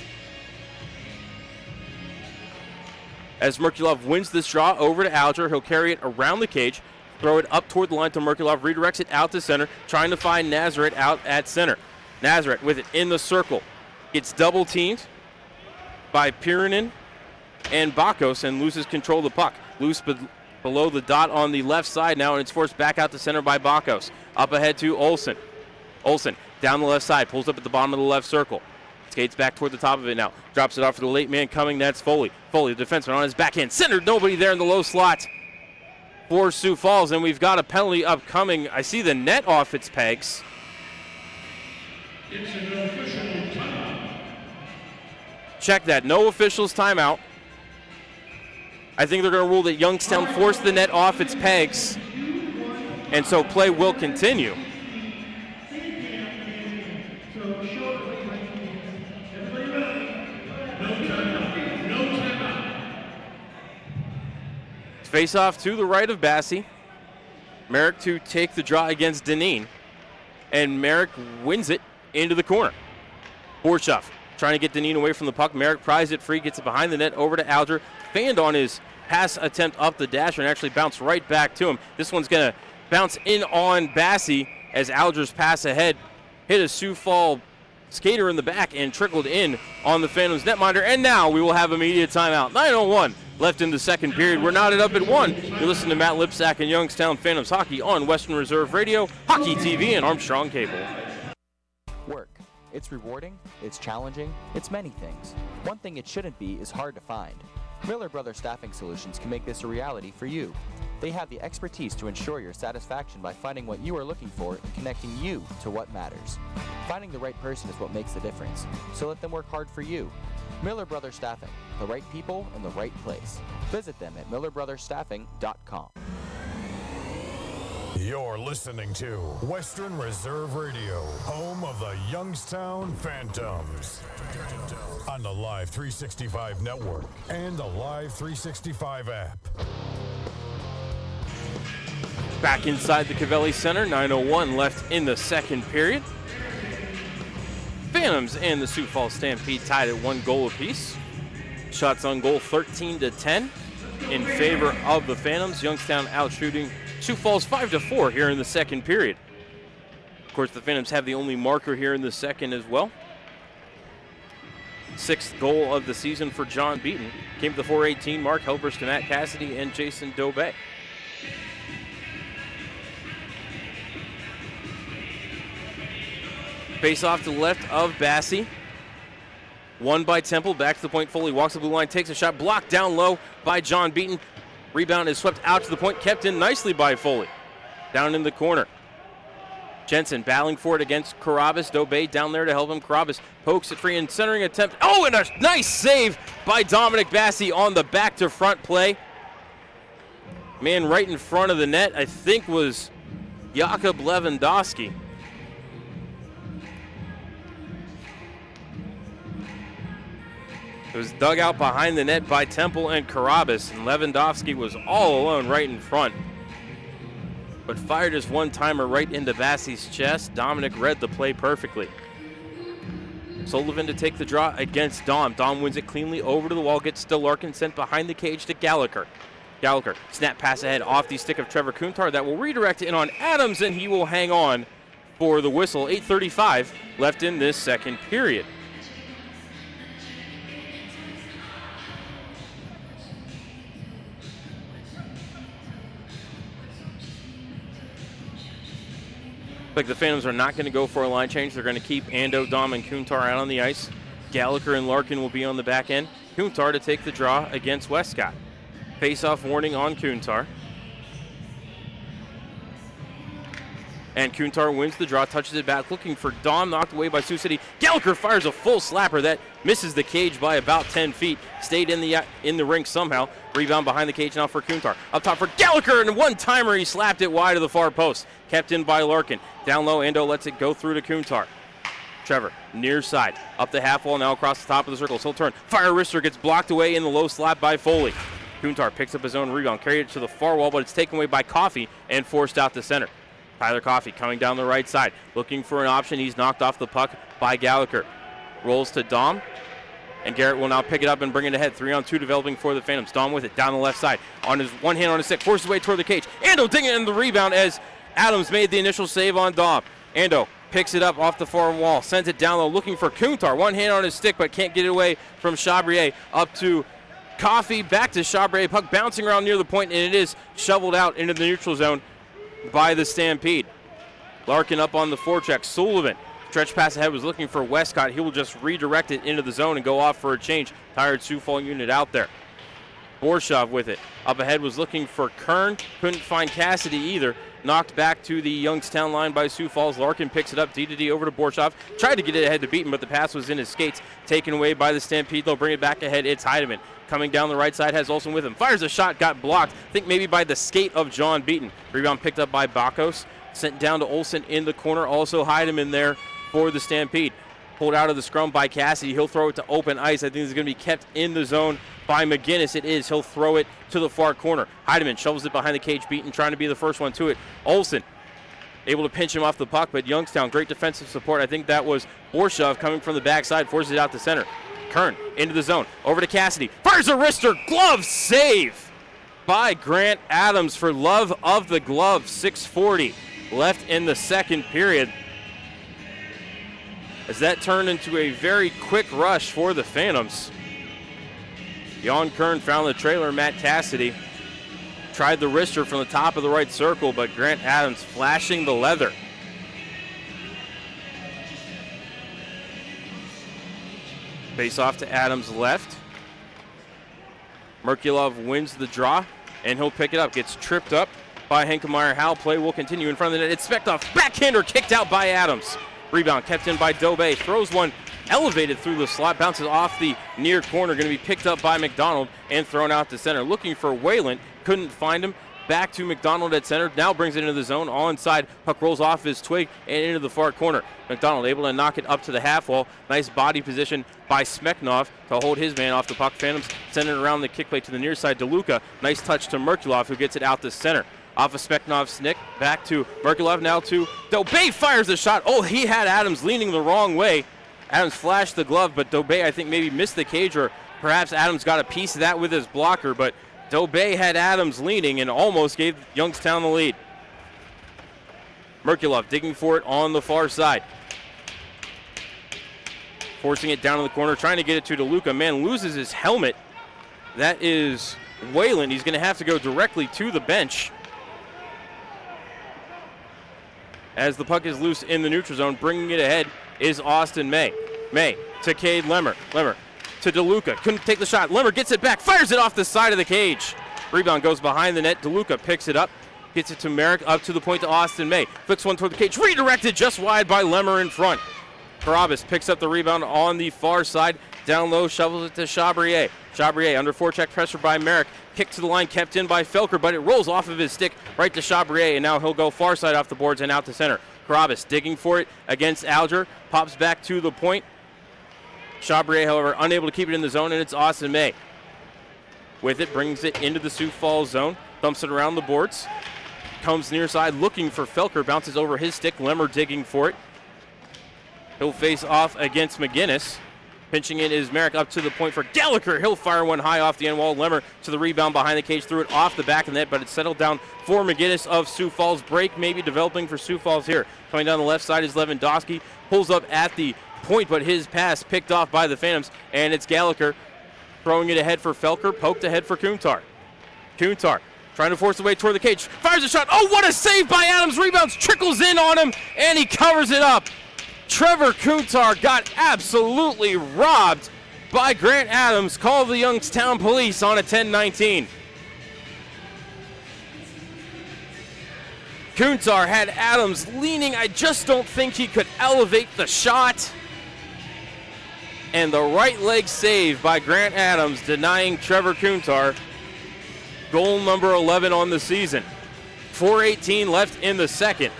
As Merkulov wins this draw over to Alger, he'll carry it around the cage. Throw it up toward the line to Merkulov, redirects it out to center, trying to find Nazareth out at center. Nazareth with it in the circle. Gets double teamed by Pieranen and Bakos and loses control of the puck. Loose below the dot on the left side now, and it's forced back out to center by Bakos. Up ahead to Olsen. Olsen down the left side, pulls up at the bottom of the left circle. Skates back toward the top of it now. Drops it off for the late man coming, that's Foley. Foley, the defenseman on his backhand. Centered, nobody there in the low slot for Sioux Falls, and we've got a penalty upcoming. I see the net off its pegs. It's an official timeout. Check that, no officials timeout. I think they're going to rule that Youngstown forced the net off its pegs, and so play will continue. Face off to the right of Bassi. Merrick to take the draw against Deneen. And Merrick wins it into the corner. Borshov trying to get Deneen away from the puck. Merrick pries it free, gets it behind the net over to Alger. Fanned on his pass attempt up the dasher and actually bounced right back to him. This one's going to bounce in on Bassi as Alger's pass ahead hit a Sioux Falls skater in the back and trickled in on the Phantoms netminder. And now we will have immediate timeout. 9:01 left in the second period. We're knotted up at 1. You listen to Matt Lipsack and Youngstown Phantoms hockey on Western Reserve Radio, Hockey TV, and Armstrong Cable. Work. It's rewarding, it's challenging, it's many things. One thing it shouldn't be is hard to find. Miller Brothers Staffing Solutions can make this a reality for you. They have the expertise to ensure your satisfaction by finding what you are looking for and connecting you to what matters. Finding the right person is what makes the difference, so let them work hard for you. Miller Brothers Staffing, the right people in the right place. Visit them at millerbrothersstaffing.com. You're listening to Western Reserve Radio, home of the Youngstown Phantoms. On the Live 365 network and the Live 365 app. Back inside the Covelli Center, 9:01 left in the second period. Phantoms and the Sioux Falls Stampede tied at 1 goal apiece. Shots on goal 13-10 in favor of the Phantoms. Youngstown out shooting Sioux Falls 5-4 here in the second period. Of course, the Phantoms have the only marker here in the second as well. 6th goal of the season for John Beaton. Came to the 418 mark, helpers to Matt Cassidy and Jason Dobey. Face off to the left of Bassey. Won by Temple, back to the point. Foley walks the blue line, takes a shot, blocked down low by John Beaton. Rebound is swept out to the point, kept in nicely by Foley. Down in the corner. Jensen battling for it against Carabas. Dobey down there to help him. Carabas pokes it free and centering attempt. Oh, and a nice save by Dominic Bassey on the back to front play. Man right in front of the net, I think was Jakub Lewandowski. It was dug out behind the net by Temple and Carabas, and Lewandowski was all alone right in front. But fired his one-timer right into Bassey's chest. Dominic read the play perfectly. Sullivan to take the draw against Dom. Dom wins it cleanly over to the wall, gets to Larkin, sent behind the cage to Gallagher. Gallagher, snap pass ahead off the stick of Trevor Kuntar. That will redirect in on Adams, and he will hang on for the whistle. 8:35 left in this second period. Like the Phantoms are not going to go for a line change. They're going to keep Ando, Dom, and Kuntar out on the ice. Gallagher and Larkin will be on the back end. Kuntar to take the draw against Westcott. Face-off warning on Kuntar. And Kuntar wins the draw, touches it back, looking for Dom, knocked away by Sioux City. Gallagher fires a full slapper that misses the cage by about 10 feet. Stayed in the rink somehow. Rebound behind the cage now for Kuntar. Up top for Gallagher, and one-timer, he slapped it wide of the far post. Kept in by Larkin. Down low, Ando lets it go through to Kuntar. Trevor, near side, up the half wall, now across the top of the circle. He'll turn, fire wrister, gets blocked away in the low slap by Foley. Kuntar picks up his own rebound, carried it to the far wall, but it's taken away by Coffey and forced out to center. Tyler Coffey coming down the right side, looking for an option. He's knocked off the puck by Gallagher. Rolls to Dom, and Garrett will now pick it up and bring it ahead. 3-on-2 developing for the Phantoms. Dom with it down the left side. On his one hand on his stick, forces his way toward the cage. Ando digging in the rebound as Adams made the initial save on Dom. Ando picks it up off the far wall, sends it down low, looking for Kuntar. One hand on his stick, but can't get it away from Chabrier. Up to Coffey, back to Chabrier. Puck bouncing around near the point, and it is shoveled out into the neutral zone by the Stampede. Larkin up on the forecheck. Sullivan, stretch pass ahead, was looking for Westcott. He will just redirect it into the zone and go off for a change. Tired Sioux Falls unit out there. Borshov with it. Up ahead was looking for Kern. Couldn't find Cassidy either. Knocked back to the Youngstown line by Sioux Falls. Larkin picks it up, D-to-D over to Borshov. Tried to get it ahead to Beaton, but the pass was in his skates. Taken away by the Stampede. They'll bring it back ahead. It's Heidemann. Coming down the right side, has Olsen with him. Fires a shot, got blocked. I think maybe by the skate of John Beaton. Rebound picked up by Bakos. Sent down to Olsen in the corner. Also Heidemann there for the Stampede. Pulled out of the scrum by Cassidy. He'll throw it to open ice. I think it's going to be kept in the zone by McGinnis. It is. He'll throw it to the far corner. Heidemann shovels it behind the cage. Beaton trying to be the first one to it. Olsen able to pinch him off the puck, but Youngstown, great defensive support. I think that was Borshov coming from the backside, forces it out to center. Kern into the zone. Over to Cassidy. Fires a wrister. Glove save by Grant Adams for love of the glove. 6:40 left in the second period. As that turned into a very quick rush for the Phantoms. Jan Kern found the trailer. Matt Cassidy tried the wrister from the top of the right circle, but Grant Adams flashing the leather. Face off to Adams' left. Merkulov wins the draw, and he'll pick it up. Gets tripped up by Henkemeyer. Howell play will continue in front of the net. It's Speckhoff. Backhander kicked out by Adams. Rebound kept in by Dobey. Throws one elevated through the slot, bounces off the near corner, going to be picked up by McDonald and thrown out to center. Looking for Wayland, couldn't find him. Back to McDonald at center, now brings it into the zone, all inside. Puck rolls off his twig and into the far corner. McDonald able to knock it up to the half wall. Nice body position by Smeknov to hold his man off the puck. Phantoms send it around the kick plate to the near side. DeLuca, nice touch to Merkulov, who gets it out to center. Off of Smeknov's nick, back to Merkulov, now to Dobay, fires the shot. Oh, he had Adams leaning the wrong way. Adams flashed the glove, but Dobay, I think, maybe missed the cage, or perhaps Adams got a piece of that with his blocker, but Dobay had Adams leaning and almost gave Youngstown the lead. Merkulov digging for it on the far side. Forcing it down in the corner, trying to get it to DeLuca. Man loses his helmet. That is Wayland. He's going to have to go directly to the bench. As the puck is loose in the neutral zone, bringing it ahead is Austin May. May to Cade Lemmer. Lemmer to DeLuca. Couldn't take the shot. Lemmer gets it back. Fires it off the side of the cage. Rebound goes behind the net. DeLuca picks it up. Gets it to Merrick. Up to the point to Austin May. Flicks one toward the cage. Redirected just wide by Lemmer in front. Carabas picks up the rebound on the far side. Down low. Shovels it to Chabrier. Chabrier under forecheck pressure by Merrick. Kick to the line kept in by Felker, but it rolls off of his stick right to Chabrier, and now he'll go far side off the boards and out to center. Carabas digging for it against Alger. Pops back to the point. Chabrier, however, unable to keep it in the zone, and it's Austin May. With it, brings it into the Sioux Falls zone. Dumps it around the boards. Comes near side looking for Felker. Bounces over his stick. Lemmer digging for it. He'll face off against McGinnis. Pinching it is Merrick up to the point for Gallagher. He'll fire one high off the end wall. Lemmer to the rebound behind the cage. Threw it off the back of the net, but it settled down for McGinnis of Sioux Falls. Break maybe developing for Sioux Falls here. Coming down the left side is Lewandowski. Pulls up at the point, but his pass picked off by the Phantoms, and it's Gallagher throwing it ahead for Felker. Poked ahead for Kuntar. Kuntar trying to force the way toward the cage. Fires a shot. Oh, what a save by Adams. Rebounds, trickles in on him, and he covers it up. Trevor Kuntar got absolutely robbed by Grant Adams. Call the Youngstown police on a 10-19. Kuntar had Adams leaning. I just don't think he could elevate the shot. And the right leg save by Grant Adams denying Trevor Kuntar goal number 11 on the season. 4:18 left in the second.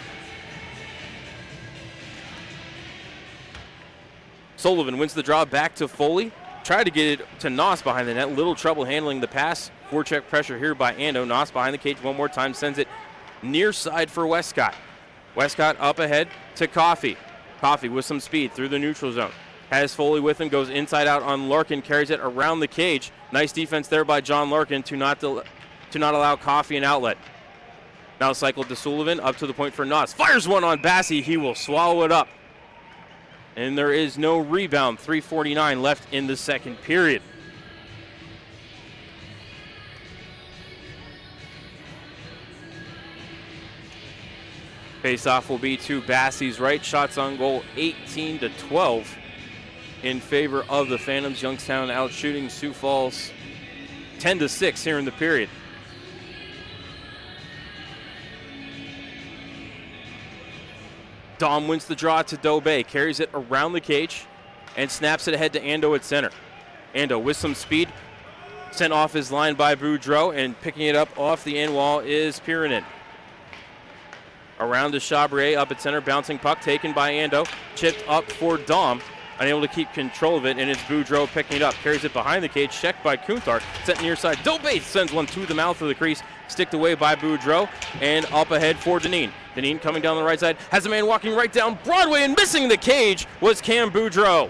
Sullivan wins the draw back to Foley. Tried to get it to Noss behind the net. Little trouble handling the pass. Forecheck pressure here by Ando. Noss behind the cage one more time. Sends it near side for Westcott. Westcott up ahead to Coffey. Coffey with some speed through the neutral zone. Has Foley with him. Goes inside out on Larkin. Carries it around the cage. Nice defense there by John Larkin to not allow Coffey an outlet. Now cycled to Sullivan. Up to the point for Noss. Fires one on Bassey. He will swallow it up. And there is no rebound. 3:49 left in the second period. Face-off will be to Bassey's right. Shots on goal 18-12 in favor of the Phantoms. Youngstown out shooting Sioux Falls 10-6 here in the period. Dom wins the draw to Dobay, carries it around the cage, and snaps it ahead to Ando at center. Ando with some speed, sent off his line by Boudreau, and picking it up off the end wall is Pirinen. Around to Chabrier, up at center, bouncing puck taken by Ando, chipped up for Dom, unable to keep control of it, and it's Boudreau picking it up, carries it behind the cage, checked by Kuntar, set near side. Dobay sends one to the mouth of the crease, sticked away by Boudreau, and up ahead for Deneen. Deneen coming down the right side, has a man walking right down Broadway, and missing the cage was Cam Boudreau.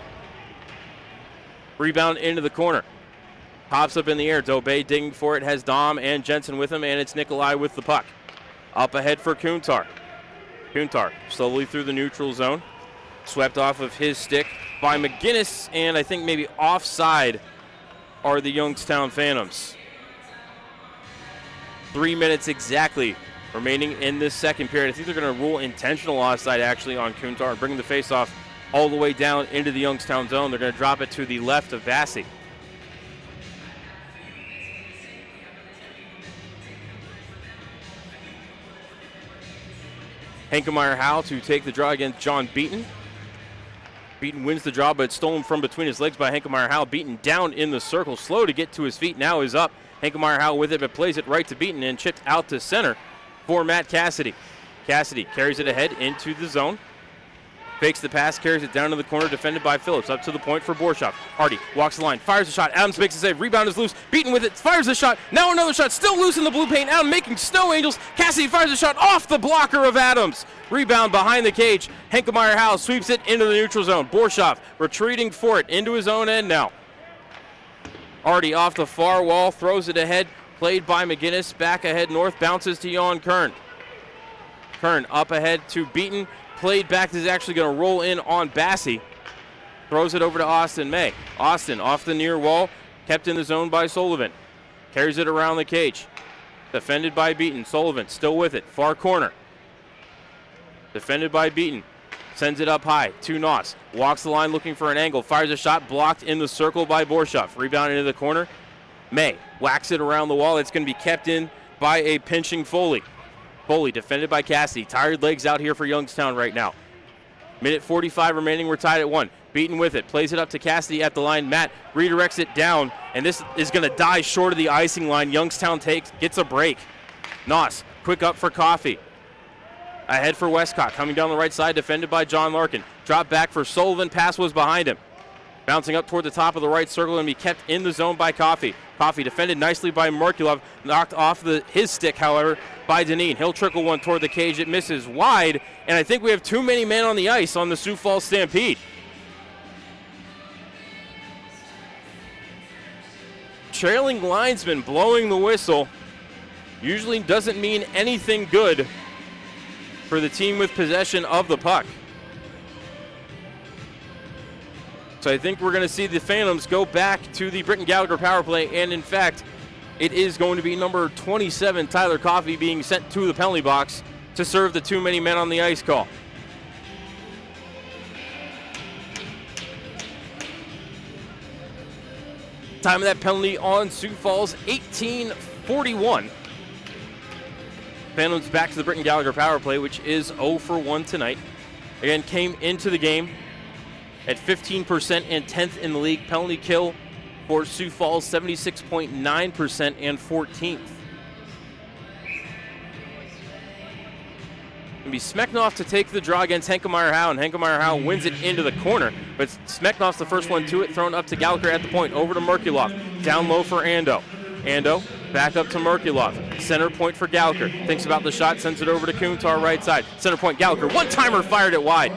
Rebound into the corner. Pops up in the air. Dobay digging for it, has Dom and Jensen with him, and it's Nikolai with the puck. Up ahead for Kuntar. Kuntar slowly through the neutral zone. Swept off of his stick by McGinnis, and I think maybe offside are the Youngstown Phantoms. 3 minutes exactly remaining in this second period. I think they're going to rule intentional offside actually on Kuntar and bring the faceoff all the way down into the Youngstown zone. They're going to drop it to the left of Bassey. Hankemeyer Howe to take the draw against John Beaton. Beaton wins the draw, but it's stolen from between his legs by Hankemeyer-Howe. Beaton down in the circle, slow to get to his feet, now is up. Hankemeyer-Howe with it, but plays it right to Beaton and chipped out to center for Matt Cassidy. Cassidy carries it ahead into the zone. Fakes the pass, carries it down to the corner, defended by Phillips. Up to the point for Borshoff. Hardy walks the line, fires a shot. Adams makes a save. Rebound is loose. Beaton with it, fires a shot. Now another shot, still loose in the blue paint. Adams making snow angels. Cassidy fires a shot off the blocker of Adams. Rebound behind the cage. Hankemeyer-Howe sweeps it into the neutral zone. Borshoff retreating for it into his own end now. Hardy off the far wall, throws it ahead. Played by McGinnis. Back ahead north, bounces to Jan Kern. Kern up ahead to Beaton. Played back, this is actually going to roll in on Bassey. Throws it over to Austin May. Austin off the near wall, kept in the zone by Sullivan. Carries it around the cage. Defended by Beaton. Sullivan still with it. Far corner. Defended by Beaton. Sends it up high to Noss. Walks the line looking for an angle. Fires a shot blocked in the circle by Borshoff. Rebound into the corner. May whacks it around the wall. It's going to be kept in by a pinching Foley. Foley defended by Cassidy. Tired legs out here for Youngstown right now. Minute 45 remaining. We're tied at 1. Beaton with it. Plays it up to Cassidy at the line. Matt redirects it down, and this is going to die short of the icing line. Youngstown gets a break. Noss, quick up for Coffey. Ahead for Westcott. Coming down the right side, defended by John Larkin. Drop back for Sullivan. Pass was behind him. Bouncing up toward the top of the right circle and be kept in the zone by Coffey. Coffey defended nicely by Merkulov. Knocked off his stick, however, by Deneen. He'll trickle one toward the cage. It misses wide, and I think we have too many men on the ice on the Sioux Falls Stampede. Trailing linesman blowing the whistle usually doesn't mean anything good for the team with possession of the puck. So I think we're going to see the Phantoms go back to the Britton Gallagher power play, and in fact, it is going to be number 27, Tyler Coffey, being sent to the penalty box to serve the too many men on the ice call. Time of that penalty on Sioux Falls, 18:41. Phantoms back to the Britton Gallagher power play, which is 0 for 1 tonight. Again, came into the game at 15% and 10th in the league. Penalty kill for Sioux Falls, 76.9% and 14th. It'll be Smeknoff to take the draw against Hankemeyer-Howe, and Hankemeyer-Howe wins it into the corner. But Smeknoff's the first one to it, thrown up to Gallagher at the point, over to Merkulov. Down low for Ando. Ando back up to Merkulov. Center point for Gallagher. Thinks about the shot, sends it over to Kuntar right side. Center point Gallagher. One-timer fired it wide.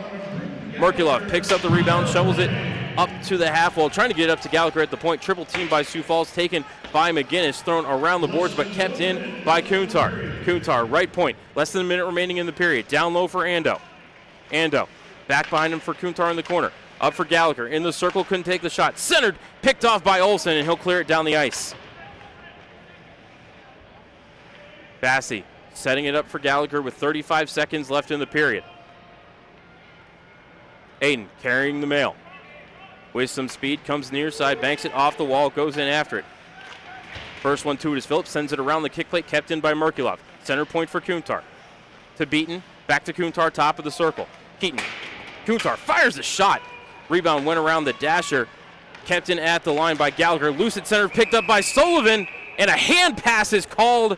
Merkulov picks up the rebound, shovels it up to the half wall, trying to get it up to Gallagher at the point. Triple team by Sioux Falls, taken by McGinnis, thrown around the boards, but kept in by Kuntar. Kuntar, right point, less than a minute remaining in the period. Down low for Ando. Ando, back behind him for Kuntar in the corner. Up for Gallagher, in the circle, couldn't take the shot. Centered, picked off by Olsen, and he'll clear it down the ice. Bassey setting it up for Gallagher with 35 seconds left in the period. Aiden carrying the mail. With some speed, comes near side, banks it off the wall, goes in after it. First one to it is Phillips, sends it around the kick plate, kept in by Merkulov. Center point for Kuntar. To Beaton, back to Kuntar, top of the circle. Keaton, Kuntar fires a shot. Rebound went around the dasher, kept in at the line by Gallagher. Loose at center, picked up by Sullivan, and a hand pass is called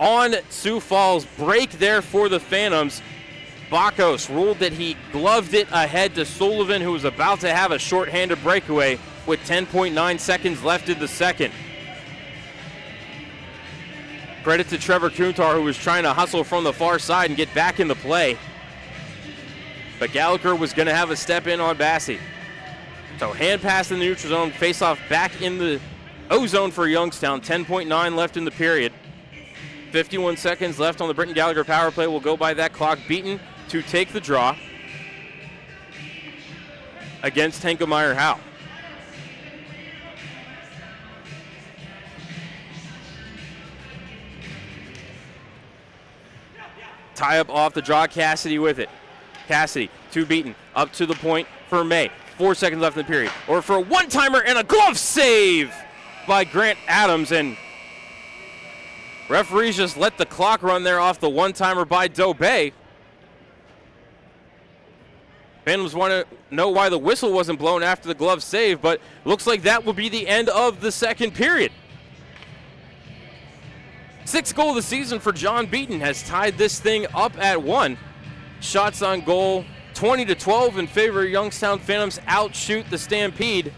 on Sioux Falls. Break there for the Phantoms. Bakos ruled that he gloved it ahead to Sullivan, who was about to have a shorthanded breakaway with 10.9 seconds left in the second. Credit to Trevor Kuntar, who was trying to hustle from the far side and get back in the play. But Gallagher was going to have a step in on Bassey. So hand pass in the neutral zone, face off back in the O zone for Youngstown. 10.9 left in the period. 51 seconds left on the Britton Gallagher power play. We'll go by that clock. Beaton to take the draw against Hankemeyer-Howe. Tie up off the draw, Cassidy with it. Cassidy to Beaton, up to the point for May. 4 seconds left in the period. Or for a one-timer and a glove save by Grant Adams, and referees just let the clock run there off the one-timer by Dobay. Phantoms want to know why the whistle wasn't blown after the glove save, but looks like that will be the end of the second period. Sixth goal of the season for John Beaton has tied this thing up at 1. Shots on goal 20-12 in favor of Youngstown Phantoms outshoot the Stampede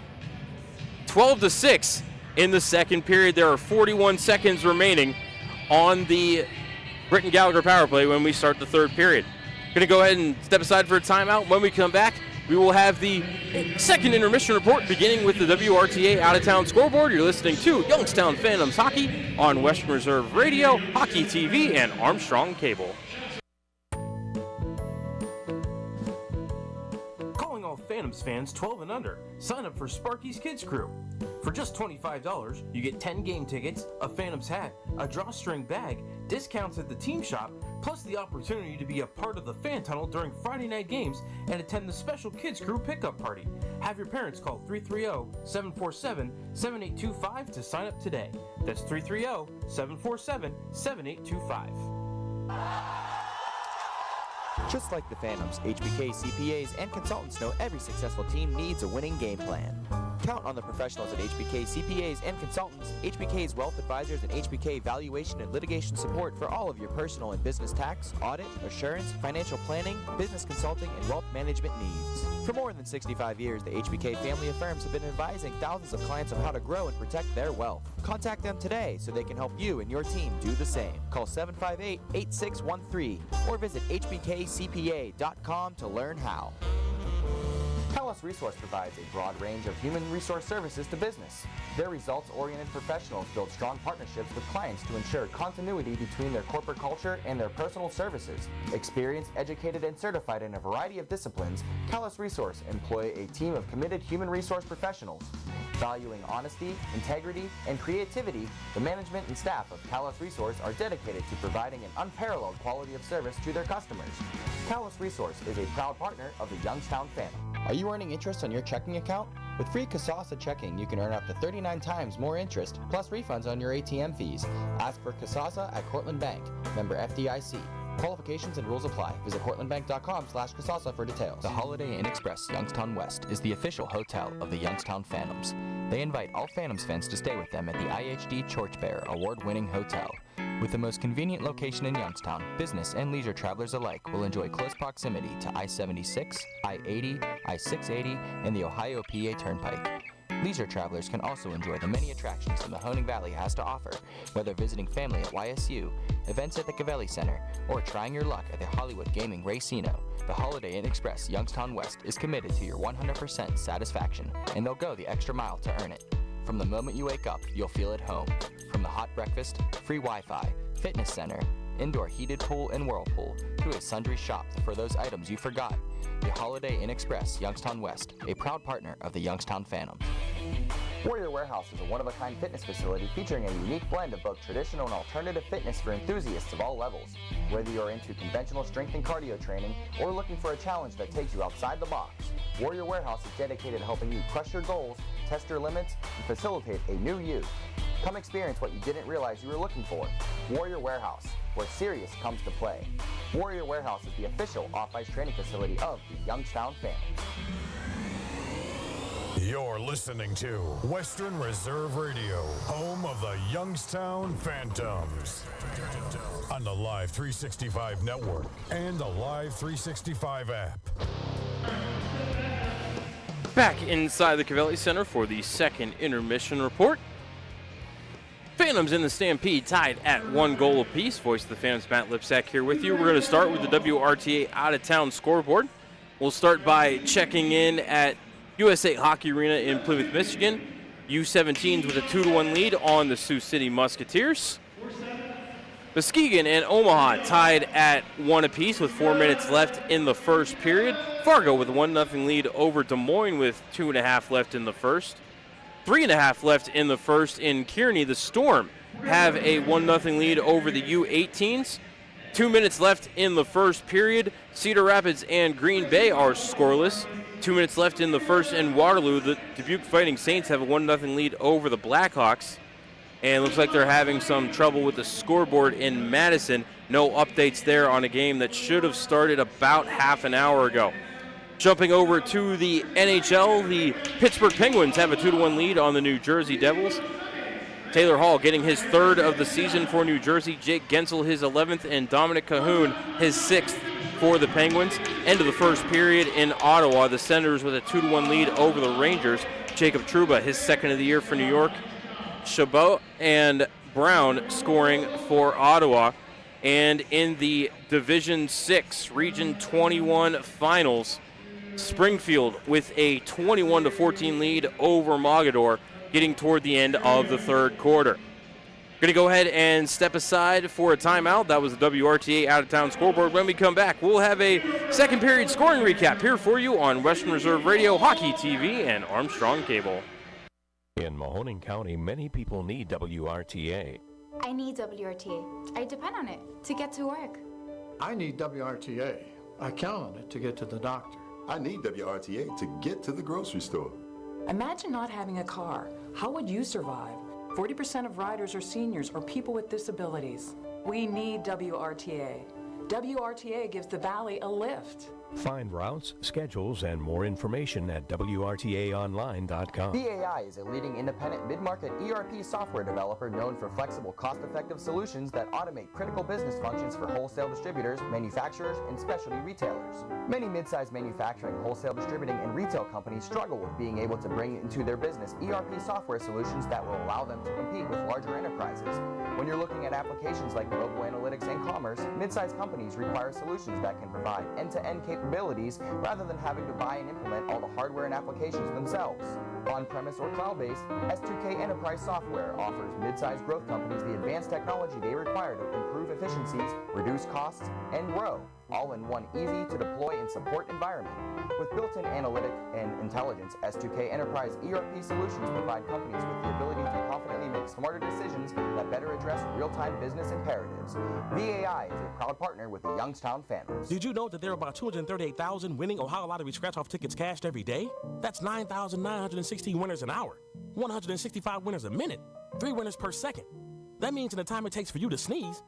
12-6 in the second period. There are 41 seconds remaining on the Britton Gallagher power play when we start the third period. Going to go ahead and step aside for a timeout. When we come back, we will have the second intermission report beginning with the WRTA out-of-town scoreboard. You're listening to Youngstown Phantoms Hockey on Western Reserve Radio, Hockey TV, and Armstrong Cable. Calling all Phantoms fans 12 and under. Sign up for Sparky's Kids Crew. For just $25, you get 10 game tickets, a Phantoms hat, a drawstring bag, discounts at the team shop, plus the opportunity to be a part of the fan tunnel during Friday night games and attend the special Kids Crew pickup party. Have your parents call 330-747-7825 to sign up today. That's 330-747-7825. Just like the Phantoms, HBK CPAs and consultants know every successful team needs a winning game plan. Count on the professionals at HBK CPAs and consultants, HBK's wealth advisors, and HBK valuation and litigation support for all of your personal and business tax, audit, assurance, financial planning, business consulting, and wealth management needs. For more than 65 years, the HBK family of firms have been advising thousands of clients on how to grow and protect their wealth. Contact them today so they can help you and your team do the same. Call 758-8613 or visit hbkcpa.com to learn how. Talos Resource provides a broad range of human resource services to business. Their results-oriented professionals build strong partnerships with clients to ensure continuity between their corporate culture and their personal services. Experienced, educated, and certified in a variety of disciplines, Talos Resource employ a team of committed human resource professionals. Valuing honesty, integrity, and creativity, the management and staff of Talos Resource are dedicated to providing an unparalleled quality of service to their customers. Talos Resource is a proud partner of the Youngstown Phantom. Are you earning interest on your checking account? With free Kasasa checking, you can earn up to 39 times more interest, plus refunds on your ATM fees. Ask for Kasasa at Cortland Bank, member FDIC. Qualifications and rules apply. Visit cortlandbank.com/Kasasa for details. The Holiday Inn Express Youngstown West is the official hotel of the Youngstown Phantoms. They invite all Phantoms fans to stay with them at the IHD Torchbearer award-winning hotel. With the most convenient location in Youngstown, business and leisure travelers alike will enjoy close proximity to I-76, I-80, I-680, and the Ohio PA Turnpike. Leisure travelers can also enjoy the many attractions the Mahoning Valley has to offer, whether visiting family at YSU, events at the Cavelli Center, or trying your luck at the Hollywood Gaming Racino. The Holiday Inn Express Youngstown West is committed to your 100% satisfaction, and they'll go the extra mile to earn it. From the moment you wake up, you'll feel at home. From the hot breakfast, free Wi-Fi, fitness center, indoor heated pool and whirlpool, to a sundry shop for those items you forgot. The Holiday Inn Express Youngstown West, a proud partner of the Youngstown Phantoms. Warrior Warehouse is a one-of-a-kind fitness facility featuring a unique blend of both traditional and alternative fitness for enthusiasts of all levels. Whether you're into conventional strength and cardio training or looking for a challenge that takes you outside the box, Warrior Warehouse is dedicated to helping you crush your goals, test your limits, and facilitate a new you. Come experience what you didn't realize you were looking for. Warrior Warehouse, where serious comes to play. Warrior Warehouse is the official off-ice training facility of the Youngstown Phantoms. You're listening to Western Reserve Radio, home of the Youngstown Phantoms. On the Live 365 network and the Live 365 app. Back inside the Cavelli Center for the second intermission report. Phantoms in the Stampede tied at 1 goal apiece. Voice of the Phantoms, Matt Lipsack here with you. We're going to start with the WRTA out-of-town scoreboard. We'll start by checking in at USA Hockey Arena in Plymouth, Michigan. U-17s with a 2-1 lead on the Sioux City Musketeers. Muskegon and Omaha tied at 1 apiece with 4 minutes left in the first period. Fargo with a 1-0 lead over Des Moines with 2.5 left in the first. 3.5 left in the first in Kearney. The Storm have a 1-0 lead over the U-18s. 2 minutes left in the first period. Cedar Rapids and Green Bay are scoreless. 2 minutes left in the first in Waterloo. The Dubuque Fighting Saints have a 1-0 lead over the Blackhawks. And it looks like they're having some trouble with the scoreboard in Madison. No updates there on a game that should have started about half an hour ago. Jumping over to the NHL, the Pittsburgh Penguins have a 2-1 lead on the New Jersey Devils. Taylor Hall getting his 3rd of the season for New Jersey. Jake Gensel his 11th, and Dominic Cahoon his 6th for the Penguins. End of the first period in Ottawa. The Senators with a 2-1 lead over the Rangers. Jacob Trouba, his 2nd of the year for New York. Chabot and Brown scoring for Ottawa. And in the Division 6 Region 21 Finals, Springfield with a 21-14 lead over Mogador, getting toward the end of the 3rd quarter. Going to go ahead and step aside for a timeout. That was the WRTA out-of-town scoreboard. When we come back, we'll have a second period scoring recap here for you on Western Reserve Radio, Hockey TV, and Armstrong Cable. In Mahoning County, many people need WRTA. I need WRTA. I depend on it to get to work. I need WRTA. I count on it to get to the doctor. I need WRTA to get to the grocery store. Imagine not having a car. How would you survive? 40% of riders are seniors or people with disabilities. We need WRTA. WRTA gives the Valley a lift. Find routes, schedules, and more information at WRTAonline.com. BAI is a leading independent mid-market ERP software developer known for flexible, cost-effective solutions that automate critical business functions for wholesale distributors, manufacturers, and specialty retailers. Many mid-sized manufacturing, wholesale distributing, and retail companies struggle with being able to bring into their business ERP software solutions that will allow them to compete with larger enterprises. When you're looking at applications like mobile analytics and commerce, mid-sized companies require solutions that can provide end-to-end capabilities rather than having to buy and implement all the hardware and applications themselves. On-premise or cloud-based, S2K Enterprise Software offers mid-sized growth companies the advanced technology they require to improve efficiencies, reduce costs, and grow, all in one easy-to-deploy and support environment. With built-in analytic and intelligence, S2K Enterprise ERP solutions provide companies with the ability to confidently make smarter decisions that better address real-time business imperatives. VAI is a proud partner with the Youngstown Phantoms. Did you know that there are about 238,000 winning Ohio Lottery scratch-off tickets cashed every day? That's 9,916 winners an hour, 165 winners a minute, 3 winners per second. That means in the time it takes for you to sneeze,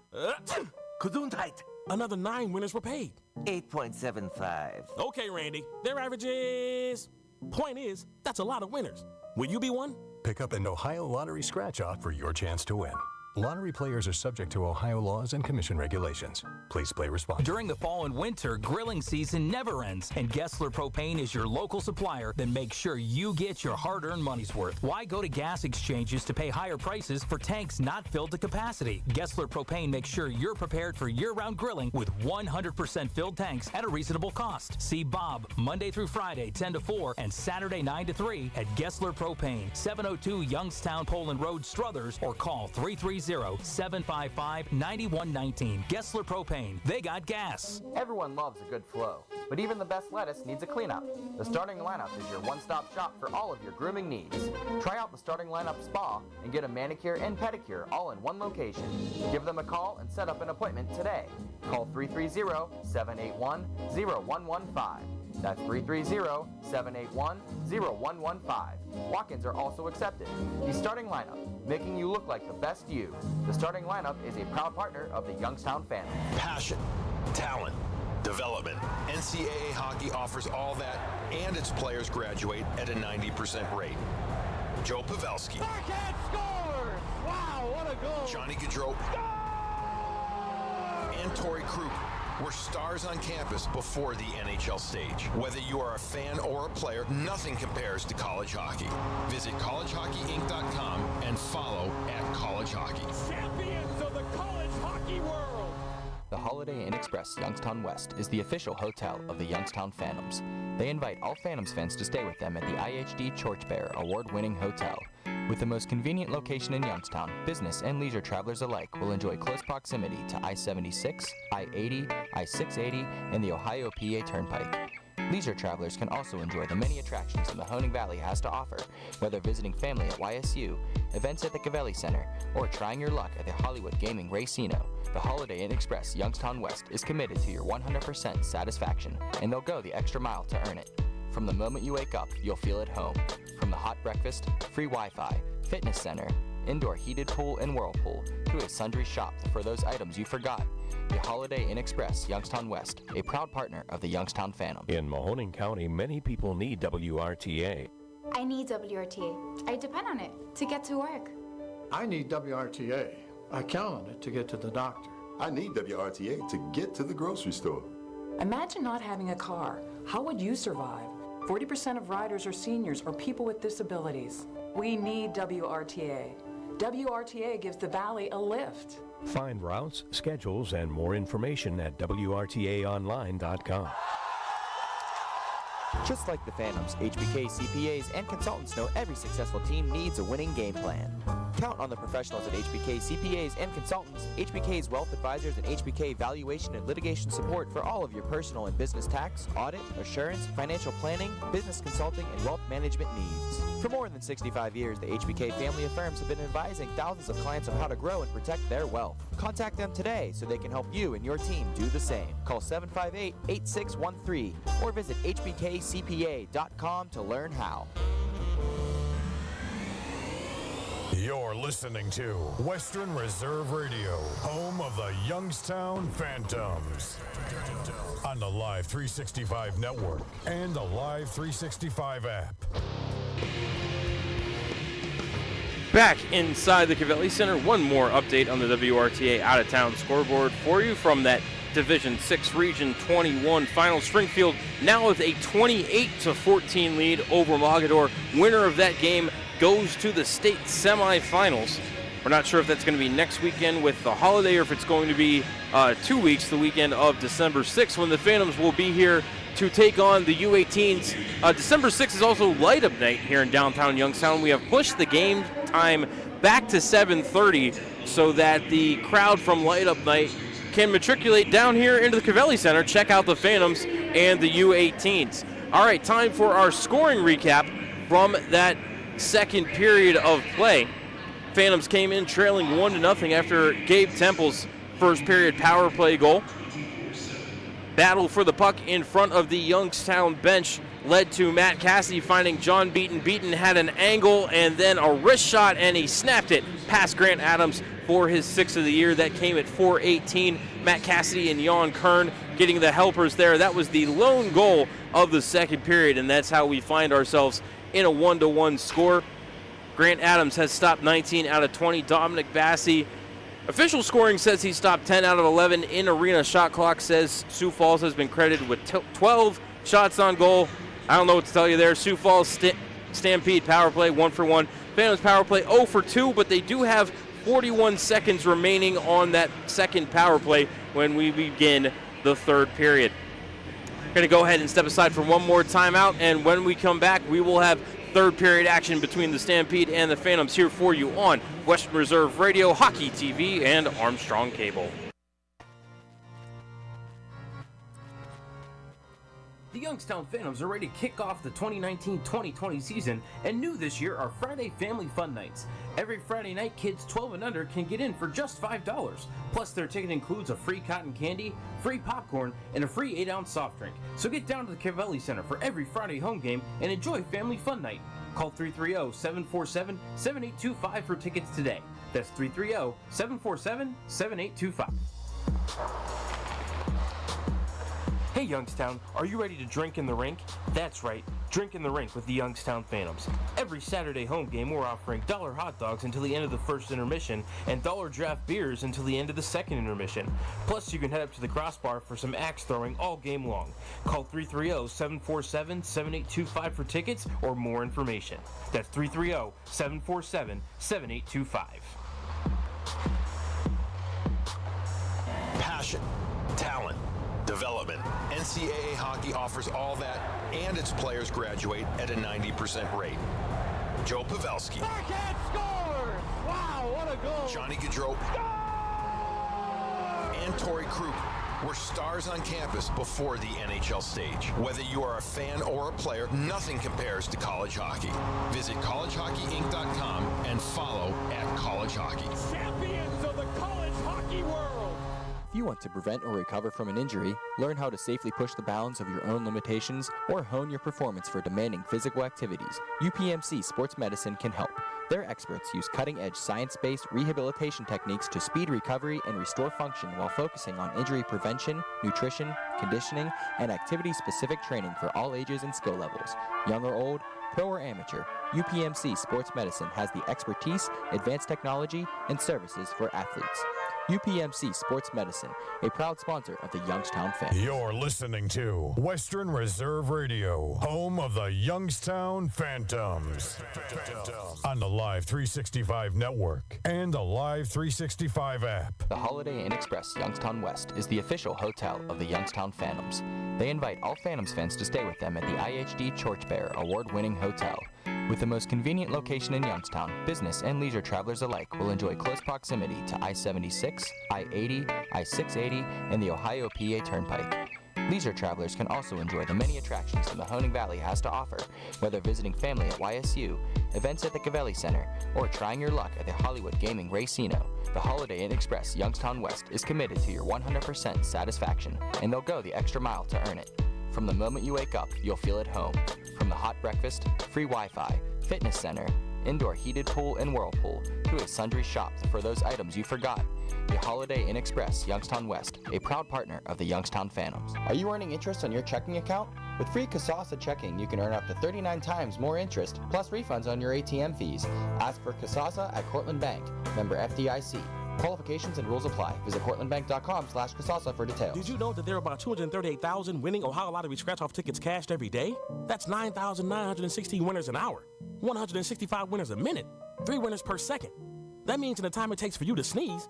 another 9 winners were paid. 8.75. Okay, Randy, their average is... Point is, that's a lot of winners. Will you be one? Pick up an Ohio Lottery scratch-off for your chance to win. Lottery players are subject to Ohio laws and commission regulations. Please play responsibly. During the fall and winter, grilling season never ends, and Gessler Propane is your local supplier. Then make sure you get your hard-earned money's worth. Why go to gas exchanges to pay higher prices for tanks not filled to capacity? Gessler Propane makes sure you're prepared for year-round grilling with 100% filled tanks at a reasonable cost. See Bob Monday through Friday, 10 to 4, and Saturday, 9 to 3 at Gessler Propane, 702 Youngstown Poland Road, Struthers, or call 330-755-9119. Gessler Propane. They got gas. Everyone loves a good flow, but even the best lettuce needs a cleanup. The Starting Lineup is your one-stop shop for all of your grooming needs. Try out the Starting Lineup Spa and get a manicure and pedicure all in one location. Give them a call and set up an appointment today. Call 330-781-0115. That's 330-781-0115. Walk-ins are also accepted. The Starting Lineup, making you look like the best you. The Starting Lineup is a proud partner of the Youngstown Phantoms. Passion, talent, development. NCAA hockey offers all that, and its players graduate at a 90% rate. Joe Pavelski. Backhand scores! Wow, what a goal! Johnny Gaudreau. And Torrey Krug were stars on campus before the NHL stage. Whether you are a fan or a player, nothing compares to college hockey. Visit collegehockeyinc.com and follow @collegehockey. Champions of the college hockey world! The Holiday Inn Express Youngstown West is the official hotel of the Youngstown Phantoms. They invite all Phantoms fans to stay with them at the IHD Torchbearer award-winning hotel. With the most convenient location in Youngstown, business and leisure travelers alike will enjoy close proximity to I-76, I-80, I-680, and the Ohio-PA Turnpike. Leisure travelers can also enjoy the many attractions the Mahoning Valley has to offer, whether visiting family at YSU, events at the Cavelli Center, or trying your luck at the Hollywood Gaming Racino. The Holiday Inn Express Youngstown West is committed to your 100% satisfaction, and they'll go the extra mile to earn it. From the moment you wake up, you'll feel at home. From the hot breakfast, free Wi-Fi, fitness center, indoor heated pool and whirlpool, to a sundry shop for those items you forgot. The Holiday Inn Express, Youngstown West, a proud partner of the Youngstown Phantom. In Mahoning County, many people need WRTA. I need WRTA. I depend on it to get to work. I need WRTA. I count on it to get to the doctor. I need WRTA to get to the grocery store. Imagine not having a car. How would you survive? 40% of riders are seniors or people with disabilities. We need WRTA. WRTA gives the Valley a lift. Find routes, schedules, and more information at WRTAonline.com. Just like the Phantoms, HBK CPAs and consultants know every successful team needs a winning game plan. Count on the professionals at HBK CPAs and consultants, HBK's wealth advisors, and HBK valuation and litigation support for all of your personal and business tax, audit, assurance, financial planning, business consulting, and wealth management needs. For more than 65 years, the HBK family of firms have been advising thousands of clients on how to grow and protect their wealth. Contact them today so they can help you and your team do the same. Call 758-8613 or visit hbkcpa.com to learn how. You're listening to Western Reserve Radio, home of the Youngstown Phantoms. On the Live 365 network and the Live 365 app. Back inside the Cavelli Center, one more update on the WRTA out-of-town scoreboard for you from that Division 6 Region 21 final. Springfield now with a 28-14 lead over Mogador. Winner of that game goes to the state semifinals. We're not sure if that's going to be next weekend with the holiday or if it's going to be 2 weeks, the weekend of December 6th, when the Phantoms will be here to take on the U18s. December 6th is also Light Up Night here in downtown Youngstown. We have pushed the game time back to 7:30 so that the crowd from Light Up Night can matriculate down here into the Cavelli Center, check out the Phantoms and the U18s. All right, time for our scoring recap from that second period of play. Phantoms came in trailing 1-0 after Gabe Temple's first period power play goal. Battle for the puck in front of the Youngstown bench led to Matt Cassidy finding John Beaton. Beaton had an angle and then a wrist shot, and he snapped it past Grant Adams for his 6th of the year. That came at 4:18. Matt Cassidy and Jan Kern getting the helpers there. That was the lone goal of the second period, and that's how we find ourselves in a 1-1 score. Grant Adams has stopped 19 out of 20. Dominic Bassi, official scoring says he stopped 10 out of 11. In arena shot clock says Sioux Falls has been credited with 12 shots on goal. I don't know what to tell you there. Sioux Falls Stampede power play 1-for-1. Phantoms power play 0-for-2, but they do have 41 seconds remaining on that second power play when we begin the third period. We're going to go ahead and step aside for one more timeout, and when we come back, we will have third period action between the Stampede and the Phantoms here for you on Western Reserve Radio, Hockey TV, and Armstrong Cable. The Youngstown Phantoms are ready to kick off the 2019-2020 season, and new this year are Friday Family Fun Nights. Every Friday night, kids 12 and under can get in for just $5. Plus, their ticket includes a free cotton candy, free popcorn, and a free 8-ounce soft drink. So get down to the Cavelli Center for every Friday home game and enjoy Family Fun Night. Call 330-747-7825 for tickets today. That's 330-747-7825. Hey Youngstown, are you ready to drink in the rink? That's right, drink in the rink with the Youngstown Phantoms. Every Saturday home game we're offering $1 hot dogs until the end of the first intermission and $1 draft beers until the end of the second intermission. Plus you can head up to the crossbar for some axe throwing all game long. Call 330-747-7825 for tickets or more information. That's 330-747-7825. Passion, talent, development. NCAA hockey offers all that, and its players graduate at a 90% rate. Joe Pavelski. Backhand scores! Wow, what a goal! Johnny Gaudreau. And Torrey Krug were stars on campus before the NHL stage. Whether you are a fan or a player, nothing compares to college hockey. Visit collegehockeyinc.com and follow @collegehockey. Champions of the college hockey world! If you want to prevent or recover from an injury, learn how to safely push the bounds of your own limitations, or hone your performance for demanding physical activities, UPMC Sports Medicine can help. Their experts use cutting-edge science-based rehabilitation techniques to speed recovery and restore function while focusing on injury prevention, nutrition, conditioning, and activity-specific training for all ages and skill levels. Young or old, pro or amateur, UPMC Sports Medicine has the expertise, advanced technology, and services for athletes. UPMC Sports Medicine, a proud sponsor of the Youngstown Phantoms. You're listening to Western Reserve Radio, home of the Youngstown Phantoms. On the Live 365 network and the Live 365 app. The Holiday Inn Express Youngstown West is the official hotel of the Youngstown Phantoms. They invite all Phantoms fans to stay with them at the IHD Church Bear award-winning hotel. With the most convenient location in Youngstown, business and leisure travelers alike will enjoy close proximity to I-76, I-80, I-680, and the Ohio-PA Turnpike. Leisure travelers can also enjoy the many attractions the Mahoning Valley has to offer, whether visiting family at YSU, events at the Cavelli Center, or trying your luck at the Hollywood Gaming Racino. The Holiday Inn Express Youngstown West is committed to your 100% satisfaction, and they'll go the extra mile to earn it. From the moment you wake up, you'll feel at home. From the hot breakfast, free Wi-Fi, fitness center, indoor heated pool and whirlpool, to a sundry shop for those items you forgot. The Holiday Inn Express Youngstown West, a proud partner of the Youngstown Phantoms. Are you earning interest on your checking account? With free Kasasa checking, you can earn up to 39 times more interest, plus refunds on your ATM fees. Ask for Kasasa at Cortland Bank, member FDIC. Qualifications and rules apply. Visit cortlandbank.com/Kasasa for details. Did you know that there are about 238,000 winning Ohio Lottery scratch-off tickets cashed every day? That's 9,916 winners an hour, 165 winners a minute, 3 winners per second. That means in the time it takes for you to sneeze,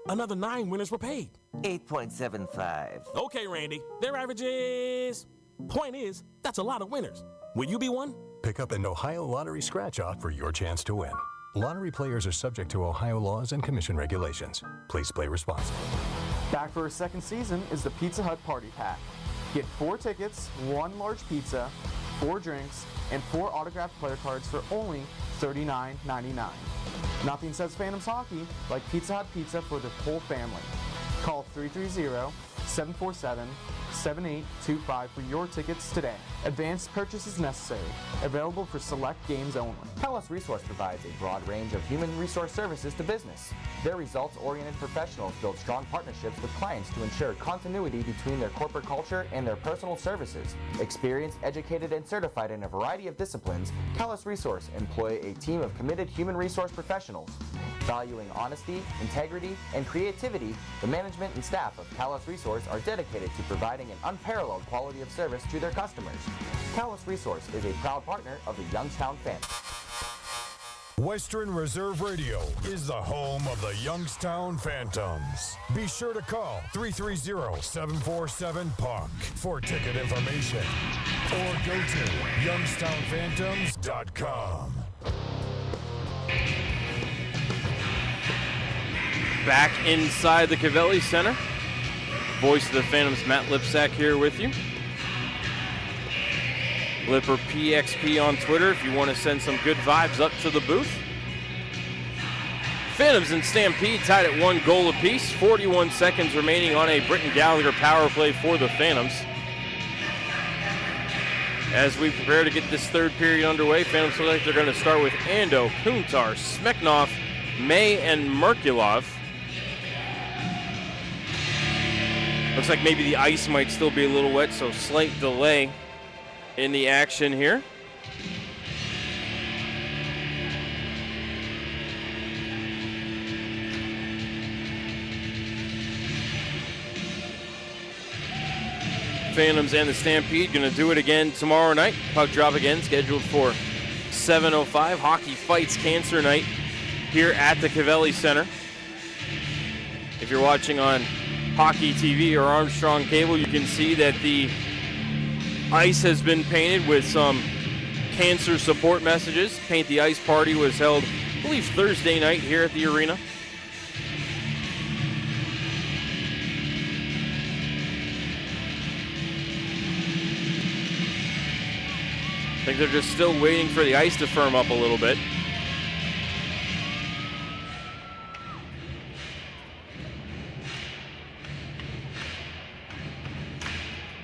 another 9 winners were paid. 8.75. Okay, Randy, their average is... Point is, that's a lot of winners. Will you be one? Pick up an Ohio Lottery scratch-off for your chance to win. Lottery players are subject to Ohio laws and commission regulations. Please play responsibly. Back for a second season is the Pizza Hut Party Pack. Get 4 tickets, 1 large pizza, 4 drinks, and 4 autographed player cards for only $39.99. Nothing says Phantoms hockey like Pizza Hut pizza for the whole family. Call 330-747-7825 for your tickets today. Advanced purchase is necessary. Available for select games only. Talos Resource provides a broad range of human resource services to business. Their results-oriented professionals build strong partnerships with clients to ensure continuity between their corporate culture and their personal services. Experienced, educated, and certified in a variety of disciplines, Talos Resource employ a team of committed human resource professionals. Valuing honesty, integrity, and creativity, the management and staff of Talos Resource are dedicated to providing an unparalleled quality of service to their customers. Talos Resource is a proud partner of the Youngstown Phantoms. Western Reserve Radio is the home of the Youngstown Phantoms. Be sure to call 330-747-PUCK for ticket information or go to youngstownphantoms.com. Back inside the Cavelli Center. Voice of the Phantoms, Matt Lipsack here with you. Lipper PXP on Twitter if you want to send some good vibes up to the booth. Phantoms and Stampede tied at 1 goal apiece. 41 seconds remaining on a Britton Gallagher power play for the Phantoms. As we prepare to get this third period underway, Phantoms look like they're going to start with Ando, Kuntar, Smeknov, May, and Merkulov. Looks like maybe the ice might still be a little wet, so slight delay in the action here. Phantoms and the Stampede going to do it again tomorrow night. Puck drop again, scheduled for 7:05. Hockey Fights Cancer Night here at the Cavelli Center. If you're watching on Hockey TV or Armstrong Cable, you can see that the ice has been painted with some cancer support messages. Paint the Ice party was held, I believe, Thursday night here at the arena. I think they're just still waiting for the ice to firm up a little bit.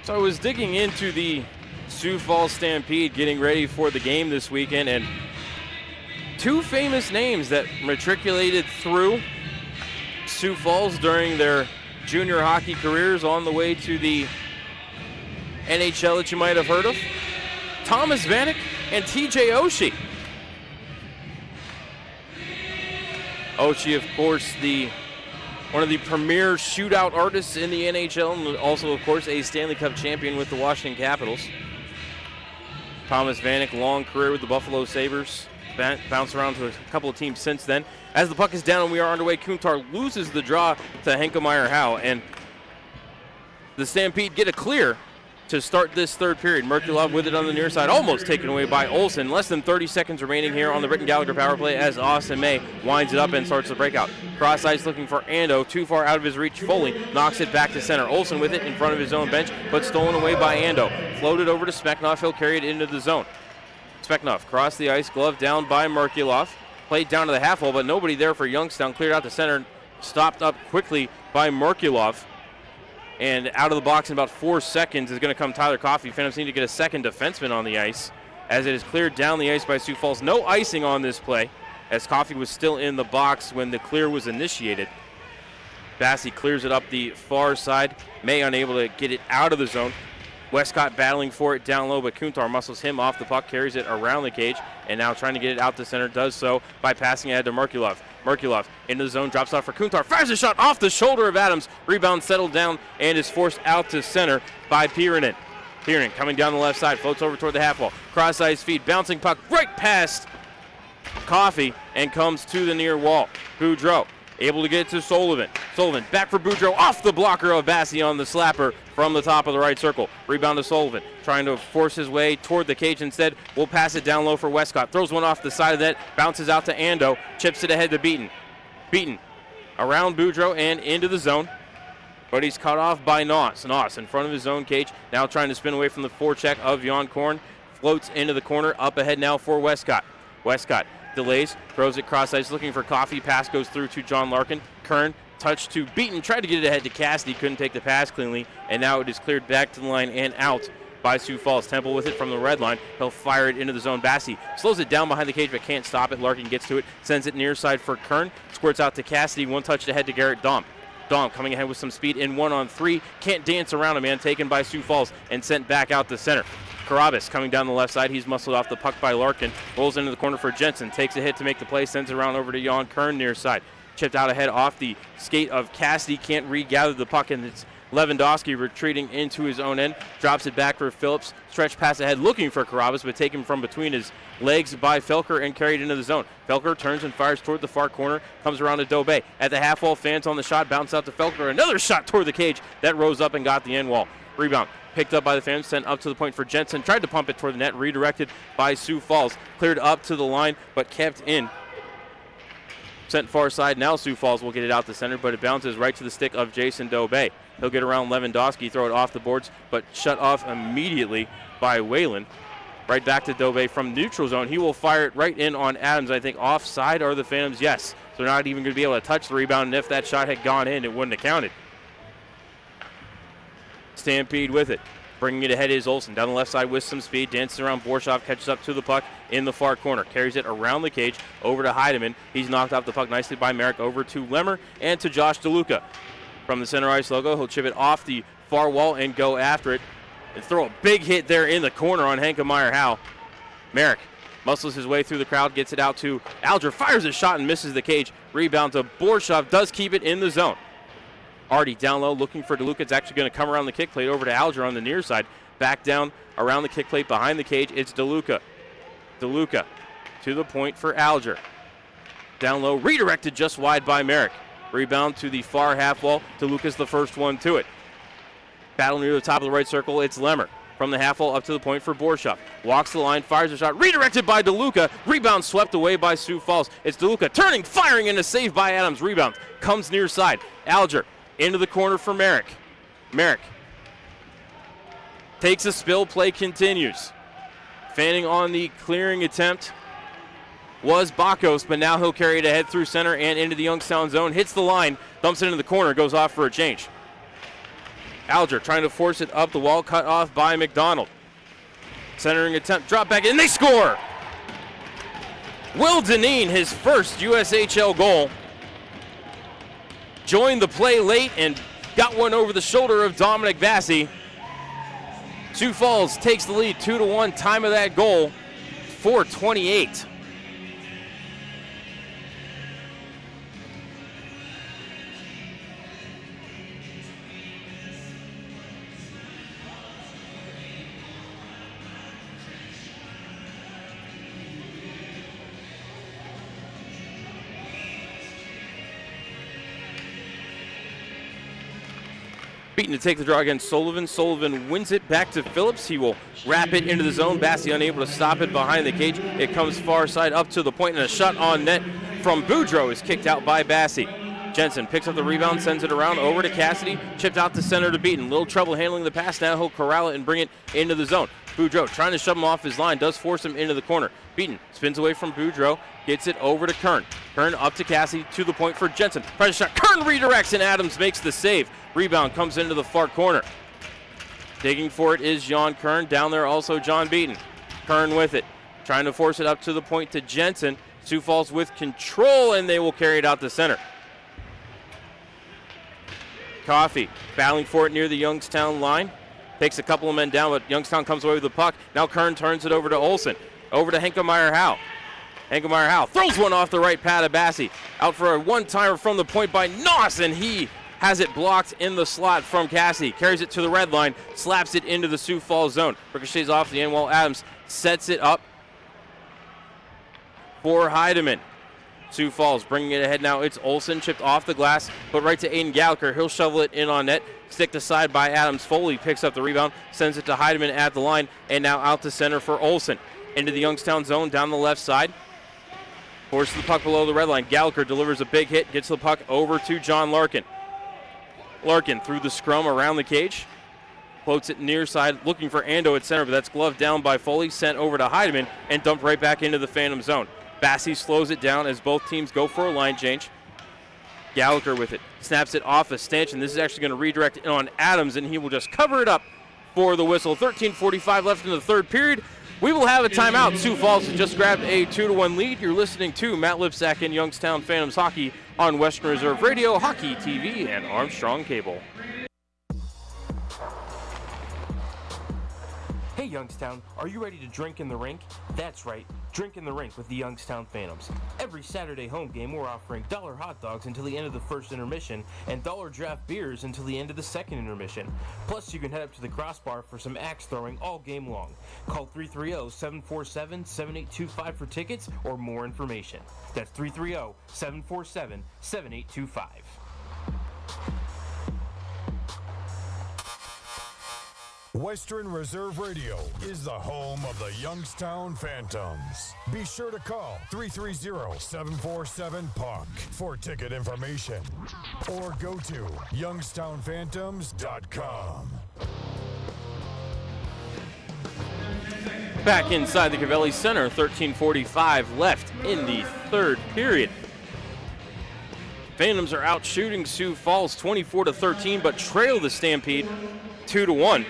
So I was digging into the Sioux Falls Stampede, getting ready for the game this weekend, and two famous names that matriculated through Sioux Falls during their junior hockey careers on the way to the NHL that you might have heard of. Thomas Vanek and TJ Oshie. Oshie, of course, one of the premier shootout artists in the NHL, and also, of course, a Stanley Cup champion with the Washington Capitals. Thomas Vanek, long career with the Buffalo Sabres. Bounced around to a couple of teams since then. As the puck is down and we are underway, Kuntar loses the draw to Henkemeyer Howe, and the Stampede get a clear to start this third period. Merkulov with it on the near side, almost taken away by Olsen. Less than 30 seconds remaining here on the Britton Gallagher power play as Austin May winds it up and starts the breakout. Cross ice looking for Ando, too far out of his reach. Foley knocks it back to center. Olsen with it in front of his own bench, but stolen away by Ando. Floated over to Smeknov. He'll carry it into the zone. Smeknov cross the ice, glove down by Merkulov. Played down to the half wall, but nobody there for Youngstown. Cleared out the center, stopped up quickly by Merkulov. And out of the box in about 4 seconds is going to come Tyler Coffey. Phantoms need to get a second defenseman on the ice as it is cleared down the ice by Sioux Falls. No icing on this play as Coffey was still in the box when the clear was initiated. Bassey clears it up the far side. May unable to get it out of the zone. Westcott battling for it down low, but Kuntar muscles him off the puck, carries it around the cage, and now trying to get it out to center, does so by passing ahead to Merkulov. Merkulov into the zone, drops off for Kuntar, fires a shot off the shoulder of Adams. Rebound settled down and is forced out to center by Piiranen. Piiranen coming down the left side, floats over toward the half wall. Cross ice feed, bouncing puck right past Coffey and comes to the near wall. Boudreau able to get it to Sullivan. Sullivan back for Boudreau, off the blocker of Bassey on the slapper from the top of the right circle. Rebound to Sullivan, trying to force his way toward the cage instead. We'll pass it down low for Westcott. Throws one off the side of that, bounces out to Ando, chips it ahead to Beaton. Beaton around Boudreau and into the zone, but he's cut off by Noss. Noss in front of his own cage, now trying to spin away from the forecheck of Jan Korn. Floats into the corner, up ahead now for Westcott. Westcott delays, throws it cross ice looking for Coffey. Pass goes through to John Larkin. Kern touch to Beaton, tried to get it ahead to Cassidy, couldn't take the pass cleanly, and now it is cleared back to the line and out by Sioux Falls. Temple with it from the red line. He'll fire it into the zone. Bassey slows it down behind the cage but can't stop it. Larkin gets to it, sends it near side for Kern, squirts out to Cassidy, one touch ahead to Garrett Dahm. Dahm coming ahead with some speed in 1-on-3, can't dance around a man, taken by Sioux Falls and sent back out to center. Carabas coming down the left side. He's muscled off the puck by Larkin. Rolls into the corner for Jensen. Takes a hit to make the play. Sends it around over to Jan Kern near side. Chipped out ahead off the skate of Cassidy. Can't regather the puck, and it's Lewandowski retreating into his own end. Drops it back for Phillips. Stretch pass ahead looking for Carabas, but taken from between his legs by Felker and carried into the zone. Felker turns and fires toward the far corner. Comes around to Dobe. At the half wall, fans on the shot. Bounce out to Felker. Another shot toward the cage. That rose up and got the end wall. Rebound. Picked up by the fans, sent up to the point for Jensen. Tried to pump it toward the net, redirected by Sioux Falls. Cleared up to the line, but kept in. Sent far side. Now Sioux Falls will get it out the center, but it bounces right to the stick of Jason Dobe. He'll get around Lewandowski, throw it off the boards, but shut off immediately by Whalen. Right back to Dobe from neutral zone. He will fire it right in on Adams. I think offside are the Phantoms. Yes. So they're not even going to be able to touch the rebound, and if that shot had gone in, it wouldn't have counted. Stampede with it. Bringing it ahead is Olsen. Down the left side with some speed. Dances around Borshov. Catches up to the puck in the far corner. Carries it around the cage over to Heidemann. He's knocked off the puck nicely by Merrick over to Lemmer and to Josh DeLuca. From the center ice logo, he'll chip it off the far wall and go after it. And throw a big hit there in the corner on Henkemeyer Howe. Merrick muscles his way through the crowd. Gets it out to Alger. Fires a shot and misses the cage. Rebound to Borshov. Does keep it in the zone. Artie down low looking for DeLuca. It's actually going to come around the kick plate over to Alger on the near side. Back down around the kick plate behind the cage. It's DeLuca. DeLuca to the point for Alger. Down low, redirected just wide by Merrick. Rebound to the far half wall. DeLuca's the first one to it. Battle near the top of the right circle. It's Lemmer. From the half wall up to the point for Borshov. Walks the line, fires a shot. Redirected by DeLuca. Rebound swept away by Sioux Falls. It's DeLuca turning, firing, and a save by Adams. Rebound comes near side. Alger into the corner for Merrick. Merrick takes a spill. Play continues. Fanning on the clearing attempt was Bakos, but now he'll carry it ahead through center and into the Youngstown zone. Hits the line, dumps it into the corner, goes off for a change. Alger trying to force it up the wall, cut off by McDonald. Centering attempt, drop back, and they score! Will Deneen, his first USHL goal. Joined the play late and got one over the shoulder of Dominic Vassy. Sioux Falls takes the lead 2-1. Time of that goal, 4:28. Beaten to take the draw against Sullivan. Sullivan wins it back to Phillips. He will wrap it into the zone. Bassey unable to stop it behind the cage. It comes far side up to the point, and a shot on net from Boudreau is kicked out by Bassey. Jensen picks up the rebound, sends it around over to Cassidy. Chipped out to center to Beaton. Little trouble handling the pass. Now he'll corral it and bring it into the zone. Boudreau trying to shove him off his line. Does force him into the corner. Beaton spins away from Boudreau. Gets it over to Kern. Kern up to Cassidy to the point for Jensen. Tries a shot. Kern redirects and Adams makes the save. Rebound comes into the far corner. Digging for it is Jan Kern. Down there also John Beaton. Kern with it. Trying to force it up to the point to Jensen. Sioux Falls with control, and they will carry it out to center. Coffey battling for it near the Youngstown line. Takes a couple of men down, but Youngstown comes away with the puck. Now Kern turns it over to Olsen. Over to Henkemeyer-Howe. Henkemeyer-Howe throws one off the right pad of Bassey. Out for a one-timer from the point by Noss, and he has it blocked in the slot from Cassidy. Carries it to the red line, slaps it into the Sioux Falls zone. Ricochets off the end while Adams sets it up for Heidemann. Sioux Falls bringing it ahead now. It's Olsen, chipped off the glass, but right to Aiden Gallagher. He'll shovel it in on net. Sticked aside by Adams. Foley picks up the rebound, sends it to Heidemann at the line, and now out to center for Olsen. Into the Youngstown zone down the left side. Forces the puck below the red line. Gallagher delivers a big hit, gets the puck over to John Larkin. Larkin through the scrum around the cage. Floats it near side, looking for Ando at center, but that's gloved down by Foley, sent over to Heidemann, and dumped right back into the Phantom zone. Bassey slows it down as both teams go for a line change. Gallagher with it. Snaps it off of Stanchion. This is actually going to redirect it on Adams, and he will just cover it up for the whistle. 13:45 left in the third period. We will have a timeout. Sioux Falls has just grabbed a 2-1 lead. You're listening to Matt Lipsack and Youngstown Phantoms Hockey on Western Reserve Radio, Hockey TV, and Armstrong Cable. Hey Youngstown, are you ready to drink in the rink? That's right, drink in the rink with the Youngstown Phantoms. Every Saturday home game we're offering $1 hot dogs until the end of the first intermission and $1 draft beers until the end of the second intermission. Plus you can head up to the crossbar for some axe throwing all game long. Call 330-747-7825 for tickets or more information. That's 330-747-7825. Western Reserve Radio is the home of the Youngstown Phantoms. Be sure to call 330-747-PUCK for ticket information or go to youngstownphantoms.com. Back inside the Cavelli Center, 13:45 left in the third period. Phantoms are out shooting Sioux Falls 24-13, but trail the Stampede 2-1.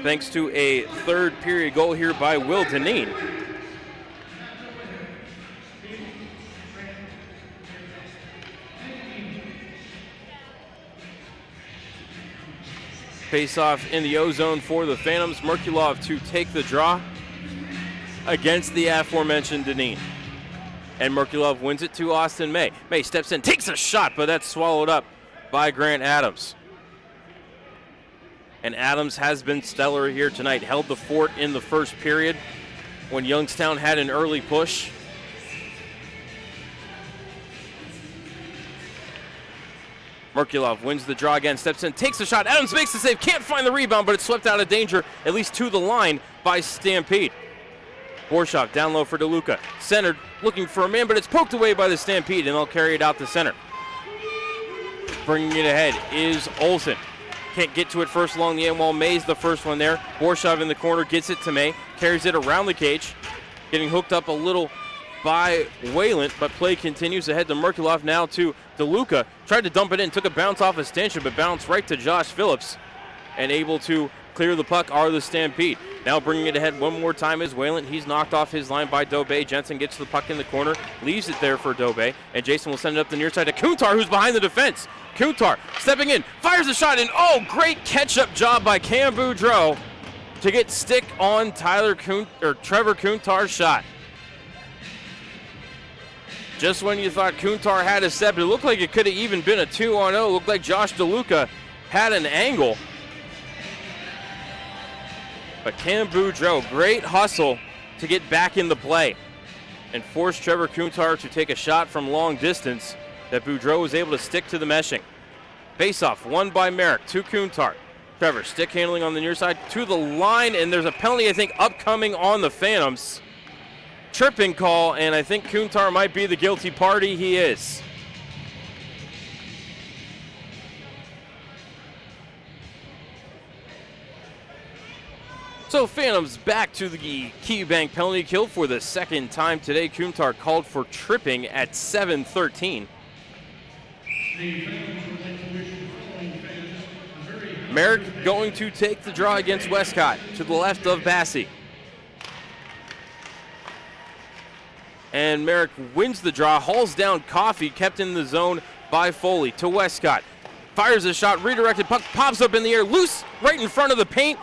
Thanks to a third period goal here by Will Deneen. Face off in the O-zone for the Phantoms. Merkulov to take the draw against the aforementioned Deneen. And Merkulov wins it to Austin May. May steps in, takes a shot, but that's swallowed up by Grant Adams. And Adams has been stellar here tonight. Held the fort in the first period when Youngstown had an early push. Merkulov wins the draw again, steps in, takes the shot. Adams makes the save, can't find the rebound, but it's swept out of danger, at least to the line by Stampede. Borshov down low for DeLuca. Centered, looking for a man, but it's poked away by the Stampede, and they'll carry it out to center. Bringing it ahead is Olsen. Can't get to it first along the end wall. May's the first one there. Borshov in the corner gets it to May. Carries it around the cage. Getting hooked up a little by Wayland, but play continues ahead to Merkulov, now to DeLuca. Tried to dump it in, took a bounce off a stanchion, but bounced right to Josh Phillips. And able to clear the puck are the Stampede. Now bringing it ahead one more time is Whalen. He's knocked off his line by Dobay. Jensen gets the puck in the corner, leaves it there for Dobay, and Jason will send it up the near side to Kuntar, who's behind the defense. Kuntar stepping in, fires a shot, and great catch-up job by Cam Boudreau to get stick on Trevor Kuntar's shot. Just when you thought Kuntar had a step, it looked like it could have even been a 2-on-0. It looked like Josh DeLuca had an angle. But Cam Boudreau, great hustle to get back in the play and force Trevor Kuntar to take a shot from long distance that Boudreau was able to stick to the meshing. Face-off, won by Merrick to Kuntar. Trevor, stick handling on the near side to the line, and there's a penalty, I think, upcoming on the Phantoms. Tripping call, and I think Kuntar might be the guilty party. He is. So Phantoms back to the KeyBank penalty kill for the second time today. Kuntar called for tripping at 7:13. Merrick going to take the draw against Westcott to the left of Bassey. And Merrick wins the draw, hauls down Coffey, kept in the zone by Foley to Westcott. Fires a shot, redirected, puck pops up in the air, loose right in front of the paint,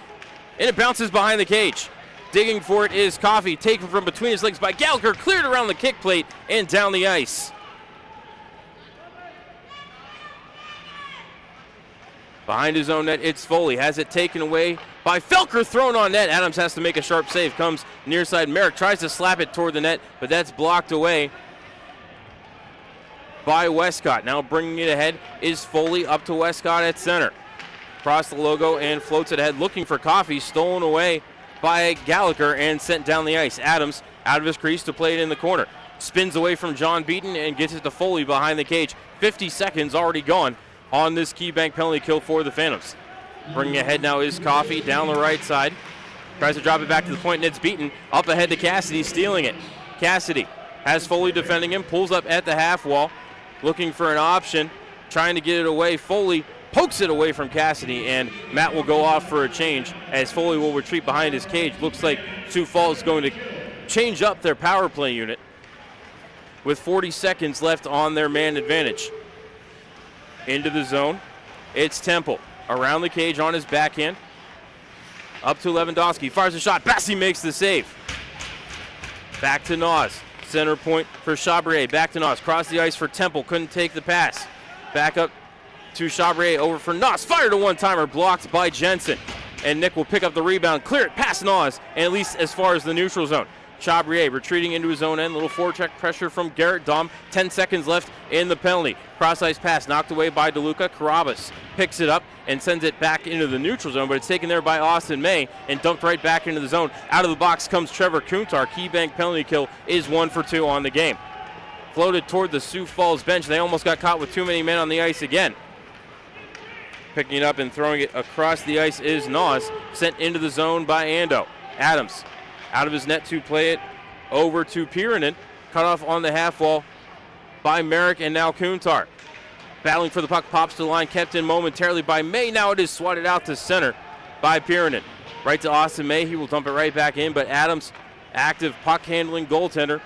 and it bounces behind the cage. Digging for it is Coffey, taken from between his legs by Gallagher, cleared around the kick plate and down the ice. Behind his own net, it's Foley, has it taken away by Felker, thrown on net. Adams has to make a sharp save, comes near side. Merrick tries to slap it toward the net, but that's blocked away by Westcott. Now bringing it ahead is Foley up to Westcott at center. Across the logo and floats it ahead, looking for Coffey, stolen away by Gallagher and sent down the ice. Adams out of his crease to play it in the corner. Spins away from John Beaton and gets it to Foley behind the cage. 50 seconds already gone on this KeyBank penalty kill for the Phantoms. Bringing ahead now is Coffey down the right side. Tries to drop it back to the point, and it's Beaton. Up ahead to Cassidy, stealing it. Cassidy has Foley defending him, pulls up at the half wall, looking for an option, trying to get it away. Foley pokes it away from Cassidy, and Matt will go off for a change as Foley will retreat behind his cage. Looks like Sioux Falls is going to change up their power play unit with 40 seconds left on their man advantage. Into the zone, it's Temple. Around the cage on his backhand. Up to Lewandowski, fires a shot. Bassey makes the save. Back to Nas. Center point for Chabrier. Back to Nas. Cross the ice for Temple. Couldn't take the pass. Back up to Chabrier. Over for Nas. Fired a one-timer. Blocked by Jensen. And Nick will pick up the rebound. Clear it past Nas. And at least as far as the neutral zone. Chabrier retreating into his own end. Little forecheck pressure from Garrett Dahm. 10 seconds left in the penalty. Cross-ice pass knocked away by DeLuca. Carabas picks it up and sends it back into the neutral zone, but it's taken there by Austin May and dumped right back into the zone. Out of the box comes Trevor Kuntar. KeyBank penalty kill is 1 for 2 on the game. Floated toward the Sioux Falls bench. They almost got caught with too many men on the ice again. Picking it up and throwing it across the ice is Nas. Sent into the zone by Ando. Adams out of his net to play it over to Pirinen. Cut off on the half wall by Merrick and now Kuntar. Battling for the puck, pops to the line, kept in momentarily by May. Now it is swatted out to center by Pirinen. Right to Austin May, he will dump it right back in, but Adams, active puck-handling goaltender,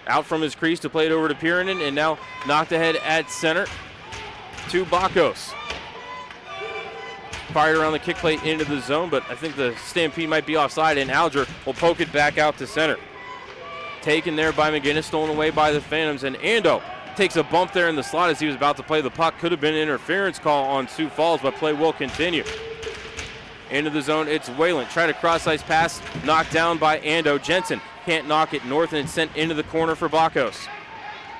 out from his crease to play it over to Pirinen, and now knocked ahead at center to Bakos. Fired around the kick plate into the zone, but I think the Stampede might be offside, and Alger will poke it back out to center. Taken there by McGinnis, stolen away by the Phantoms, and Ando takes a bump there in the slot as he was about to play the puck. Could have been an interference call on Sioux Falls, but play will continue. Into the zone, it's Wayland. Tried a cross-ice pass, knocked down by Ando. Jensen can't knock it north, and it's sent into the corner for Bakos.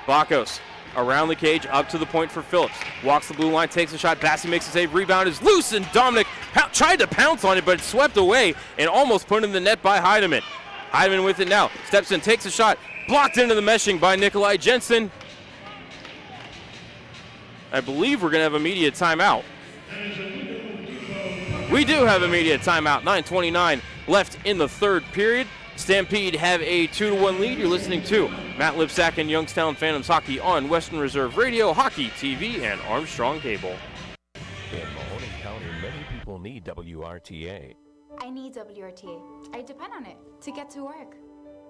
Bakos around the cage, up to the point for Phillips. Walks the blue line, takes a shot. Bassey makes a save. Rebound is loose, and Dominic tried to pounce on it, but it's swept away and almost put in the net by Heidemann. Heidemann with it now. Steps in, takes a shot. Blocked into the meshing by Nikolai Jensen. I believe we're going to have a media timeout. We do have a media timeout. 9:29 left in the third period. Stampede have a 2-1 lead. You're listening to Matt Lipsack and Youngstown Phantoms hockey on Western Reserve Radio, Hockey TV, and Armstrong Cable. In Mahoning County, many people need WRTA. I need WRTA. I depend on it to get to work.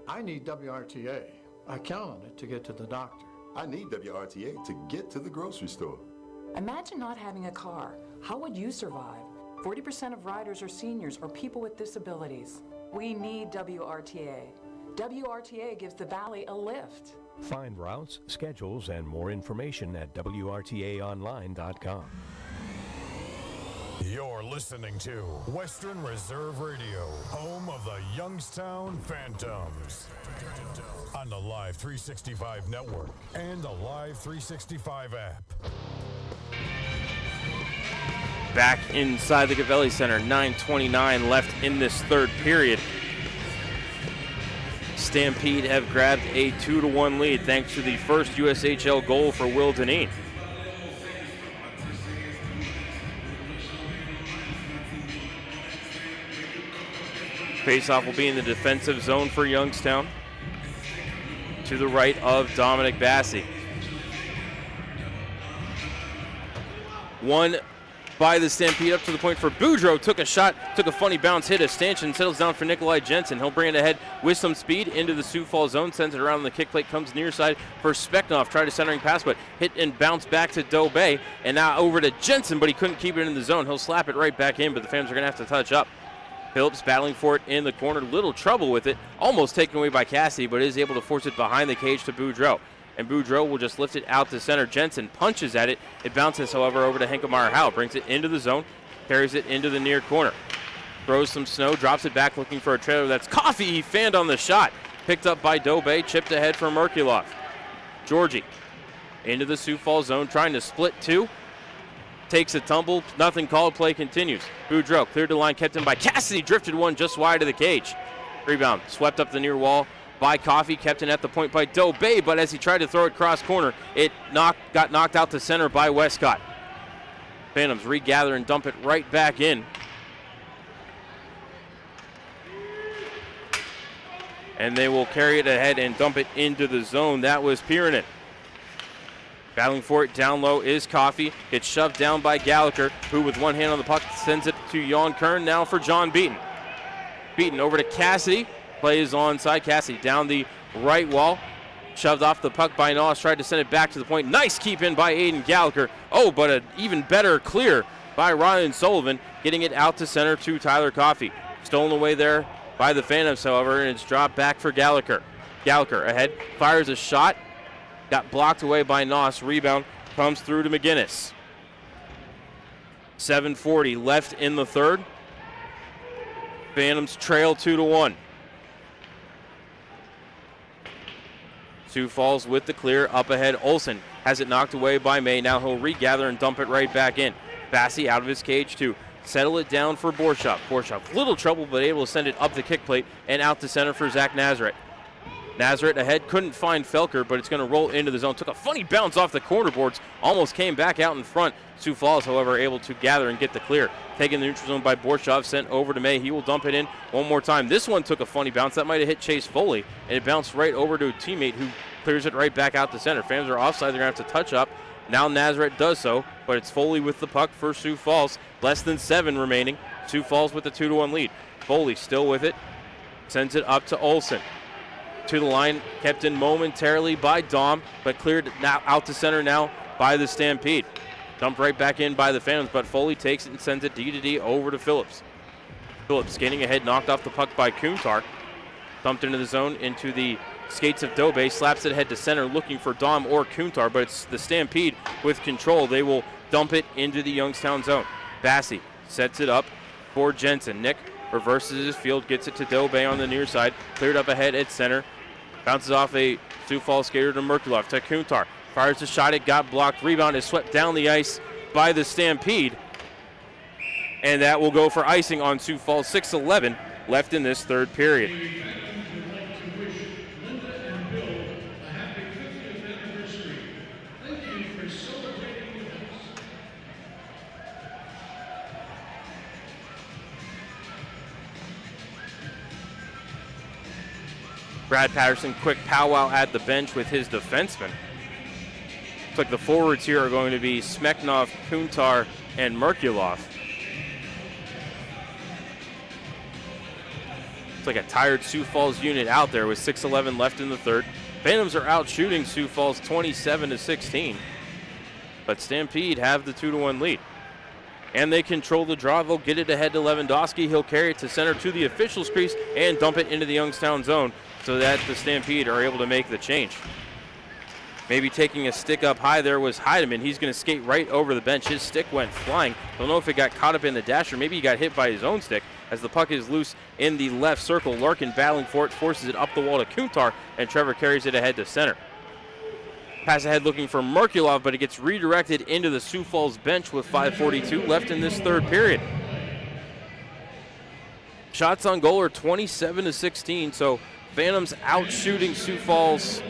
I need WRTA. I count on it to get to the doctor. I need WRTA to get to the grocery store. Imagine not having a car. How would you survive? 40% of riders are seniors or people with disabilities. We need WRTA. WRTA gives the Valley a lift. Find routes, schedules, and more information at WRTAonline.com. You're listening to Western Reserve Radio, home of the Youngstown Phantoms. On the Live 365 network and the Live 365 app. Back inside the Cavelli Center, 9:29 left in this third period. Stampede have grabbed a 2-1 lead thanks to the first USHL goal for Will Deneen. Faceoff will be in the defensive zone for Youngstown, to the right of Dominic Bassi. One by the Stampede up to the point for Boudreau. Took a shot, took a funny bounce, hit a stanchion, settles down for Nikolai Jensen. He'll bring it ahead with some speed into the Sioux Falls zone, sends it around the kick plate, comes near side for Speknoff. Tried a centering pass, but hit and bounced back to Dobay. And now over to Jensen, but he couldn't keep it in the zone. He'll slap it right back in, but the fans are going to have to touch up. Phillips battling for it in the corner. Little trouble with it. Almost taken away by Cassidy, but is able to force it behind the cage to Boudreau. And Boudreau will just lift it out to center. Jensen punches at it. It bounces, however, over to Henkemeyer Howe. Brings it into the zone, carries it into the near corner. Throws some snow, drops it back looking for a trailer. That's Coffee. He fanned on the shot. Picked up by Dobay, chipped ahead for Merkulov. Georgie into the Sioux Falls zone, trying to split two. Takes a tumble, nothing called, play continues. Boudreau cleared the line, kept in by Cassidy, drifted one just wide of the cage. Rebound, swept up the near wall by Coffey, kept in at the point by Dobay, but as he tried to throw it cross corner, it got knocked out to center by Westcott. Phantoms regather and dump it right back in. And they will carry it ahead and dump it into the zone. That was Pieranen. Battling for it down low is Coffey. Gets shoved down by Gallagher, who with one hand on the puck sends it to Jon Kern. Now for John Beaton. Beaton over to Cassidy. Plays onside. Cassidy down the right wall. Shoved off the puck by Noss. Tried to send it back to the point. Nice keep in by Aiden Gallagher. Oh, but an even better clear by Ryan Sullivan. Getting it out to center to Tyler Coffey. Stolen away there by the Phantoms, however, and it's dropped back for Gallagher. Gallagher ahead. Fires a shot. Got blocked away by Noss. Rebound comes through to McGinnis. 7:40 left in the third. Phantoms trail 2-1. Sioux Falls with the clear. Up ahead, Olsen has it knocked away by May. Now he'll regather and dump it right back in. Bassi out of his cage to settle it down for Borshov. Borshov, little trouble, but able to send it up the kick plate and out to center for Zach Nazareth. Nazareth ahead, couldn't find Felker, but it's going to roll into the zone. Took a funny bounce off the corner boards, almost came back out in front. Sioux Falls, however, able to gather and get the clear. Taken the neutral zone by Borshov, sent over to May. He will dump it in one more time. This one took a funny bounce. That might have hit Chase Foley, and it bounced right over to a teammate who clears it right back out to center. Fans are offside. They're going to have to touch up. Now Nazareth does so, but it's Foley with the puck for Sioux Falls. Less than 7 remaining. Sioux Falls with the 2-1 lead. Foley still with it. Sends it up to Olsen. To the line, kept in momentarily by Dom, but cleared now out to center now by the Stampede. Dumped right back in by the Phantoms, but Foley takes it and sends it D-to-D over to Phillips. Phillips skating ahead, knocked off the puck by Kuntar. Dumped into the zone, into the skates of Dobay, slaps it ahead to center, looking for Dom or Kuntar, but it's the Stampede with control. They will dump it into the Youngstown zone. Bassi sets it up for Jensen. Nick reverses his field, gets it to Dobay on the near side, cleared up ahead at center. Bounces off a Sioux Falls skater to Merkulov, to Kuntar. Fires the shot, it got blocked. Rebound is swept down the ice by the Stampede. And that will go for icing on Sioux Falls. 6:11 left in this third period. Brad Patterson, quick powwow at the bench with his defensemen. Looks like the forwards here are going to be Smeknov, Kuntar, and Merkulov. Looked like a tired Sioux Falls unit out there with 6:11 left in the third. Phantoms are out shooting Sioux Falls 27-16. But Stampede have the 2-1 lead. And they control the draw. They'll get it ahead to Lewandowski. He'll carry it to center to the officials' crease and dump it into the Youngstown zone so that the Stampede are able to make the change. Maybe taking a stick up high there was Heidemann. He's going to skate right over the bench. His stick went flying. Don't know if it got caught up in the dash or maybe he got hit by his own stick as the puck is loose in the left circle. Larkin battling for it, forces it up the wall to Kuntar, and Trevor carries it ahead to center. Pass ahead looking for Merkulov, but it gets redirected into the Sioux Falls bench with 5:42 left in this third period. Shots on goal are 27-16, so Phantoms out shooting Sioux Falls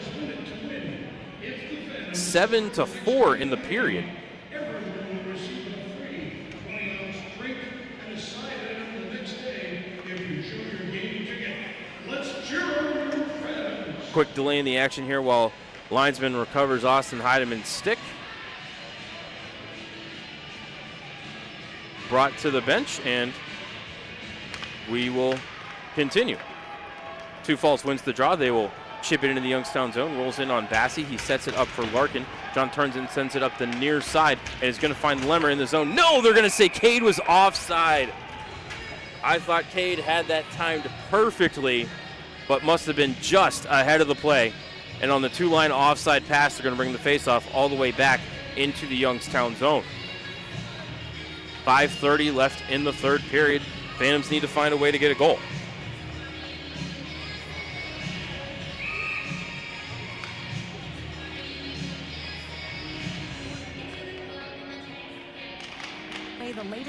7-4 in the period. Quick delay in the action here while linesman recovers Austin Heidemann's stick. Brought to the bench, and we will continue. Sioux Falls wins the draw. They will chip it into the Youngstown zone. Rolls in on Bassey. He sets it up for Larkin. John turns and sends it up the near side and is going to find Lemmer in the zone. No, they're going to say Cade was offside. I thought Cade had that timed perfectly, but must have been just ahead of the play. And on the two-line offside pass, they're going to bring the faceoff all the way back into the Youngstown zone. 5:30 left in the third period. Phantoms need to find a way to get a goal.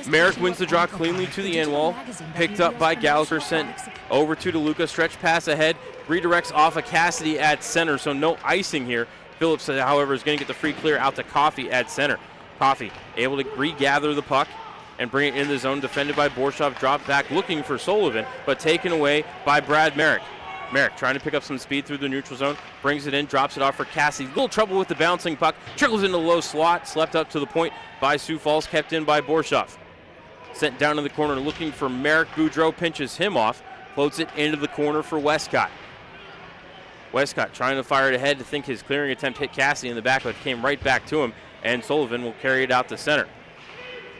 Merrick wins the draw cleanly to the end wall. Picked up by Gallagher, sent over to DeLuca. Stretch pass ahead. Redirects off of Cassidy at center, so no icing here. Phillips, however, is going to get the free clear out to Coffey at center. Coffey able to regather the puck and bring it in the zone. Defended by Borshoff. Dropped back looking for Sullivan, but taken away by Brad Merrick. Merrick trying to pick up some speed through the neutral zone. Brings it in, drops it off for Cassidy. Little trouble with the bouncing puck. Trickles into the low slot. Slept up to the point by Sioux Falls. Kept in by Borshoff. Sent down in the corner looking for Merrick. Boudreau pinches him off. Floats it into the corner for Westcott. Westcott trying to fire it ahead to think his clearing attempt hit Cassidy in the back, but it came right back to him, and Sullivan will carry it out to center.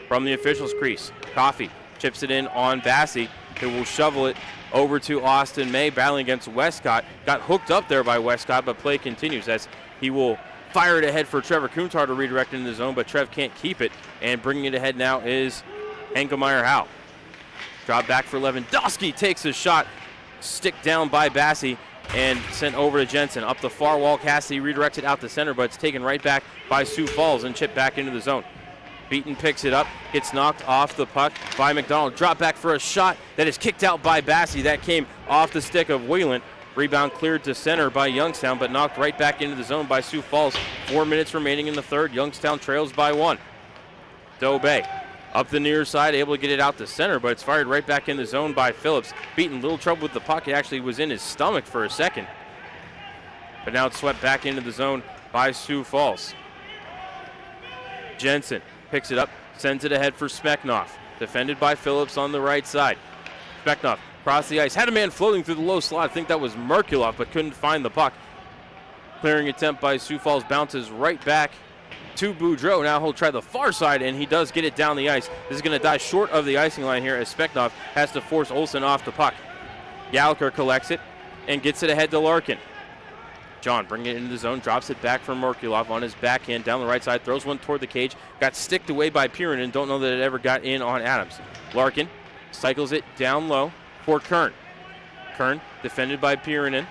From the officials' crease, Coffey chips it in on Bassey, who will shovel it over to Austin May, battling against Westcott. Got hooked up there by Westcott, but play continues as he will fire it ahead for Trevor Kuntar to redirect into the zone, but Trev can't keep it, and bringing it ahead now is Engelmeyer-Howe. Drop back for Lewandowski, takes a shot, stick down by Bassey, and sent over to Jensen. Up the far wall, Cassidy redirected out the center, but it's taken right back by Sioux Falls and chipped back into the zone. Beaton picks it up, gets knocked off the puck by McDonald. Drop back for a shot that is kicked out by Bassey. That came off the stick of Whelan. Rebound cleared to center by Youngstown, but knocked right back into the zone by Sioux Falls. 4 minutes remaining in the third. Youngstown trails by 1. Dobay up the near side, able to get it out to center, but it's fired right back in the zone by Phillips. Beaton, little trouble with the puck. It actually was in his stomach for a second. But now it's swept back into the zone by Sioux Falls. Jensen picks it up, sends it ahead for Smeknoff. Defended by Phillips on the right side. Smeknoff across the ice. Had a man floating through the low slot. I think that was Merkulov, but couldn't find the puck. Clearing attempt by Sioux Falls bounces right back to Boudreau. Now he'll try the far side, and he does get it down the ice. This is going to die short of the icing line here as Smeknoff has to force Olsen off the puck. Gallagher collects it and gets it ahead to Larkin. John bringing it into the zone, drops it back for Merkulov on his backhand down the right side, throws one toward the cage, got sticked away by Piran, and don't know that it ever got in on Adams. Larkin cycles it down low for Kern. Kern defended by Piran.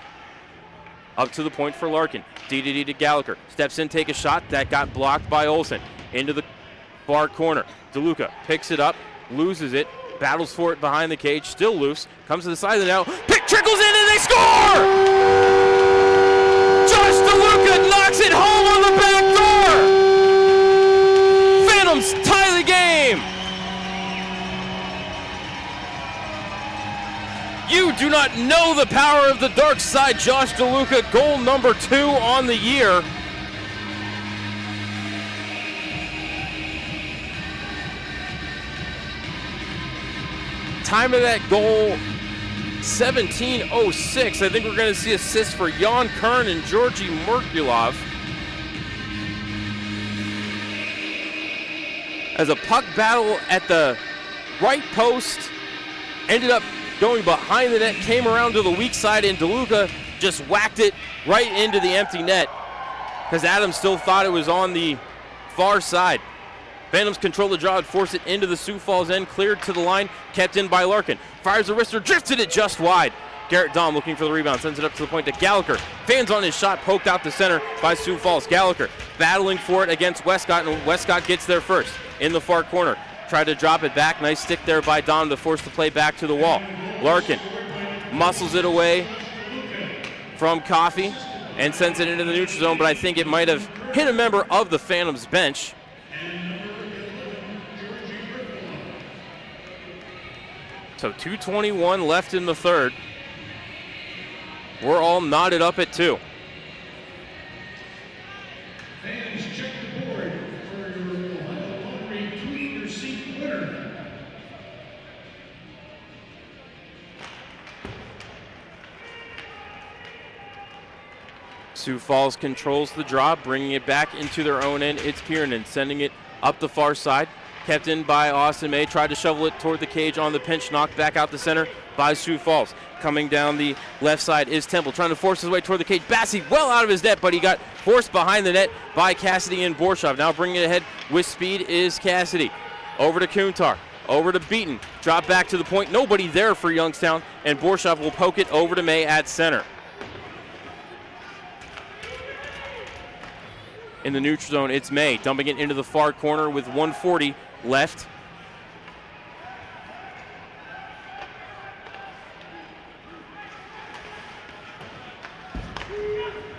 Up to the point for Larkin. DDD to Gallagher. Steps in, take a shot. That got blocked by Olsen. Into the far corner. DeLuca picks it up, loses it, battles for it behind the cage, still loose. Comes to the side of the net. Pick trickles in and they score! Josh DeLuca knocks it home on the back door! Phantoms tie the game! You do not know the power of the dark side. Josh DeLuca, goal number 2 on the year. Time of that goal, 17:06. I think we're going to see assists for Jan Kern and Georgi Merkulov. As a puck battle at the right post ended up going behind the net, came around to the weak side, and DeLuca just whacked it right into the empty net because Adams still thought it was on the far side. Phantoms control the draw and force it into the Sioux Falls end, cleared to the line, kept in by Larkin. Fires the wrister, drifted it just wide. Garrett Dahm looking for the rebound, sends it up to the point to Gallagher. Fans on his shot, poked out the center by Sioux Falls. Gallagher battling for it against Westcott, and Westcott gets there first in the far corner. Tried to drop it back, nice stick there by Dahm to force the play back to the wall. Larkin muscles it away from Coffey and sends it into the neutral zone, but I think it might have hit a member of the Phantoms bench. So 2:21 left in the third. We're all knotted up at 2. Fans, check the board for your Ohio Lottery 2-seat winner. Sioux Falls controls the draw, bringing it back into their own end. It's Piernan sending it up the far side. Kept in by Austin May, tried to shovel it toward the cage on the pinch, knocked back out the center by Sioux Falls. Coming down the left side is Temple, trying to force his way toward the cage. Bassi well out of his net, but he got forced behind the net by Cassidy and Borshov. Now bringing it ahead with speed is Cassidy. Over to Kuntar, over to Beaton. Drop back to the point, nobody there for Youngstown, and Borshov will poke it over to May at center. In the neutral zone, it's May, dumping it into the far corner with 1:40 left.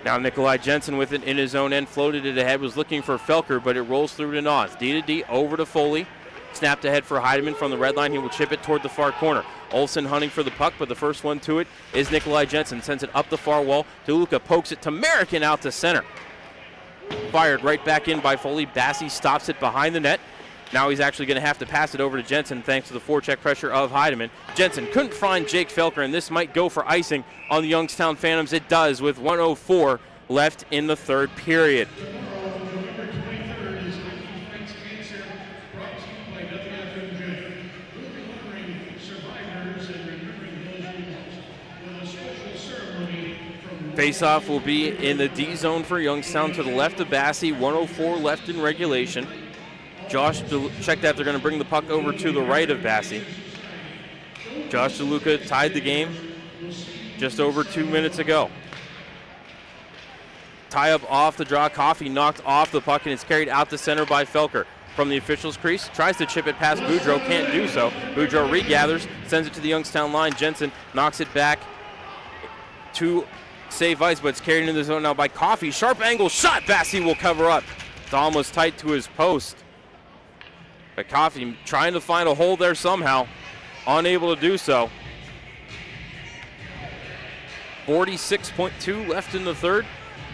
Now Nikolai Jensen with it in his own end, floated it ahead, was looking for Felker, but it rolls through to Noth. D to D, over to Foley. Snapped ahead for Heidemann from the red line. He will chip it toward the far corner. Olsen hunting for the puck, but the first one to it is Nikolai Jensen. Sends it up the far wall. DeLuca pokes it to Merrick out to center. Fired right back in by Foley. Bassi stops it behind the net. Now he's actually going to have to pass it over to Jensen thanks to the forecheck pressure of Heidemann. Jensen couldn't find Jake Felker, and this might go for icing on the Youngstown Phantoms. It does with 1:04 left in the third period. Face-off will be in the D zone for Youngstown to the left of Bassi. 1:04 left in regulation. Josh, check that, they're going to bring the puck over to the right of Bassi. Josh DeLuca tied the game just over 2 minutes ago. Tie up off the draw. Coffey knocked off the puck, and it's carried out the center by Felker. From the officials' crease, tries to chip it past Boudreau, can't do so. Boudreau regathers, sends it to the Youngstown line. Jensen knocks it back to save ice, but it's carried into the zone now by Coffey. Sharp angle shot. Bassi will cover up. Dahm was tight to his post. But Coffey trying to find a hole there somehow. Unable to do so. 46.2 left in the third.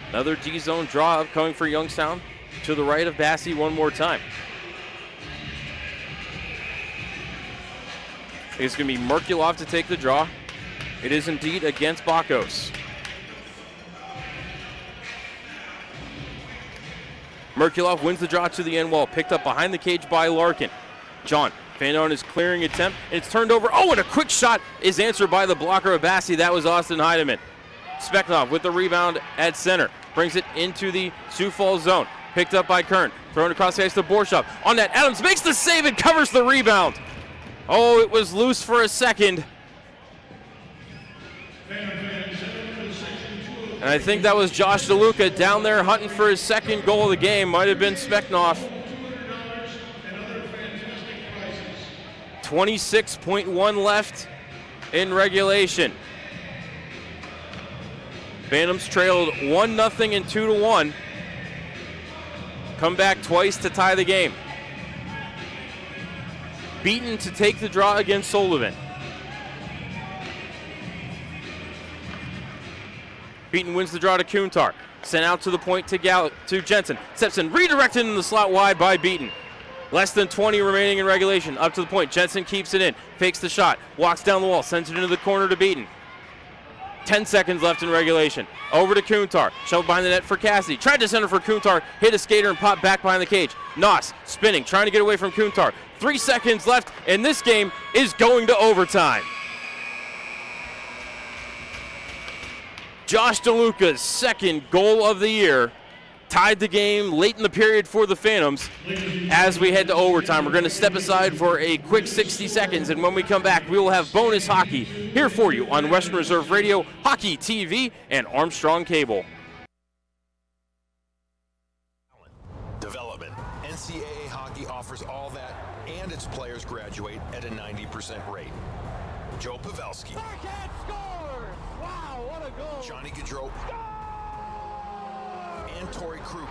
Another D-zone draw upcoming for Youngstown. To the right of Bassi one more time. It's going to be Merkulov to take the draw. It is indeed against Bakos. Merkulov wins the draw to the end wall, picked up behind the cage by Larkin. John, fan on his clearing attempt, and it's turned over. Oh, and a quick shot is answered by the blocker of Bassi. That was Austin Heidemann. Speknov with the rebound at center, brings it into the Sioux Falls zone. Picked up by Kern, thrown across the ice to Borshov. On that, Adams makes the save and covers the rebound. Oh, it was loose for a second. And I think that was Josh DeLuca down there hunting for his second goal of the game. Might have been Speknov. 26.1 left in regulation. Phantoms trailed 1-0 and 2-1. Come back twice to tie the game. Beaten to take the draw against Sullivan. Beaton wins the draw to Kuntar. Sent out to the point to Jensen. Steps in, redirected in the slot wide by Beaton. Less than 20 remaining in regulation. Up to the point. Jensen keeps it in. Fakes the shot. Walks down the wall. Sends it into the corner to Beaton. 10 seconds left in regulation. Over to Kuntar. Shoved behind the net for Cassidy. Tried to center for Kuntar. Hit a skater and popped back behind the cage. Noss spinning. Trying to get away from Kuntar. 3 seconds left, and this game is going to overtime. Josh DeLuca's second goal of the year tied the game late in the period for the Phantoms. As we head to overtime, we're going to step aside for a quick 60 seconds, and when we come back, we will have bonus hockey here for you on Western Reserve Radio, Hockey TV, and Armstrong Cable. Development. NCAA hockey offers all that, and its players graduate at a 90% rate. Joe Pavelski. Backhand scores! Wow, what a goal! Johnny Gaudreau. And Torrey Krug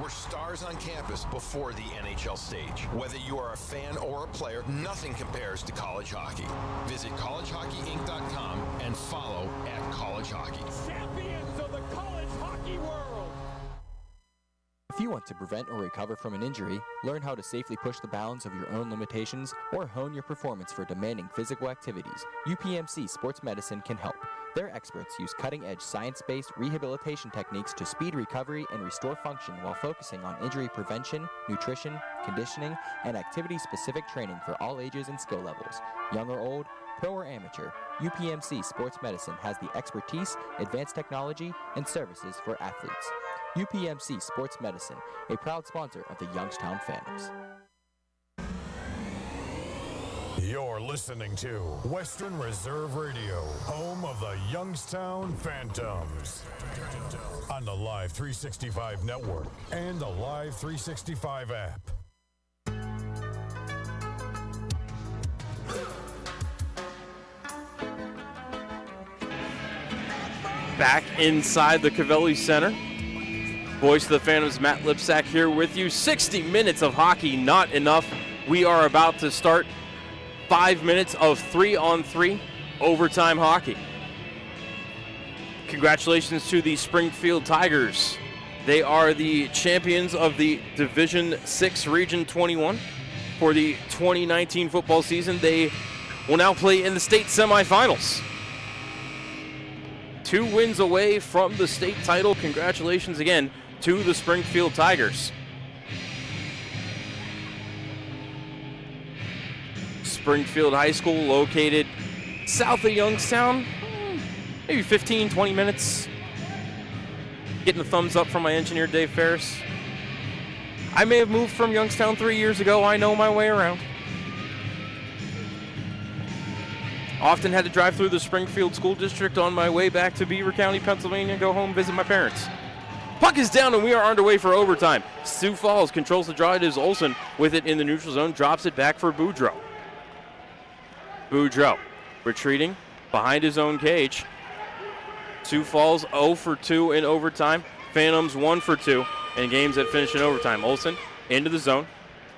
were stars on campus before the NHL stage. Whether you are a fan or a player, nothing compares to college hockey. Visit collegehockeyinc.com and follow @collegehockey. Champions of the college hockey world! If you want to prevent or recover from an injury, learn how to safely push the bounds of your own limitations, or hone your performance for demanding physical activities, UPMC Sports Medicine can help. Their experts use cutting-edge science-based rehabilitation techniques to speed recovery and restore function while focusing on injury prevention, nutrition, conditioning, and activity-specific training for all ages and skill levels. Young or old, pro or amateur, UPMC Sports Medicine has the expertise, advanced technology, and services for athletes. UPMC Sports Medicine, a proud sponsor of the Youngstown Phantoms. You're listening to Western Reserve Radio, home of the Youngstown Phantoms. On the Live 365 network and the Live 365 app. Back inside the Cavelli Center. Voice of the Phantoms, Matt Lipsack here with you. 60 minutes of hockey, not enough. We are about to start 5 minutes of 3-on-3 overtime hockey. Congratulations to the Springfield Tigers. They are the champions of the Division 6 Region 21 for the 2019 football season. They will now play in the state semifinals. 2 wins away from the state title. Congratulations again to the Springfield Tigers. Springfield High School, located south of Youngstown, maybe 15, 20 minutes. Getting a thumbs up from my engineer, Dave Ferris. I may have moved from Youngstown 3 years ago. I know my way around. Often had to drive through the Springfield School District on my way back to Beaver County, Pennsylvania, go home, visit my parents. Puck is down and we are underway for overtime. Sioux Falls controls the draw. It is Olsen with it in the neutral zone, drops it back for Boudreau. Boudreau retreating behind his own cage. Sioux Falls 0 for 2 in overtime. Phantoms 1 for 2 in games that finish in overtime. Olsen into the zone,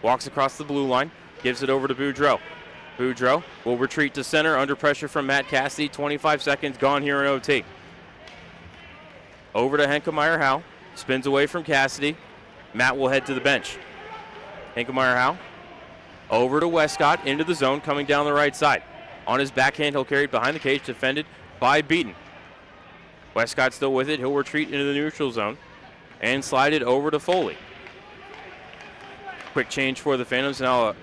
walks across the blue line, gives it over to Boudreau. Boudreau will retreat to center under pressure from Matt Cassidy. 25 seconds gone here in OT. Over to Henkemeyer-Howe. Spins away from Cassidy. Matt will head to the bench. Henkemeyer-Howe over to Westcott into the zone, coming down the right side. On his backhand, he'll carry it behind the cage, defended by Beaton. Westcott still with it. He'll retreat into the neutral zone and slide it over to Foley. Quick change for the Phantoms. Now a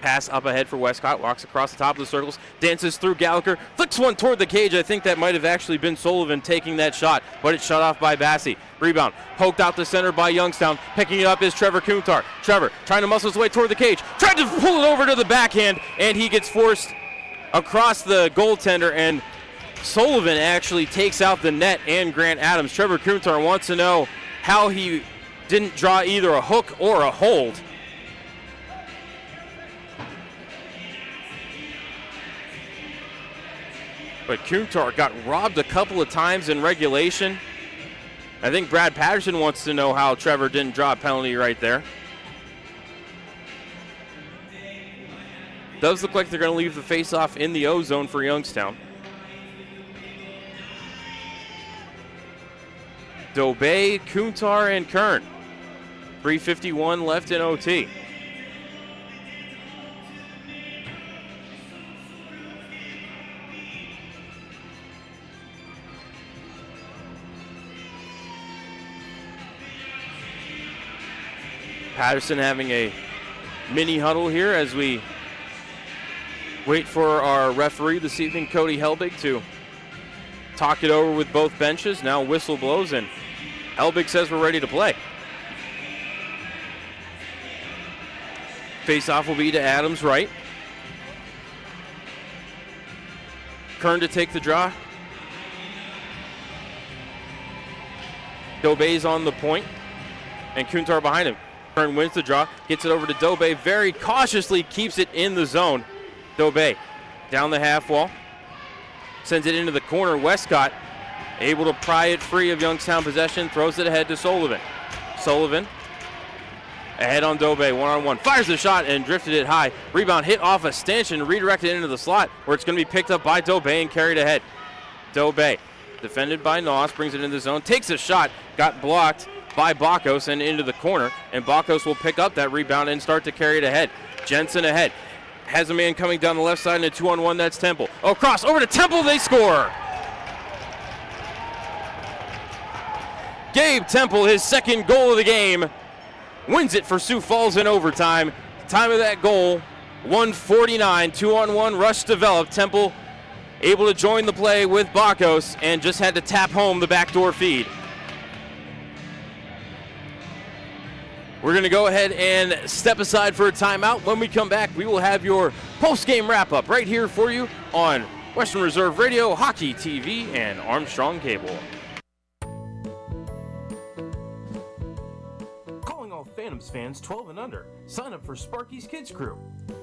pass up ahead for Westcott. Walks across the top of the circles. Dances through Gallagher. Flicks one toward the cage. I think that might have actually been Sullivan taking that shot, but it's shut off by Bassi. Rebound. Poked out the center by Youngstown. Picking it up is Trevor Kuntar. Trevor trying to muscle his way toward the cage. Tried to pull it over to the backhand, and he gets forced across the goaltender, and Sullivan actually takes out the net and Grant Adams. Trevor Kuntar wants to know how he didn't draw either a hook or a hold. But Kuntar got robbed a couple of times in regulation. I think Brad Patterson wants to know how Trevor didn't draw a penalty right there. Does look like they're going to leave the face-off in the O zone for Youngstown. Dobey, Kuntar, and Kern. 3:51 left in OT. Patterson having a mini huddle here as we wait for our referee this evening, Cody Helbig, to talk it over with both benches. Now whistle blows and Helbig says we're ready to play. Face-off will be to Adams right. Kern to take the draw. Dobe's on the point, and Kuntar behind him. Kern wins the draw, gets it over to Dobe, very cautiously keeps it in the zone. Dobe down the half wall, sends it into the corner. Westcott able to pry it free of Youngstown possession, throws it ahead to Sullivan. Sullivan ahead on Dobe, one-on-one, fires the shot and drifted it high. Rebound hit off a stanchion, redirected into the slot where it's going to be picked up by Dobe and carried ahead. Dobe, defended by Noss, brings it into the zone, takes a shot, got blocked by Bakos and into the corner, and Bakos will pick up that rebound and start to carry it ahead. Jensen ahead, has a man coming down the left side, and a 2-on-1, that's Temple. Oh, cross, over to Temple, they score! Gabe Temple, his second goal of the game, wins it for Sioux Falls in overtime. Time of that goal, 1:49, 2-on-1, rush developed. Temple able to join the play with Bakos and just had to tap home the backdoor feed. We're going to go ahead and step aside for a timeout. When we come back, we will have your post-game wrap-up right here for you on Western Reserve Radio, Hockey TV, and Armstrong Cable. Phantoms fans 12 and under, sign up for Sparky's Kids Crew.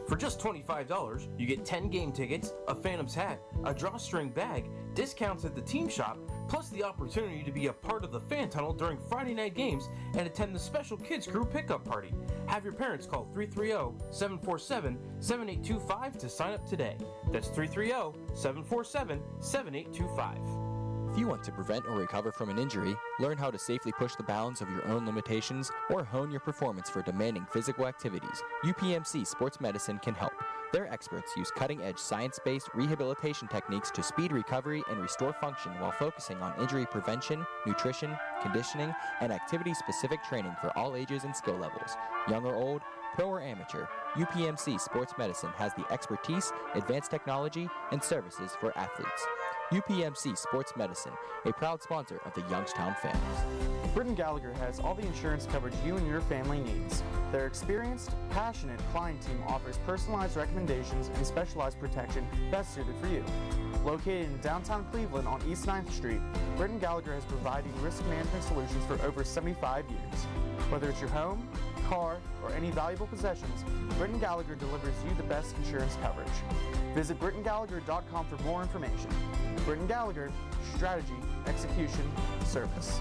For just $25, you get 10 game tickets, a Phantoms hat, a drawstring bag, discounts at the team shop, plus the opportunity to be a part of the fan tunnel during Friday night games and attend the special Kids Crew pickup party. Have your parents call 330-747-7825 to sign up today. That's 330-747-7825. If you want to prevent or recover from an injury, learn how to safely push the bounds of your own limitations, or hone your performance for demanding physical activities, UPMC Sports Medicine can help. Their experts use cutting-edge science-based rehabilitation techniques to speed recovery and restore function while focusing on injury prevention, nutrition, conditioning, and activity-specific training for all ages and skill levels. Young or old, pro or amateur, UPMC Sports Medicine has the expertise, advanced technology, and services for athletes. UPMC Sports Medicine, a proud sponsor of the Youngstown Phantoms. Britton Gallagher has all the insurance coverage you and your family needs. Their experienced, passionate client team offers personalized recommendations and specialized protection best suited for you. Located in downtown Cleveland on East 9th Street, Britton Gallagher has provided risk management solutions for over 75 years. Whether it's your home, car, or any valuable possessions, Britton Gallagher delivers you the best insurance coverage. Visit BrittonGallagher.com for more information. Britton Gallagher, strategy, execution, service.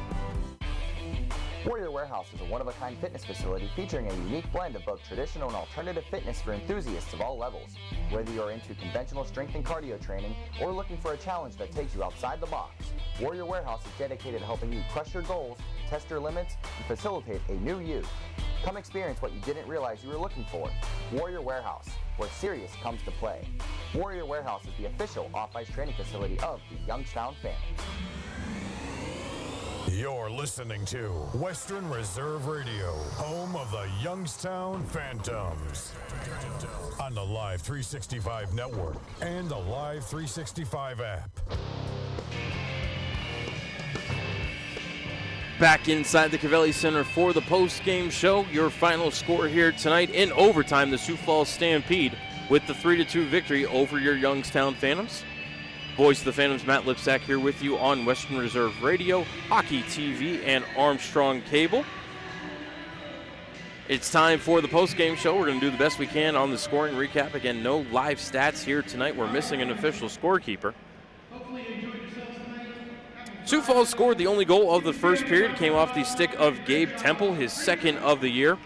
Warrior Warehouse is a one-of-a-kind fitness facility featuring a unique blend of both traditional and alternative fitness for enthusiasts of all levels. Whether you're into conventional strength and cardio training or looking for a challenge that takes you outside the box, Warrior Warehouse is dedicated to helping you crush your goals, test your limits, and facilitate a new you. Come experience what you didn't realize you were looking for. Warrior Warehouse, where serious comes to play. Warrior Warehouse is the official off-ice training facility of the Youngstown Phantoms. You're listening to Western Reserve Radio, home of the Youngstown Phantoms. On the Live 365 network and the Live 365 app. Back inside the Cavelli Center for the post-game show. Your final score here tonight in overtime, the Sioux Falls Stampede with the 3-2 victory over your Youngstown Phantoms. Voice of the Phantoms, Matt Lipsack here with you on Western Reserve Radio, Hockey TV, and Armstrong Cable. It's time for the post-game show. We're going to do the best we can on the scoring recap. Again, no live stats here tonight. We're missing an official scorekeeper. Sioux Falls scored the only goal of the first period. It came off the stick of Gabe Temple, his second of the year.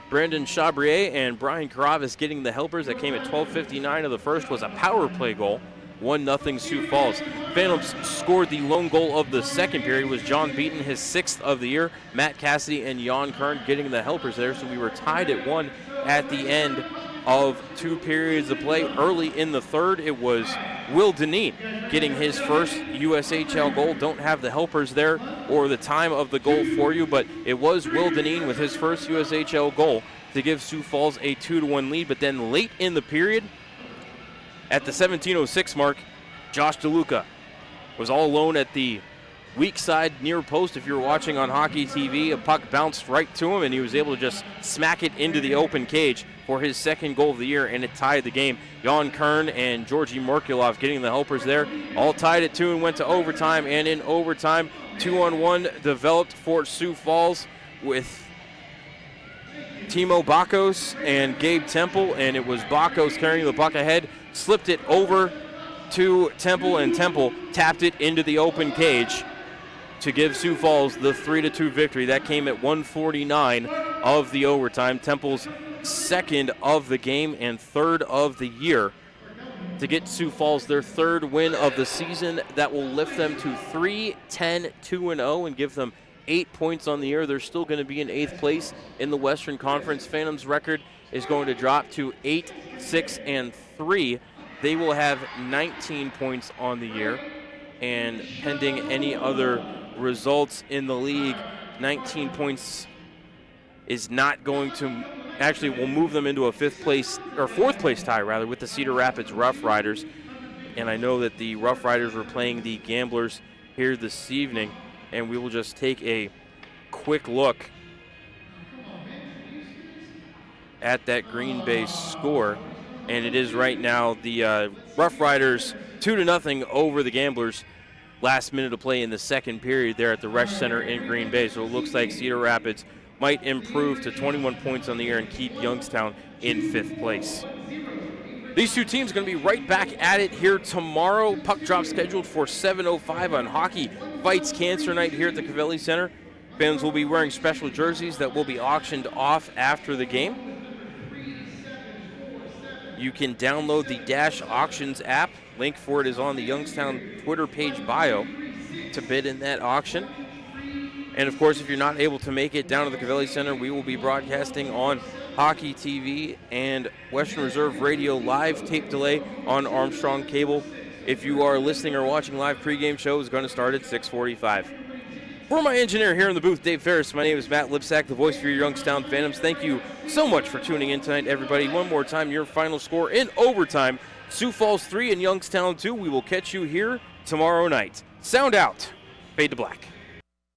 Brandon Chabrier and Brian Caravas getting the helpers. That came at 12:59 of the first, was a power play goal. 1-0 Sioux Falls. Phantoms scored the lone goal of the second period. Was John Beaton, his sixth of the year. Matt Cassidy and Jan Kern getting the helpers there, so we were tied at 1 at the end of 2 periods of play. Early in the third, it was Will Deneen getting his first USHL goal. Don't have the helpers there or the time of the goal for you, but it was Will Deneen with his first USHL goal to give Sioux Falls a 2-1 lead. But then late in the period, at the 17:06 mark, Josh DeLuca was all alone at the weak side near post. If you were watching on Hockey TV, a puck bounced right to him, and he was able to just smack it into the open cage for his second goal of the year, and it tied the game. Jan Kern and Georgi Merkulov getting the helpers there, all tied at 2 and went to overtime. And in overtime, 2-on-1 developed for Sioux Falls with Timo Bakos and Gabe Temple, and it was Bakos carrying the puck ahead, slipped it over to Temple, and Temple tapped it into the open cage to give Sioux Falls the 3-2 victory. That came at 1:49 of the overtime. Temple's second of the game and third of the year to get Sioux Falls their third win of the season. That will lift them to 3-10-2-0 and give them 8 points on the year. They're still going to be in 8th place in the Western Conference. Phantoms' record is going to drop to 8-6-3. They will have 19 points on the year, and pending any other results in the league, 19 points is not going to, actually will move them into a 4th place tie rather with the Cedar Rapids Rough Riders. And I know that the Rough Riders were playing the Gamblers here this evening, and we will just take a quick look at that Green Bay score. And it is right now the Rough Riders 2-0 over the Gamblers. Last minute of play in the second period there at the Resch Center in Green Bay. So it looks like Cedar Rapids might improve to 21 points on the year and keep Youngstown in 5th place. These two teams are going to be right back at it here tomorrow. Puck drop scheduled for 7:05 on Hockey Fights Cancer Night here at the Cavelli Center. Fans will be wearing special jerseys that will be auctioned off after the game. You can download the Dash Auctions app. Link for it is on the Youngstown Twitter page bio to bid in that auction. And, of course, if you're not able to make it down to the Cavelli Center, we will be broadcasting on Hockey TV and Western Reserve Radio live tape delay on Armstrong Cable. If you are listening or watching live pregame show, is going to start at 6:45. For my engineer here in the booth, Dave Ferris, my name is Matt Lipsack, the voice for your Youngstown Phantoms. Thank you so much for tuning in tonight, everybody. One more time, your final score in overtime, Sioux Falls 3 and Youngstown 2. We will catch you here tomorrow night. Sound out. Fade to black.